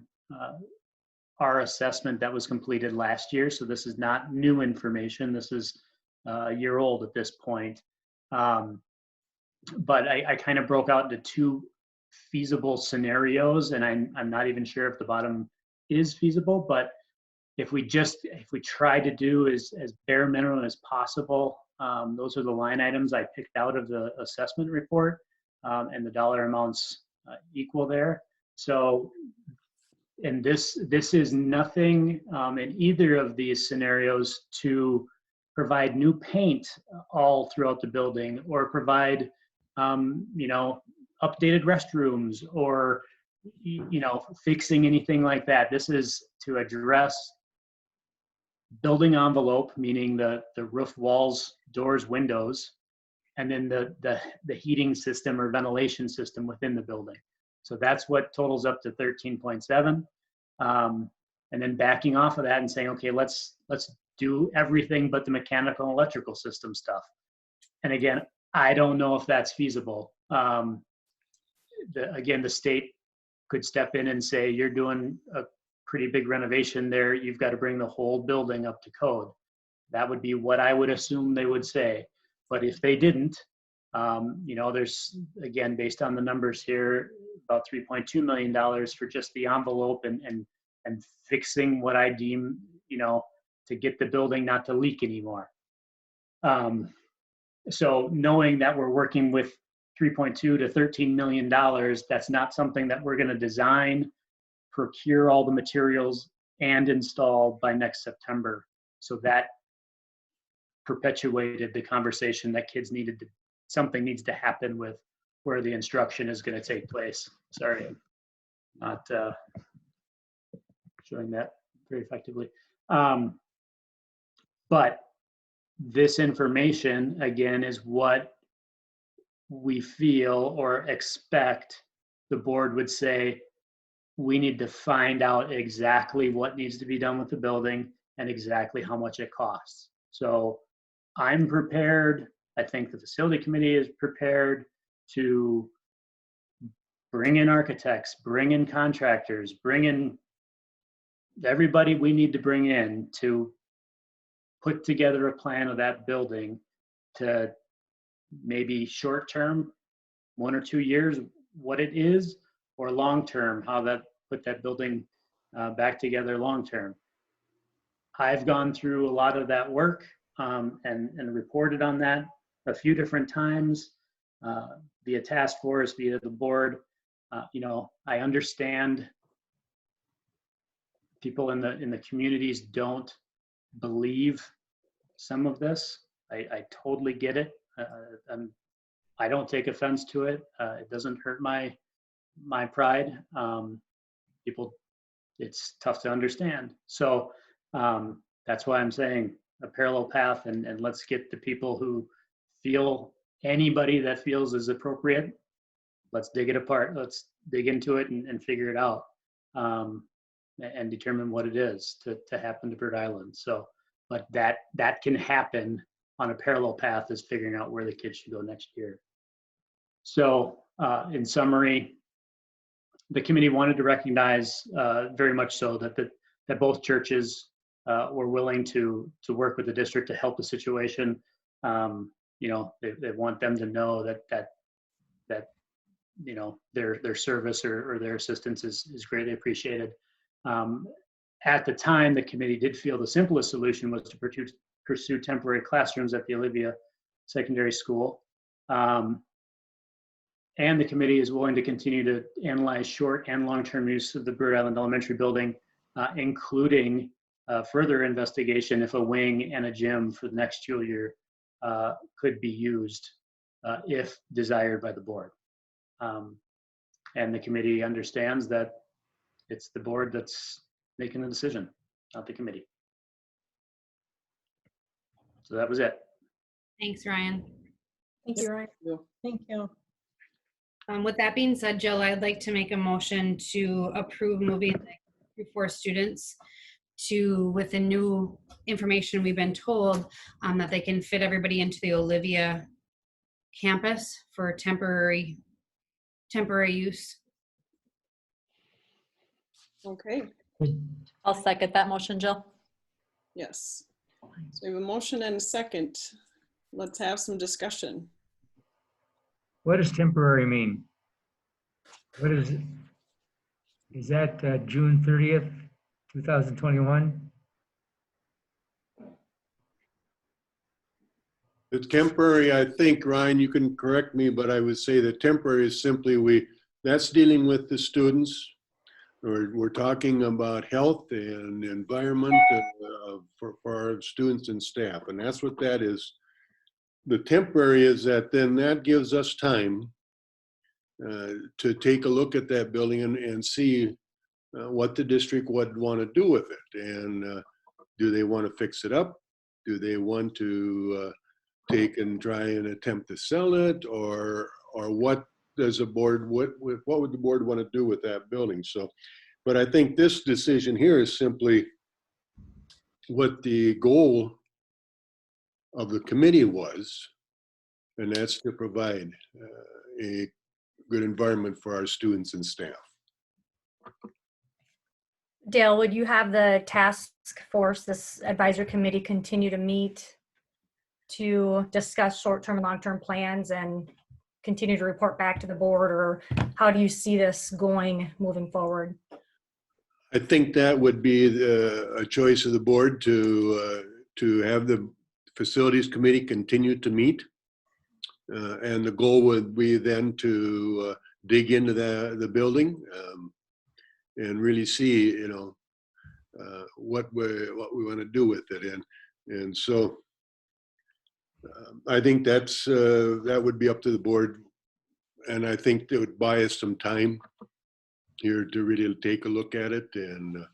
our assessment that was completed last year, so this is not new information. This is a year old at this point. But I kind of broke out into two feasible scenarios, and I'm not even sure if the bottom is feasible, but if we try to do as bare minimum as possible, those are the line items I picked out of the assessment report, and the dollar amounts equal there. So, and this is nothing in either of these scenarios to provide new paint all throughout the building, or provide updated restrooms, or fixing anything like that. This is to address building envelope, meaning the roof, walls, doors, windows, and then the heating system or ventilation system within the building. So that's what totals up to 13.7. And then backing off of that and saying, okay, let's do everything but the mechanical and electrical system stuff. And again, I don't know if that's feasible. Again, the state could step in and say, you're doing a pretty big renovation there, you've got to bring the whole building up to code. That would be what I would assume they would say. But if they didn't, there's, again, based on the numbers here, about $3.2 million for just the envelope and fixing what I deem, to get the building not to leak anymore. So knowing that we're working with $3.2 to $13 million, that's not something that we're going to design, procure all the materials, and install by next September. So that perpetuated the conversation that something needs to happen with where the instruction is going to take place. Sorry, I'm not showing that very effectively. But this information, again, is what we feel or expect the board would say, we need to find out exactly what needs to be done with the building and exactly how much it costs. So I'm prepared, I think the facility committee is prepared to bring in architects, bring in contractors, bring in everybody we need to bring in to put together a plan of that building to maybe short term, 1 or 2 years, what it is, or long term, how that put that building back together long term. I've gone through a lot of that work and reported on that a few different times via task force, via the board. I understand people in the communities don't believe some of this. I totally get it. I don't take offense to it. It doesn't hurt my pride. People, it's tough to understand. So that's why I'm saying a parallel path, and let's get the people who feel anybody that feels is appropriate, let's dig it apart. Let's dig into it and figure it out, and determine what it is to happen to Bird Island. So, but that can happen on a parallel path as figuring out where the kids should go next year. So, in summary, the committee wanted to recognize very much so that both churches were willing to work with the district to help the situation. You know, they want them to know that you know, their service or their assistance is greatly appreciated. At the time, the committee did feel the simplest solution was to pursue temporary classrooms at the Olivia Secondary School. And the committee is willing to continue to analyze short and long-term use of the Bird Island Elementary building, including further investigation if a wing and a gym for the next school year could be used if desired by the board. And the committee understands that it's the board that's making the decision, not the committee. So that was it. Thanks, Ryan. Thank you, Ryan. Thank you. With that being said, Jill, I'd like to make a motion to approve moving the four students to, with the new information we've been told, that they can fit everybody into the Olivia campus for temporary use. Okay. I'll second that motion, Jill. Yes. So we have a motion and a second. Let's have some discussion. What does temporary mean? What is it? Is that June 30th, 2021? The temporary, I think, Ryan, you can correct me, but I would say that temporary is simply that's dealing with the students, or we're talking about health and environment for our students and staff, and that's what that is. The temporary is that then that gives us time to take a look at that building and see what the district would want to do with it. And do they want to fix it up? Do they want to take and try and attempt to sell it? Or what does the board, what would the board want to do with that building? So, but I think this decision here is simply what the goal of the committee was, and that's to provide a good environment for our students and staff. Dale, would you have the task force, this advisory committee, continue to meet to discuss short-term and long-term plans and continue to report back to the board, or how do you see this going moving forward? I think that would be a choice of the board to have the facilities committee continue to meet. And the goal would be then to dig into the building and really see, you know, what we want to do with it. And so I think that would be up to the board. And I think it would buy us some time here to really take a look at it. And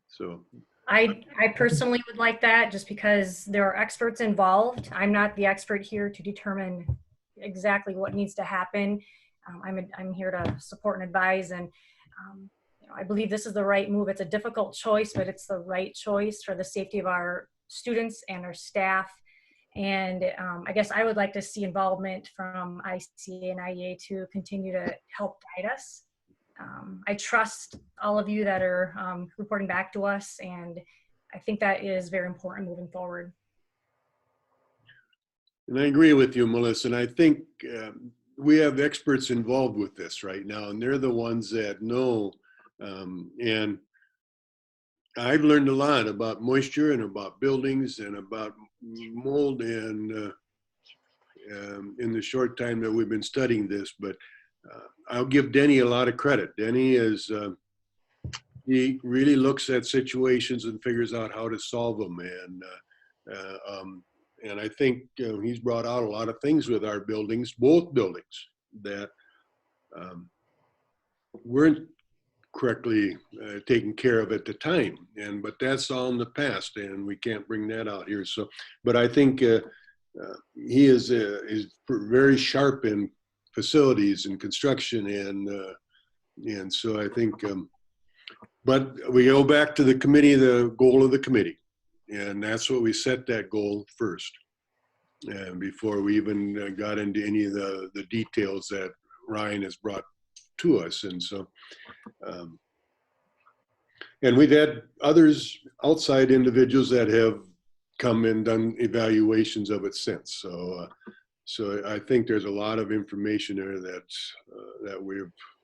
so. I personally would like that, just because there are experts involved. I'm not the expert here to determine exactly what needs to happen. I'm here to support and advise, and you know, I believe this is the right move. It's a difficult choice, but it's the right choice for the safety of our students and our staff. And I guess I would like to see involvement from ICA and IEA to continue to help guide us. I trust all of you that are reporting back to us, and I think that is very important moving forward. And I agree with you, Melissa. And I think we have experts involved with this right now, and they're the ones that know. And I've learned a lot about moisture and about buildings and about mold and in the short time that we've been studying this. But I'll give Denny a lot of credit. Denny is, he really looks at situations and figures out how to solve them. And I think he's brought out a lot of things with our buildings, both buildings, that weren't correctly taken care of at the time. But that's all in the past, and we can't bring that out here. So, but I think he is very sharp in facilities and construction, and so I think, but we go back to the committee, the goal of the committee, and that's what we set that goal first, and before we even got into any of the details that Ryan has brought to us. And so, and we've had others, outside individuals, that have come and done evaluations of it since. So, so I think there's a lot of information there that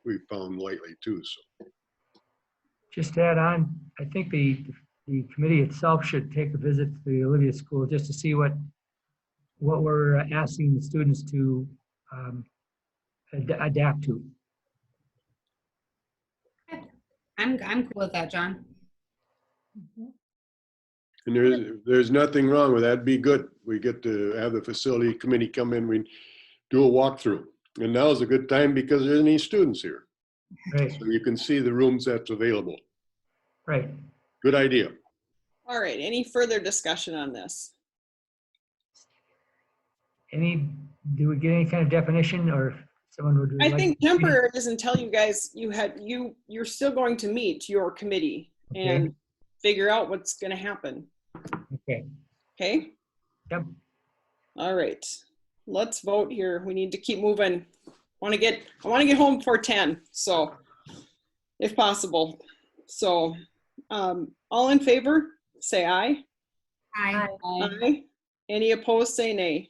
we've found lately too. So, Just to add on, I think the committee itself should take a visit to the Olivia School just to see what we're asking the students to adapt to. I'm cool with that, John. and there's nothing wrong with that. It'd be good. We get to have the facility committee come in, we do a walkthrough. And now is a good time because there's any students here. Right. So you can see the rooms that's available. Right. Good idea. All right, any further discussion on this? Do we get any kind of definition, or someone would I like think to- temporary is until you guys, you're still going to meet your committee and figure out what's gonna happen. Okay. Okay? Yep. All right, let's vote here. We need to keep moving. I wanna get home before 10, so, if possible. So, all in favor, say aye. Aye. Aye. Any opposed, say nay.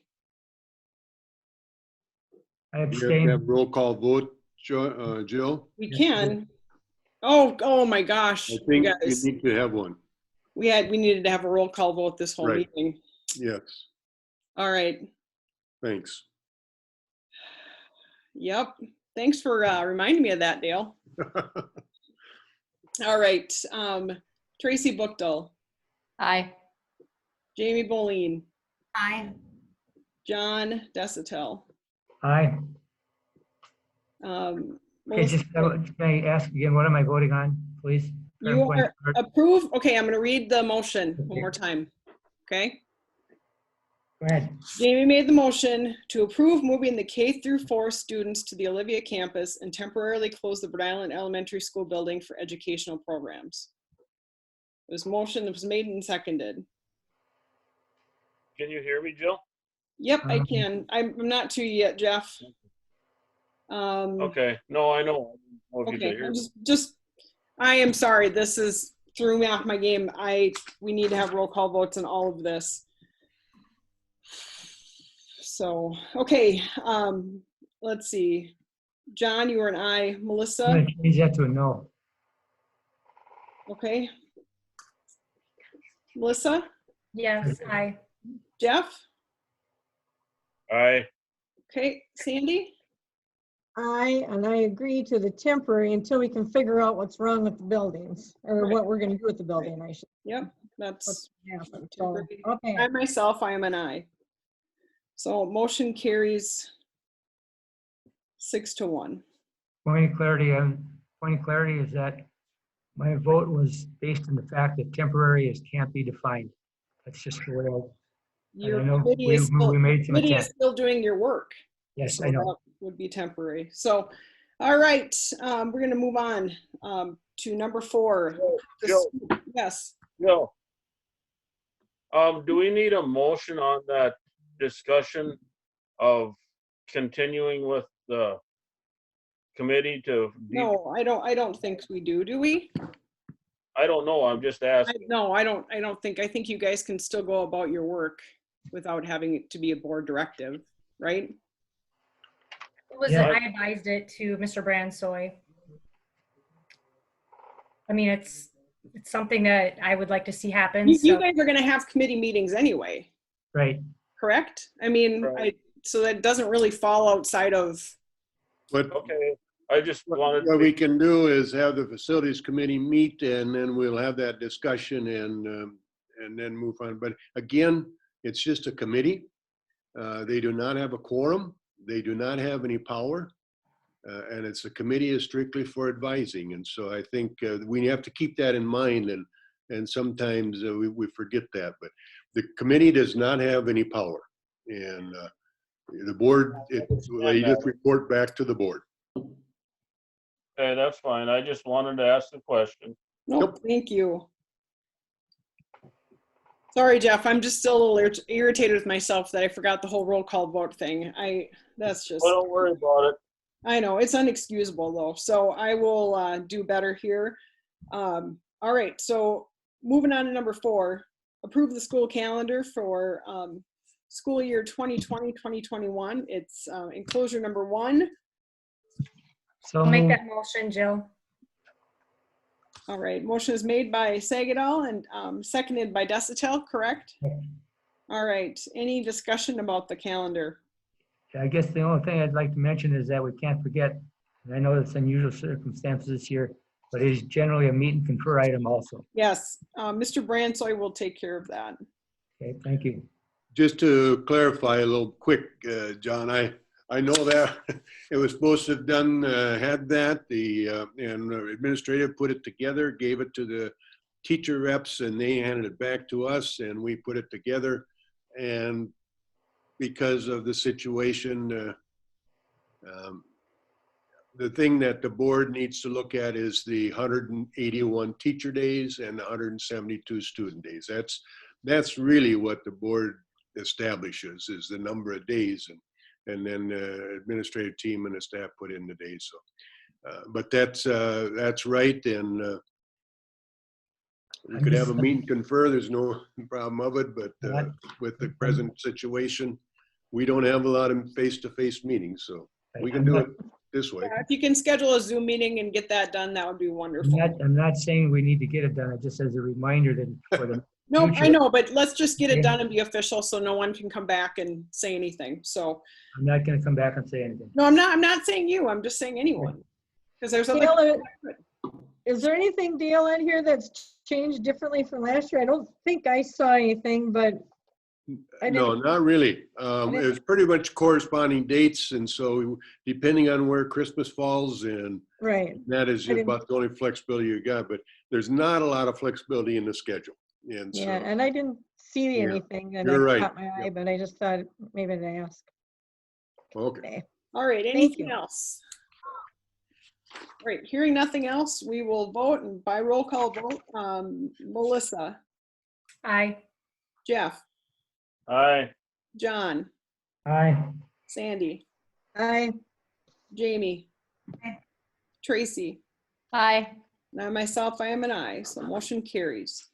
I You have to abstain. have roll call vote, Jill? We can. Oh my gosh, I you think you guys. need to have one. We needed to have a roll call vote this whole Right. meeting. Yes, All right. thanks. Yep. Thanks for reminding me of that, Dale. All right. Tracy Bookdall, Aye. Jamie Boleen, Aye. John Desatel. Aye. Okay, Melissa, can I ask again, what am I voting on, please? you are approve. Okay, I'm going to read the motion one more time. Okay. Go ahead. Jamie made the motion to approve moving the K-4 students to the Olivia campus and temporarily close the Rhode Island Elementary School building for educational programs. It was motion that was made and seconded. Can you hear me, Jill? Yep, I can. I'm not to you yet, Jeff. Okay. No, I know. I don't know if you Okay, could hear me. I am sorry. This is threw me off my game. We need to have roll call votes on all of this. So, okay, let's see. John, you were an aye. I'm Melissa? gonna change that to a no. Okay. Melissa? Yes, aye. Jeff? Aye. Okay, Sandy? Aye, and I agree to the temporary until we can figure out what's wrong with the buildings, or Right. what we're gonna do with the building, I should. Yep, that's happen. So, okay. I myself, I am an aye. So motion carries 6-1. Point of clarity is that my vote was based on the fact that temporary can't be defined. That's just the way Your I know committee we is still, made some committee is attempt. still doing your work. Yes, So I know. that would be temporary. So, all right, we're gonna move on to number 4. Jill, Yes. Jill. Do we need a motion on that discussion of continuing with the committee to? No, I don't think we do we? I don't know. I'm just asking. No, I don't think. I think you guys can still go about your work without having it to be a board directive, right? It was, Yeah. I advised it to Mr. Bransoy. I mean, it's something that I would like to see happen. You so- guys are gonna have committee meetings anyway, Right. correct? I mean, so that doesn't really fall outside of. But Okay, I just wanted. what we can do is have the facilities committee meet, and then we'll have that discussion and then move on. But again, it's just a committee. They do not have a quorum. They do not have any power. And it's a committee is strictly for advising. And so I think we have to keep that in mind. And sometimes we forget that. But the committee does not have any power. And the board, they just report back to the board. Okay, that's fine. I just wanted to ask the question. Nope, thank you. Sorry, Jeff, I'm just still a little irritated with myself that I forgot the whole roll call vote thing. That's just. Well, don't worry about it. I know, it's unexcusable though. So I will do better here. All right, so moving on to number 4, approve the school calendar for school year 2020-2021. It's enclosure number 1. So I'll make that motion, Jill. All right, motion is made by Sagadol and seconded by Desitel, correct? All right, any discussion about the calendar? I guess the only thing I'd like to mention is that we can't forget, and I know it's unusual circumstances this year, but it is generally a meet and confer item also. Yes, Mr. Bransoy will take care of that. Okay, thank you. Just to clarify a little quick, John, I know that it was supposed to have done, had that, and administrative put it together, gave it to the teacher reps, and they handed it back to us, and we put it together. And because of the situation, the thing that the board needs to look at is the 181 teacher days and 172 student days. That's really what the board establishes, is the number of days, and then the administrative team and the staff put in the days. So, but that's right, and we could have a meet and confer. There's no problem of it, but with the present situation, we don't have a lot of face-to-face meetings, so we can do it this way. Yeah, if you can schedule a Zoom meeting and get that done, that would be wonderful. I'm not saying we need to get it done. It just as a reminder that for the No, future. I know, but let's just get it done and be official so no one can come back and say anything. So I'm not going to come back and say anything. no, I'm not saying you. I'm just saying anyone. Because there's other. Dale, is there anything, Dale, in here that's changed differently from last year? I don't think I saw anything, but No, not really. It's pretty much corresponding dates, and so depending on where Christmas falls, and right, that is about the only flexibility you got. But there's not a lot of flexibility in the schedule, and yeah, so, and I didn't see Yeah, anything that you're right. caught my eye, but I just thought maybe I'd ask. Okay. All right, Thank anything you. else? All right, hearing nothing else, we will vote, and by roll call vote, Melissa. Aye. Jeff. Aye. John. Aye. Sandy. Aye. Jamie. Tracy. Aye. Now myself, I am an aye, so motion carries.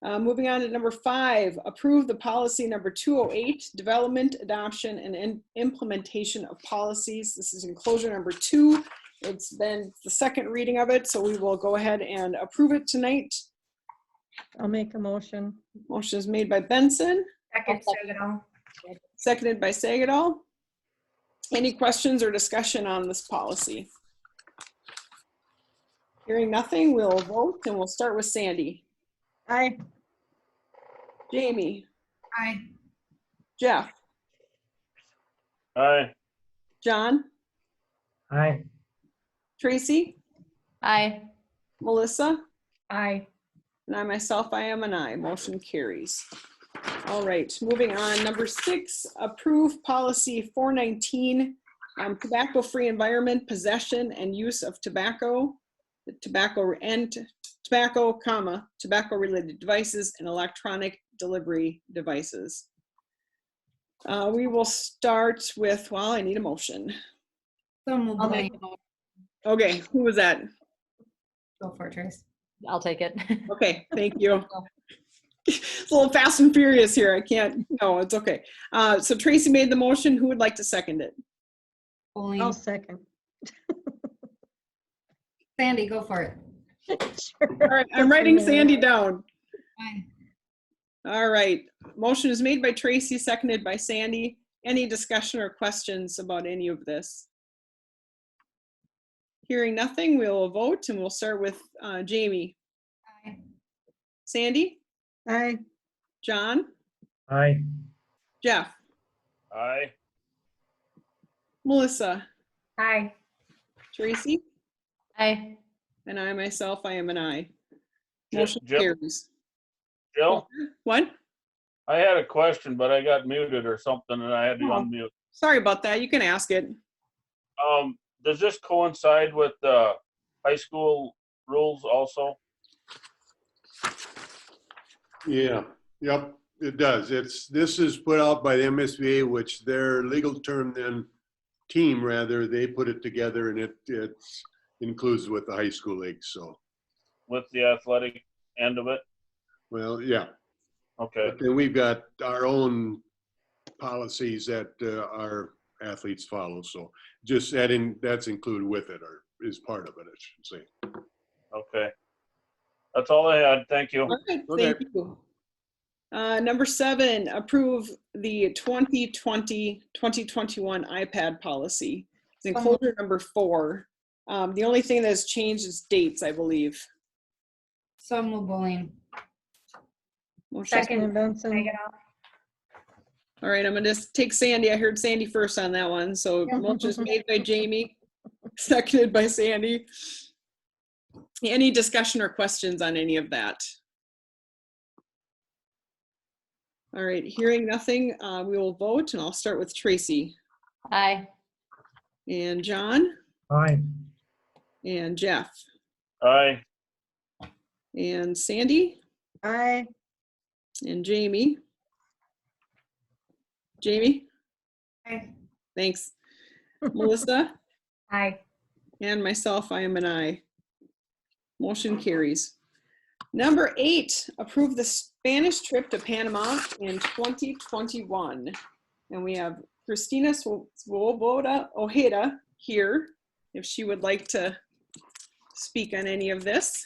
Moving on to number 5, approve the policy number 208, development, adoption, and implementation of policies. This is enclosure number 2. It's been the second reading of it, so we will go ahead and approve it tonight. I'll make a motion. Motion is made by Benson. Second, Sagadol. Seconded by Sagadol. Any questions or discussion on this policy? Hearing nothing, we'll vote, and we'll start with Sandy. Aye. Jamie. Aye. Jeff. Aye. John. Aye. Tracy. Aye. Melissa. Aye. And I myself, I am an aye. Motion carries. All right, moving on. Number 6, approve policy 419, tobacco-free environment, possession and use of tobacco, tobacco-related devices and electronic delivery devices. We will start with, well, I need a motion. So moved. I'll make Okay, who was that? Go for it, Trace. I'll take it. Okay, thank you. It's a little fast and furious here. I can't, no, it's okay. So Tracy made the motion. Who would like to second it? I'll second. Sandy, go for it. Sure. All right, I'm writing Just a Sandy minute. down. Aye. All right, motion is made by Tracy, seconded by Sandy. Any discussion or questions about any of this? Hearing nothing, we'll vote, and we'll start with Jamie. Aye. Sandy? Aye. John? Aye. Jeff? Aye. Melissa? Aye. Tracy? Aye. And I myself, I am an aye. Jill? Motion carries. Jill? What? I had a question, but I got muted or something and I had to Oh. unmute. Sorry about that. You can ask it. Does this coincide with the high school rules also? Yeah, yep, it does. This is put out by the MSBA, which their legal term then, team rather, they put it together and it includes with the high school league, so. With the athletic end of it? Well, yeah. Okay. But then we've got our own policies that our athletes follow, so just that's included with it or is part of it, I should say. Okay. That's all I had. Thank you. All right, Okay. thank you. Number 7, approve the 2020-2021 iPad policy. It's enclosure number 4. The only thing that has changed is dates, I believe. So move bullying. Second, Benson. All right, I'm gonna just take Sandy. I heard Sandy first on that one. So motion is made by Jamie, seconded by Sandy. Any discussion or questions on any of that? All right, hearing nothing, we will vote, and I'll start with Tracy. Aye. And John. Aye. And Jeff. Aye. And Sandy. Aye. And Jamie. Jamie? Aye. Thanks. Melissa? Aye. And myself, I am an aye. Motion carries. Number 8, approve the Spanish trip to Panama in 2021. And we have Christina Swoboda Ojeda here, if she would like to speak on any of this.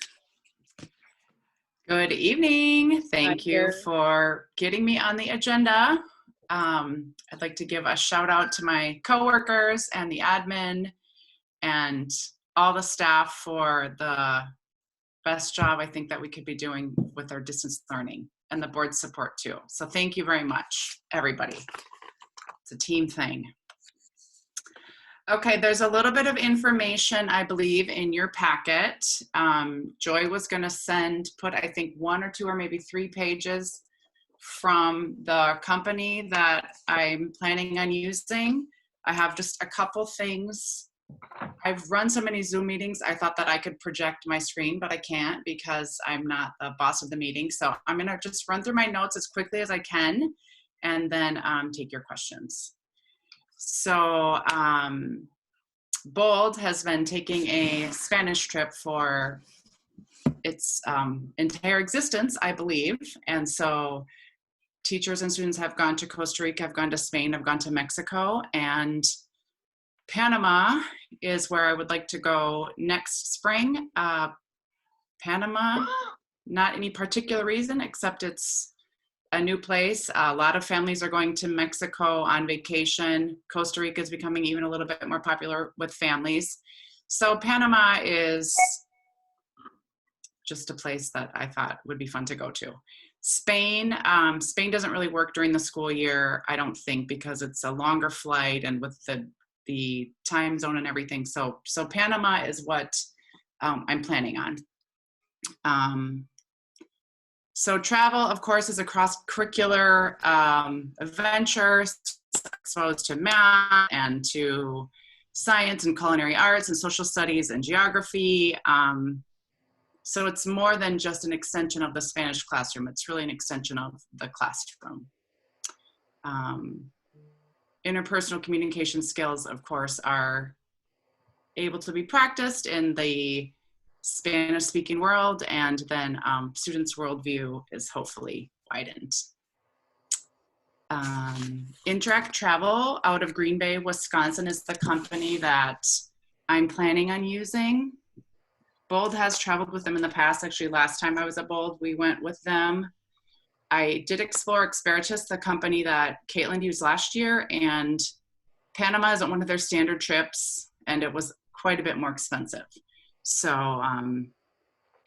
Good evening. Thank Hi you there. for getting me on the agenda. I'd like to give a shout out to my coworkers and the admin and all the staff for the best job I think that we could be doing with our distance learning and the board support too. So thank you very much, everybody. It's a team thing. Okay, there's a little bit of information, I believe, in your packet. Joy was going to put, I think, 1 or 2 or maybe 3 pages from the company that I'm planning on using. I have just a couple things. I've run so many Zoom meetings, I thought that I could project my screen, but I can't because I'm not the boss of the meeting. So I'm going to just run through my notes as quickly as I can and then take your questions. So Bold has been taking a Spanish trip for its entire existence, I believe. And so teachers and students have gone to Costa Rica, have gone to Spain, have gone to Mexico, and Panama is where I would like to go next spring. Panama, not any particular reason, except it's a new place. A lot of families are going to Mexico on vacation. Costa Rica is becoming even a little bit more popular with families. So Panama is just a place that I thought would be fun to go to. Spain, Spain doesn't really work during the school year, I don't think, because it's a longer flight and with the time zone and everything. So Panama is what I'm planning on. So travel, of course, is a cross-curricular adventure, exposed to math and to science and culinary arts and social studies and geography. So it's more than just an extension of the Spanish classroom. It's really an extension of the classroom. Interpersonal communication skills, of course, are able to be practiced in the Spanish-speaking world, and then students' worldview is hopefully widened. Interact Travel out of Green Bay, Wisconsin is the company that I'm planning on using. Bold has traveled with them in the past. Actually, last time I was at Bold, we went with them. I did explore Experitus, the company that Caitlin used last year, and Panama isn't one of their standard trips, and it was quite a bit more expensive. So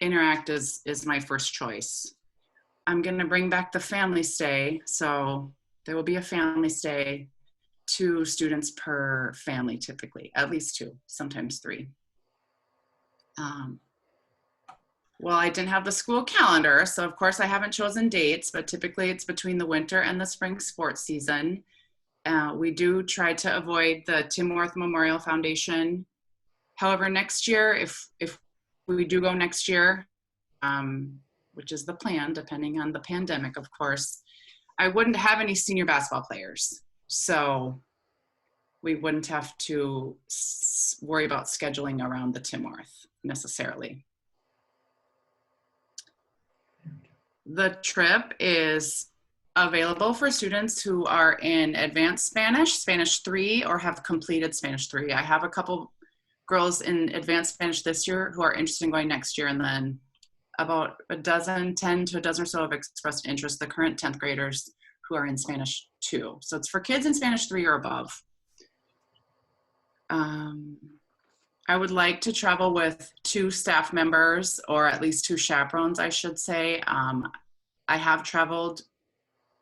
Interact is my first choice. I'm gonna bring back the family stay. So there will be a family stay, 2 students per family typically, at least 2, sometimes 3. Well, I didn't have the school calendar, so of course I haven't chosen dates, but typically it's between the winter and the spring sports season. We do try to avoid the Tim Worth Memorial Foundation. However, next year, if we do go next year, which is the plan, depending on the pandemic, of course, I wouldn't have any senior basketball players. So we wouldn't have to worry about scheduling around the Tim Worth necessarily. The trip is available for students who are in advanced Spanish, Spanish 3, or have completed Spanish 3. I have a couple girls in advanced Spanish this year who are interested in going next year, and then about 10 to a dozen or so have expressed interest, the current 10th graders who are in Spanish 2. So it's for kids in Spanish 3 or above. I would like to travel with 2 staff members, or at least 2 chaperones, I should say. I have traveled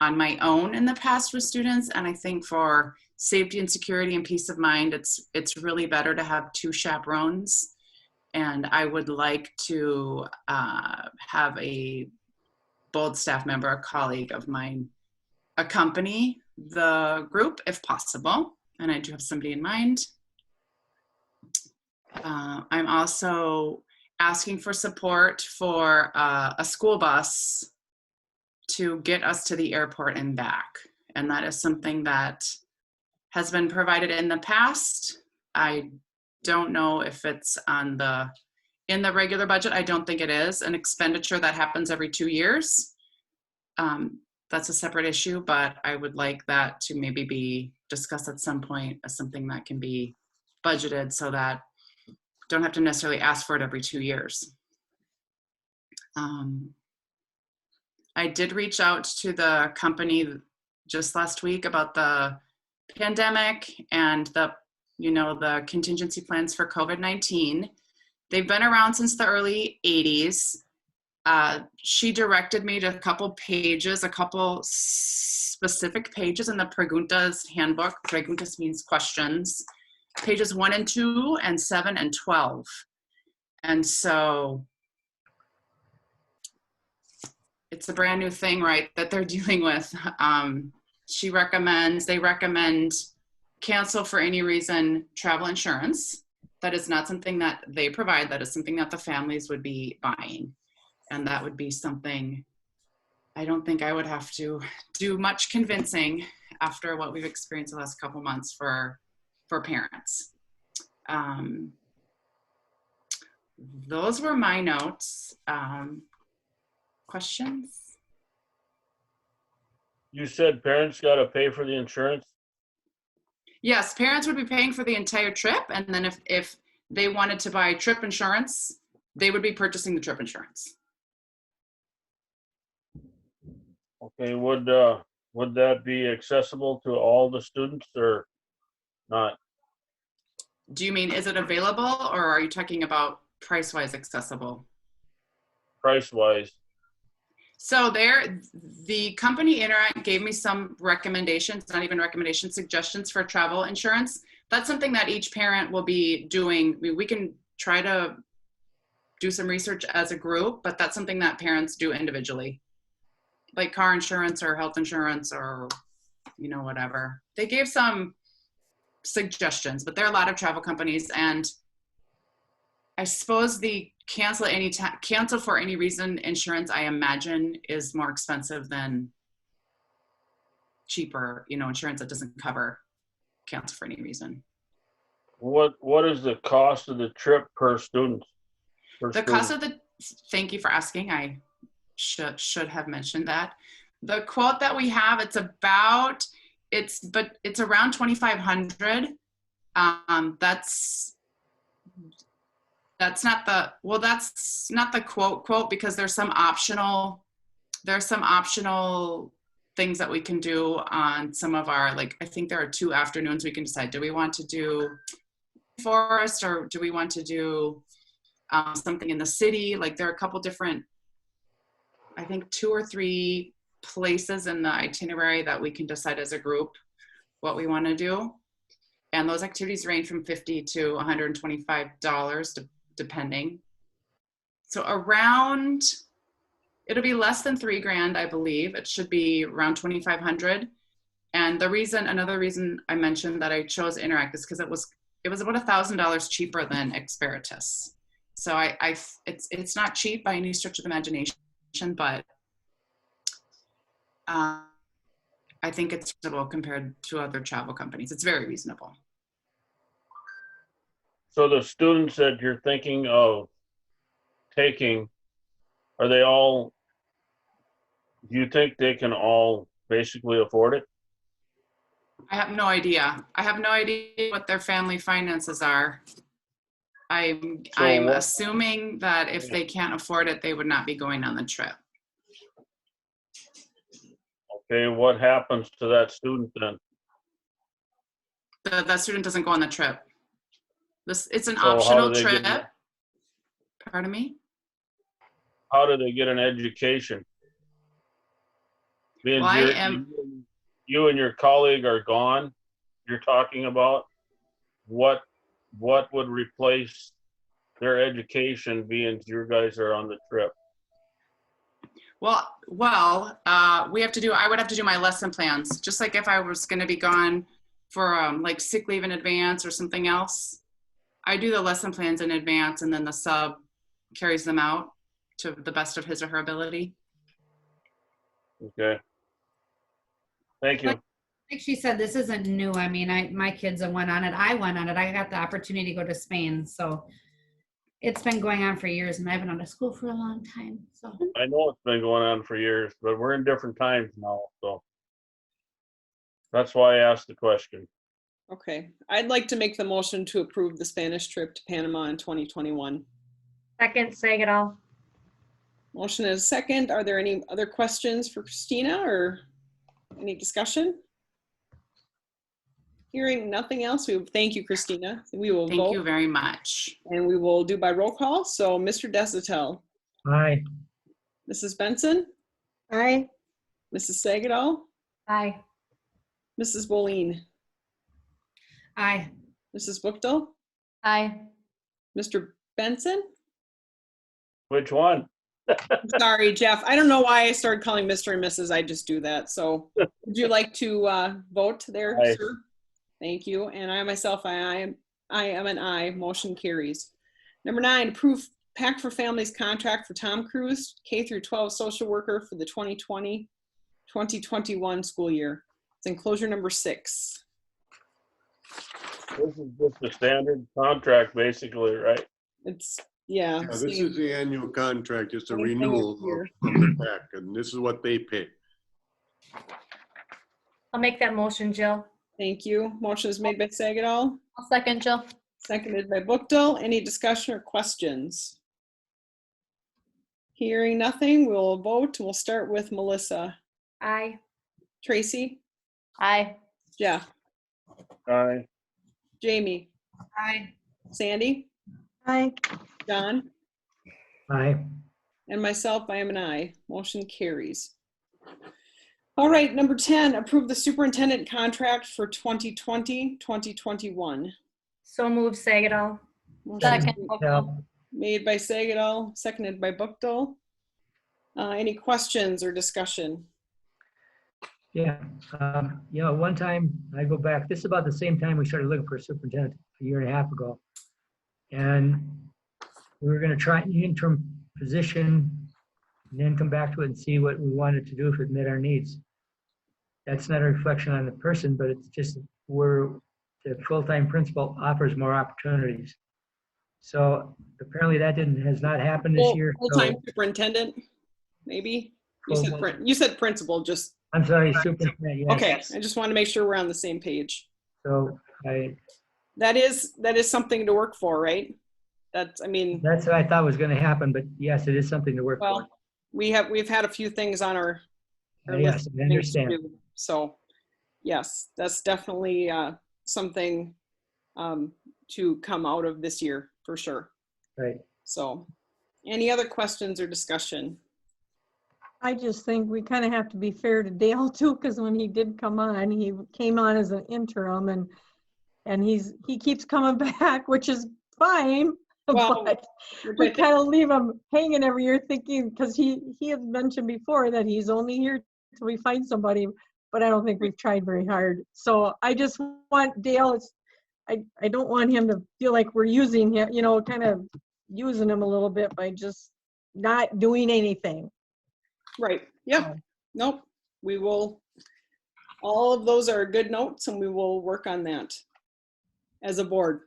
on my own in the past with students, and I think for safety and security and peace of mind, it's really better to have 2 chaperones. And I would like to have a bold staff member, a colleague of mine, accompany the group if possible. And I do have somebody in mind. I'm also asking for support for a school bus to get us to the airport and back. And that is something that has been provided in the past. I don't know if it's in the regular budget. I don't think it is an expenditure that happens every 2 years. That's a separate issue, but I would like that to maybe be discussed at some point as something that can be budgeted so that don't have to necessarily ask for it every 2 years. I did reach out to the company just last week about the pandemic and the contingency plans for COVID-19. They've been around since the early 80s. She directed me to a couple specific pages in the Preguntas handbook. Preguntas means questions. Pages 1 and 2 and 7 and 12. And so it's a brand new thing, right, that they're dealing with. They recommend cancel for any reason travel insurance. That is not something that they provide. That is something that the families would be buying. And that would be something I don't think I would have to do much convincing after what we've experienced the last couple months for parents. Those were my notes. Questions? You said parents got to pay for the insurance? Yes, parents would be paying for the entire trip, and then if they wanted to buy trip insurance, they would be purchasing the trip insurance. Okay, would that be accessible to all the students or not? Do you mean, is it available, or are you talking about price-wise accessible? Price-wise. So the company Interact gave me some recommendations, not even recommendations, suggestions for travel insurance. That's something that each parent will be doing. We can try to do some research as a group, but that's something that parents do individually, like car insurance or health insurance or, whatever. They gave some suggestions, but there are a lot of travel companies, and I suppose the cancel for any reason insurance, I imagine, is more expensive than cheaper, insurance that doesn't cover cancel for any reason. What is the cost of the trip per student? Thank you for asking. I should have mentioned that. The quote that we have, it's around $2,500. That's not the quote because there's some optional things that we can do on some of our, I think there are 2 afternoons we can decide, do we want to do forest or do we want to do something in the city? There are a couple different, I think 2 or 3 places in the itinerary that we can decide as a group what we want to do. And those activities range from $50 to $125 depending. So it'll be less than $3,000, I believe. It should be around 2,500. And another reason I mentioned that I chose Interact is because it was about $1,000 cheaper than Experitus. So it's not cheap by any stretch of the imagination, but I think it's reasonable compared to other travel companies. It's very reasonable. So the students that you're thinking of taking, are they all, do you think they can all basically afford it? I have no idea. I have no idea what their family finances are. I'm assuming that if they can't afford it, they would not be going on the trip. Okay, what happens to that student then? That student doesn't go on the trip. It's an So how optional do they trip. get- Pardon me? How do they get an education? Means Well, you and your colleague are gone. You're talking about what would replace their education being you guys are on the trip? Well, I would have to do my lesson plans, just like if I was going to be gone for like sick leave in advance or something else. I do the lesson plans in advance, and then the sub carries them out to the best of his or her ability. Okay. Thank you. Like she said, this isn't new. I mean, my kids went on it. I went on it. I got the opportunity to go to Spain. So it's been going on for years, and I've been out of school for a long time. So I know it's been going on for years, but we're in different times now, so that's why I asked the question. Okay, I'd like to make the motion to approve the Spanish trip to Panama in 2021. Second, Sagal. Motion is second. Are there any other questions for Christina or any discussion? Hearing nothing else, we thank you, Christina. We will vote. Thank you very much. And we will do by roll call. So Mr. Desatel. Aye. Mrs. Benson. Aye. Mrs. Sagadol. Aye. Mrs. Boleen. Aye. Mrs. Buchtel. Aye. Mr. Benson. Which one? Sorry, Jeff. I don't know why I started calling Mr. and Mrs. I just do that. So would you like to vote there, Aye. sir? Thank you. And I myself, I am an aye. Motion carries. Number 9, approve Pack for Families contract for Tom Cruise, K through 12 social worker for the 2020-2021 school year. It's enclosure number 6. This is just a standard contract, basically, right? It's, yeah. This is the annual contract. It's a Same thing renewal here. of the pack, and this is what they pay. I'll make that motion, Jill. Thank you. Motion is made by Sagadol. I'll second, Jill. Seconded by Buchtel. Any discussion or questions? Hearing nothing, we'll vote. We'll start with Melissa. Aye. Tracy. Aye. Jeff. Aye. Jamie. Aye. Sandy. Aye. John. Aye. And myself, I am an aye. Motion carries. All right, number 10, approve the superintendent contract for 2020-2021. So moved, Sagadol. Second. Made by Sagadol, seconded by Buchtel. Any questions or discussion? Yeah, one time I go back, this is about the same time we started looking for a superintendent a year and a half ago. And we were going to try an interim position and then come back to it and see what we wanted to do if it met our needs. That's not a reflection on the person, but it's just where the full-time principal offers more opportunities. So apparently that has not happened this year. Full-time superintendent, maybe? You said principal, just. I'm sorry, superintendent, yes. Okay, I just want to make sure we're on the same page. So that is something to work for, right? That's what I thought was going to happen, but yes, it is something to work for. We've had a few things on our yes, list I understand. So yes, that's definitely something to come out of this year for sure. Right. So any other questions or discussion? I just think we kind of have to be fair to Dale too, because when he did come on, he came on as an interim and he keeps coming back, which is fine. Well, But we kind of leave him hanging every year thinking, because he had mentioned before that he's only here till we find somebody, but I don't think we've tried very hard. So I just want Dale, I don't want him to feel like we're using him, kind of using him a little bit by just not doing anything. Right. Yep. Nope. We will. All of those are good notes, and we will work on that as a board.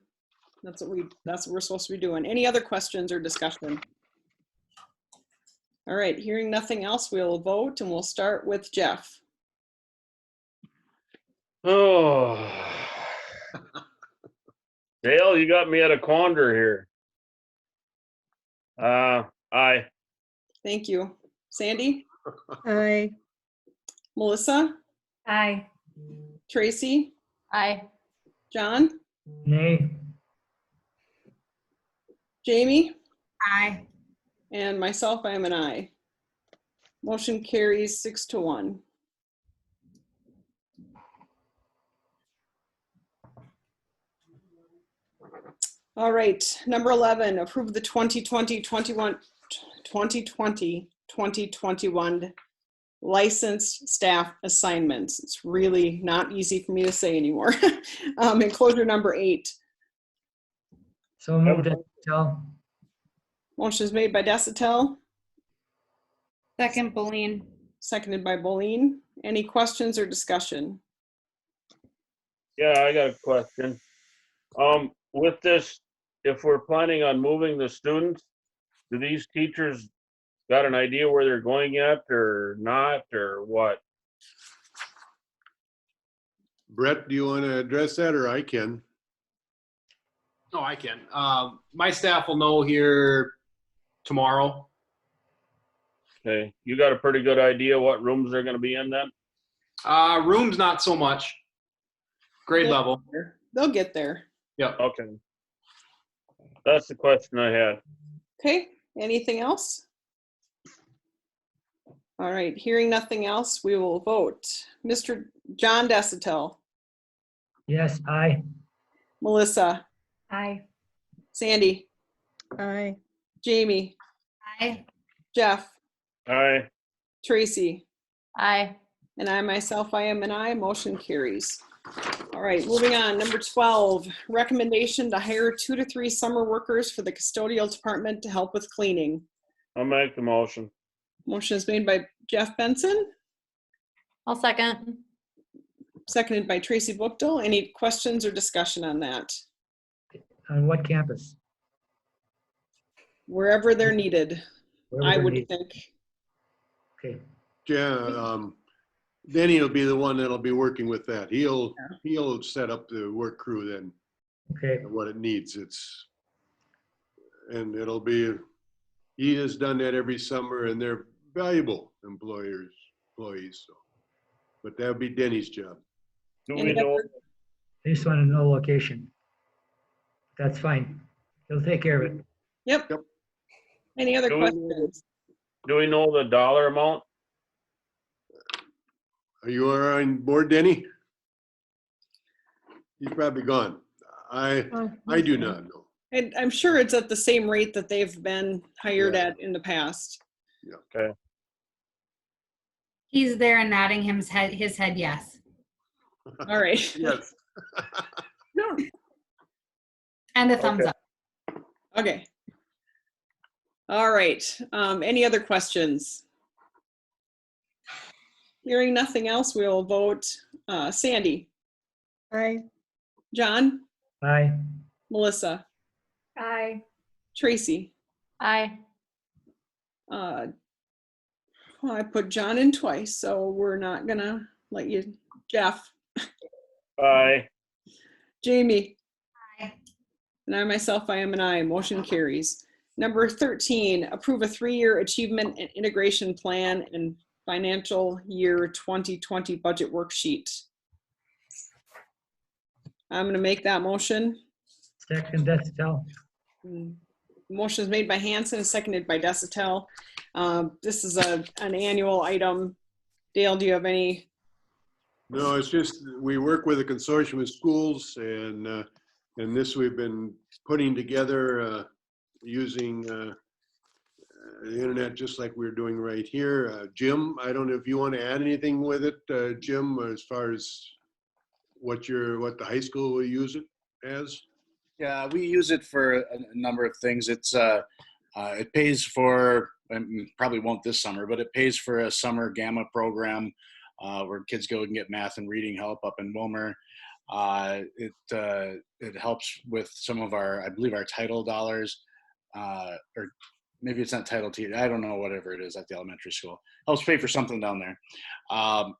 That's what we're supposed to be doing. Any other questions or discussion? All right. Hearing nothing else, we'll vote, and we'll start with Jeff. Oh, Dale, you got me at a quandary here. Aye. Thank you. Sandy? Aye. Melissa? Aye. Tracy? Aye. John? Nay. Jamie? Aye. And myself, I am an aye. Motion carries 6-1. All right, number 11, approve the 2020-2021 licensed staff assignments. It's really not easy for me to say anymore. Enclosure number 8. So moved, Desitel. Motion is made by Desitel. Second, Boleen. Seconded by Boleen. Any questions or discussion? Yeah, I got a question. With this, if we're planning on moving the students, do these teachers got an idea where they're going yet or not, or what? Brett, do you want to address that, or I can? No, I can. My staff will know here tomorrow. Okay, you got a pretty good idea what rooms they're gonna be in then? Rooms, not so much. Grade level. They'll get there. Yep. Okay. That's the question I had. Okay, anything else? All right, hearing nothing else, we will vote. Mr. John Desitel. Yes, aye. Melissa. Aye. Sandy. Aye. Jamie. Aye. Jeff. Aye. Tracy. Aye. And I myself, I am an aye. Motion carries. All right, moving on. Number 12, recommendation to hire 2 to 3 summer workers for the custodial department to help with cleaning. I'll make the motion. Motion is made by Jeff Benson, I'll second. seconded by Tracy Bookdale. Any questions or discussion on that? On what campus? Wherever they're needed, Wherever I they're would needed. think. Okay. Yeah, Denny will be the one that'll be working with that. He'll set up the work crew then. Okay. What it needs. And it'll be, he has done that every summer, and they're valuable employees. So, but that'll be Denny's job. Do we know? I just want to know location. That's fine. He'll take care of it. Yep. Any other questions? Do we know the dollar amount? Are you on board, Denny? He's probably gone. I do not know. And I'm sure it's at the same rate that they've been hired at in the past. Yeah. Okay. He's there and nodding his head yes. All right. Yes. And a thumbs up. Okay. All right. Any other questions? Hearing nothing else, we will vote. Sandy. Aye. John. Aye. Melissa. Aye. Tracy. Aye. Well, I put John in twice, so we're not gonna let you. Jeff. Aye. Jamie. Aye. And I myself, I am an aye. Motion carries. Number 13, approve a 3-year achievement and integration plan and financial year 2020 budget worksheet. I'm going to make that motion. Second, Desitel. Motion is made by Hanson, seconded by Desitel. This is an annual item. Dale, do you have any? No, it's just, we work with a consortium of schools, and this we've been putting together using the internet just like we're doing right here. Jim, I don't know if you want to add anything with it, Jim, as far as what the high school will use it as? Yeah, we use it for a number of things. It pays for, probably won't this summer, but it pays for a summer Gamma program where kids go and get math and reading help up in Wilmer. It helps with some of I believe our title dollars, or maybe it's not title T, I don't know, whatever it is at the elementary school. Helps pay for something down there.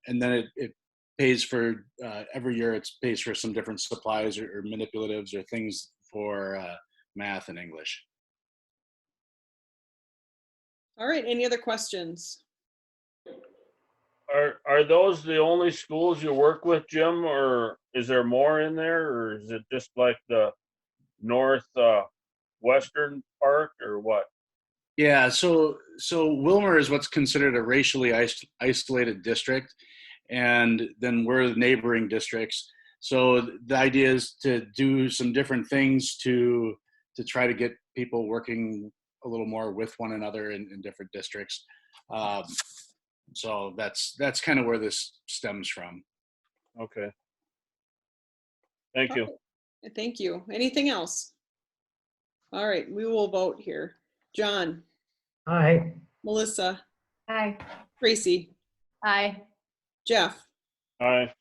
And then it pays for, every year it pays for some different supplies or manipulatives or things for math and English. All right, any other questions? Are those the only schools you work with, Jim, or is there more in there, or is it just like the north western part, or what? Yeah, so Wilmer is what's considered a racially isolated district, and then we're the neighboring districts. So the idea is to do some different things to try to get people working a little more with one another in different districts. So that's kind of where this stems from. Okay. Thank you. Thank you. Anything else? All right, we will vote here. John. Aye. Melissa. Aye. Tracy. Aye. Jeff. Aye.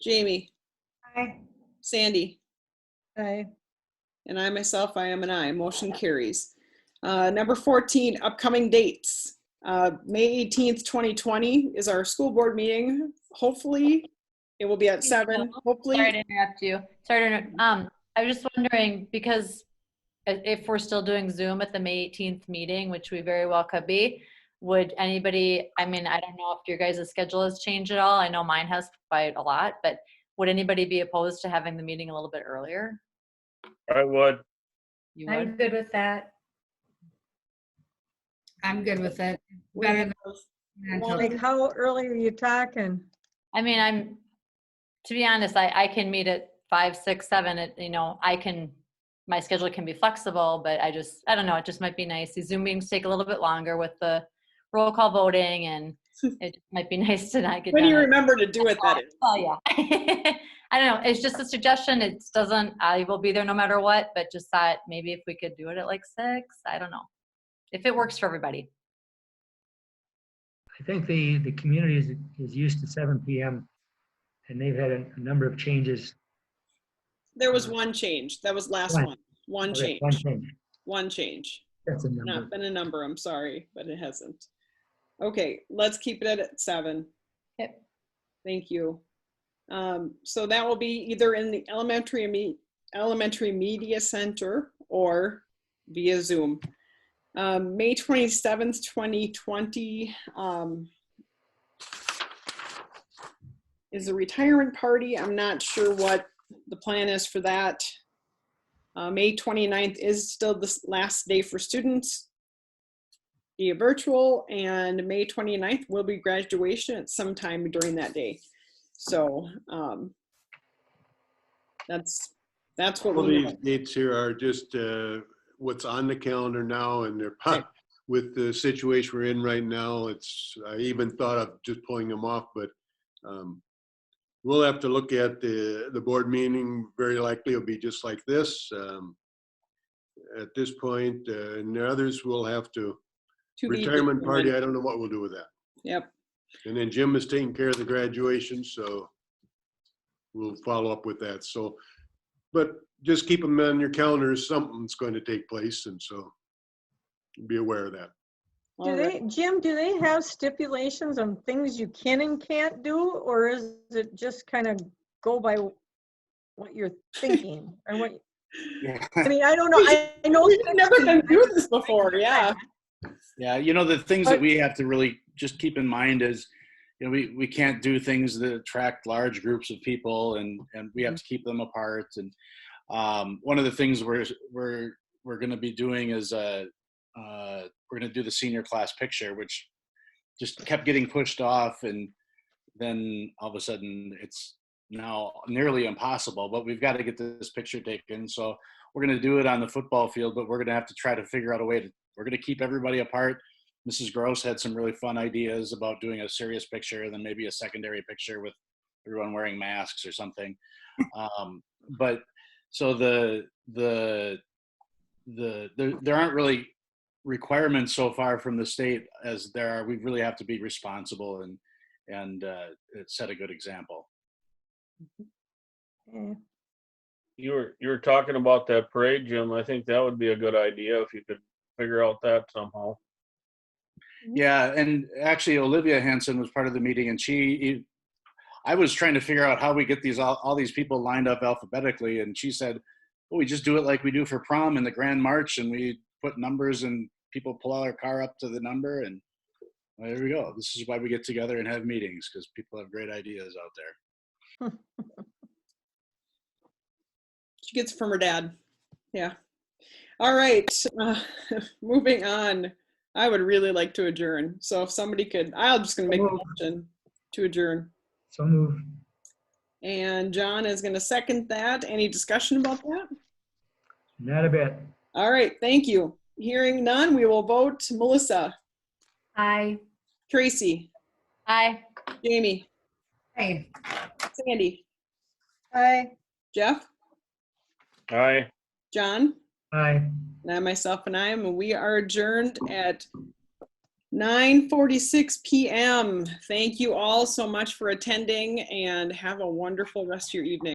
Jamie. Aye. Sandy. Aye. And I myself, I am an aye. Motion carries. Number 14, upcoming dates. May 18th, 2020 is our school board meeting. Hopefully it will be at 7. Hopefully. Sorry to interrupt you. I was just wondering, because if we're still doing Zoom at the May 18th meeting, which we very well could be, would anybody, I mean, I don't know if your guys' schedule has changed at all. I know mine has by a lot, but would anybody be opposed to having the meeting a little bit earlier? I would. You would? I'm good with that. I'm good with it. Better than Like, how early are you talking? I mean, to be honest, I can meet at 5, 6, 7. My schedule can be flexible, but I don't know, it just might be nice. These Zoom meetings take a little bit longer with the roll call voting, and it might be nice to not get when done you at- remember to do it, that is. Oh yeah. I don't know, it's just a suggestion. I will be there no matter what, but just thought maybe if we could do it at like 6, I don't know. If it works for everybody. I think the community is used to 7 p.m. and they've had a number of changes. There was one change. That was last One. one. One Okay, change. one change. One change. That's a number. Not been a number, I'm sorry, but it hasn't. Okay, let's keep it at 7. Yep. Thank you. So that will be either in the elementary media center or via Zoom. May 27th, 2020 is a retirement party. I'm not sure what the plan is for that. May 29th is still the last day for students via virtual, and May 29th will be graduation at some time during that day. So that's what All we these dates here are just what's on the calendar now, and they're with the situation we're in right now. I even thought of just pulling them off, but we'll have to look at the board meeting. Very likely it'll be just like this at this point, and the others will have to retirement party. I don't know what we'll do with that. Yep. And then Jim is taking care of the graduation, so we'll follow up with that. So, but just keep them on your calendars. Something's going to take place, and so be aware of that. Jim, do they have stipulations on things you can and can't do, or is it just kind of go by what you're thinking or what? I mean, I don't know. I know we've never been through this before. Yeah. Yeah, the things that we have to really just keep in mind is, we can't do things that attract large groups of people, and we have to keep them apart. And one of the things we're going to be doing is we're going to do the senior class picture, which just kept getting pushed off, and then all of a sudden it's now nearly impossible. But we've got to get this picture taken, so we're going to do it on the football field, but we're going to have to try to figure out a way to, we're going to keep everybody apart. Mrs. Gross had some really fun ideas about doing a serious picture and then maybe a secondary picture with everyone wearing masks or something. But so there aren't really requirements so far from the state as there are. We really have to be responsible and set a good example. You were talking about that parade, Jim. I think that would be a good idea if you could figure out that somehow. Yeah, and actually Olivia Hansen was part of the meeting, and I was trying to figure out how we get all these people lined up alphabetically, and she said, "Oh, we just do it like we do for prom in the Grand March, and we put numbers and people pull out their car up to the number, and well, there we go. This is why we get together and have meetings, because people have great ideas out there." She gets it from her dad. Yeah. All right. Moving on. I would really like to adjourn. So if somebody could, I'm just going to make a motion to adjourn. So move. And John is going to second that. Any discussion about that? Not a bit. All right. Thank you. Hearing none, we will vote. Melissa. Aye. Tracy. Aye. Jamie. Aye. Sandy. Aye. Jeff. Aye. John. Aye. And I myself and I am, and we are adjourned at 9:46 p.m. Thank you all so much for attending and have a wonderful rest of your evening.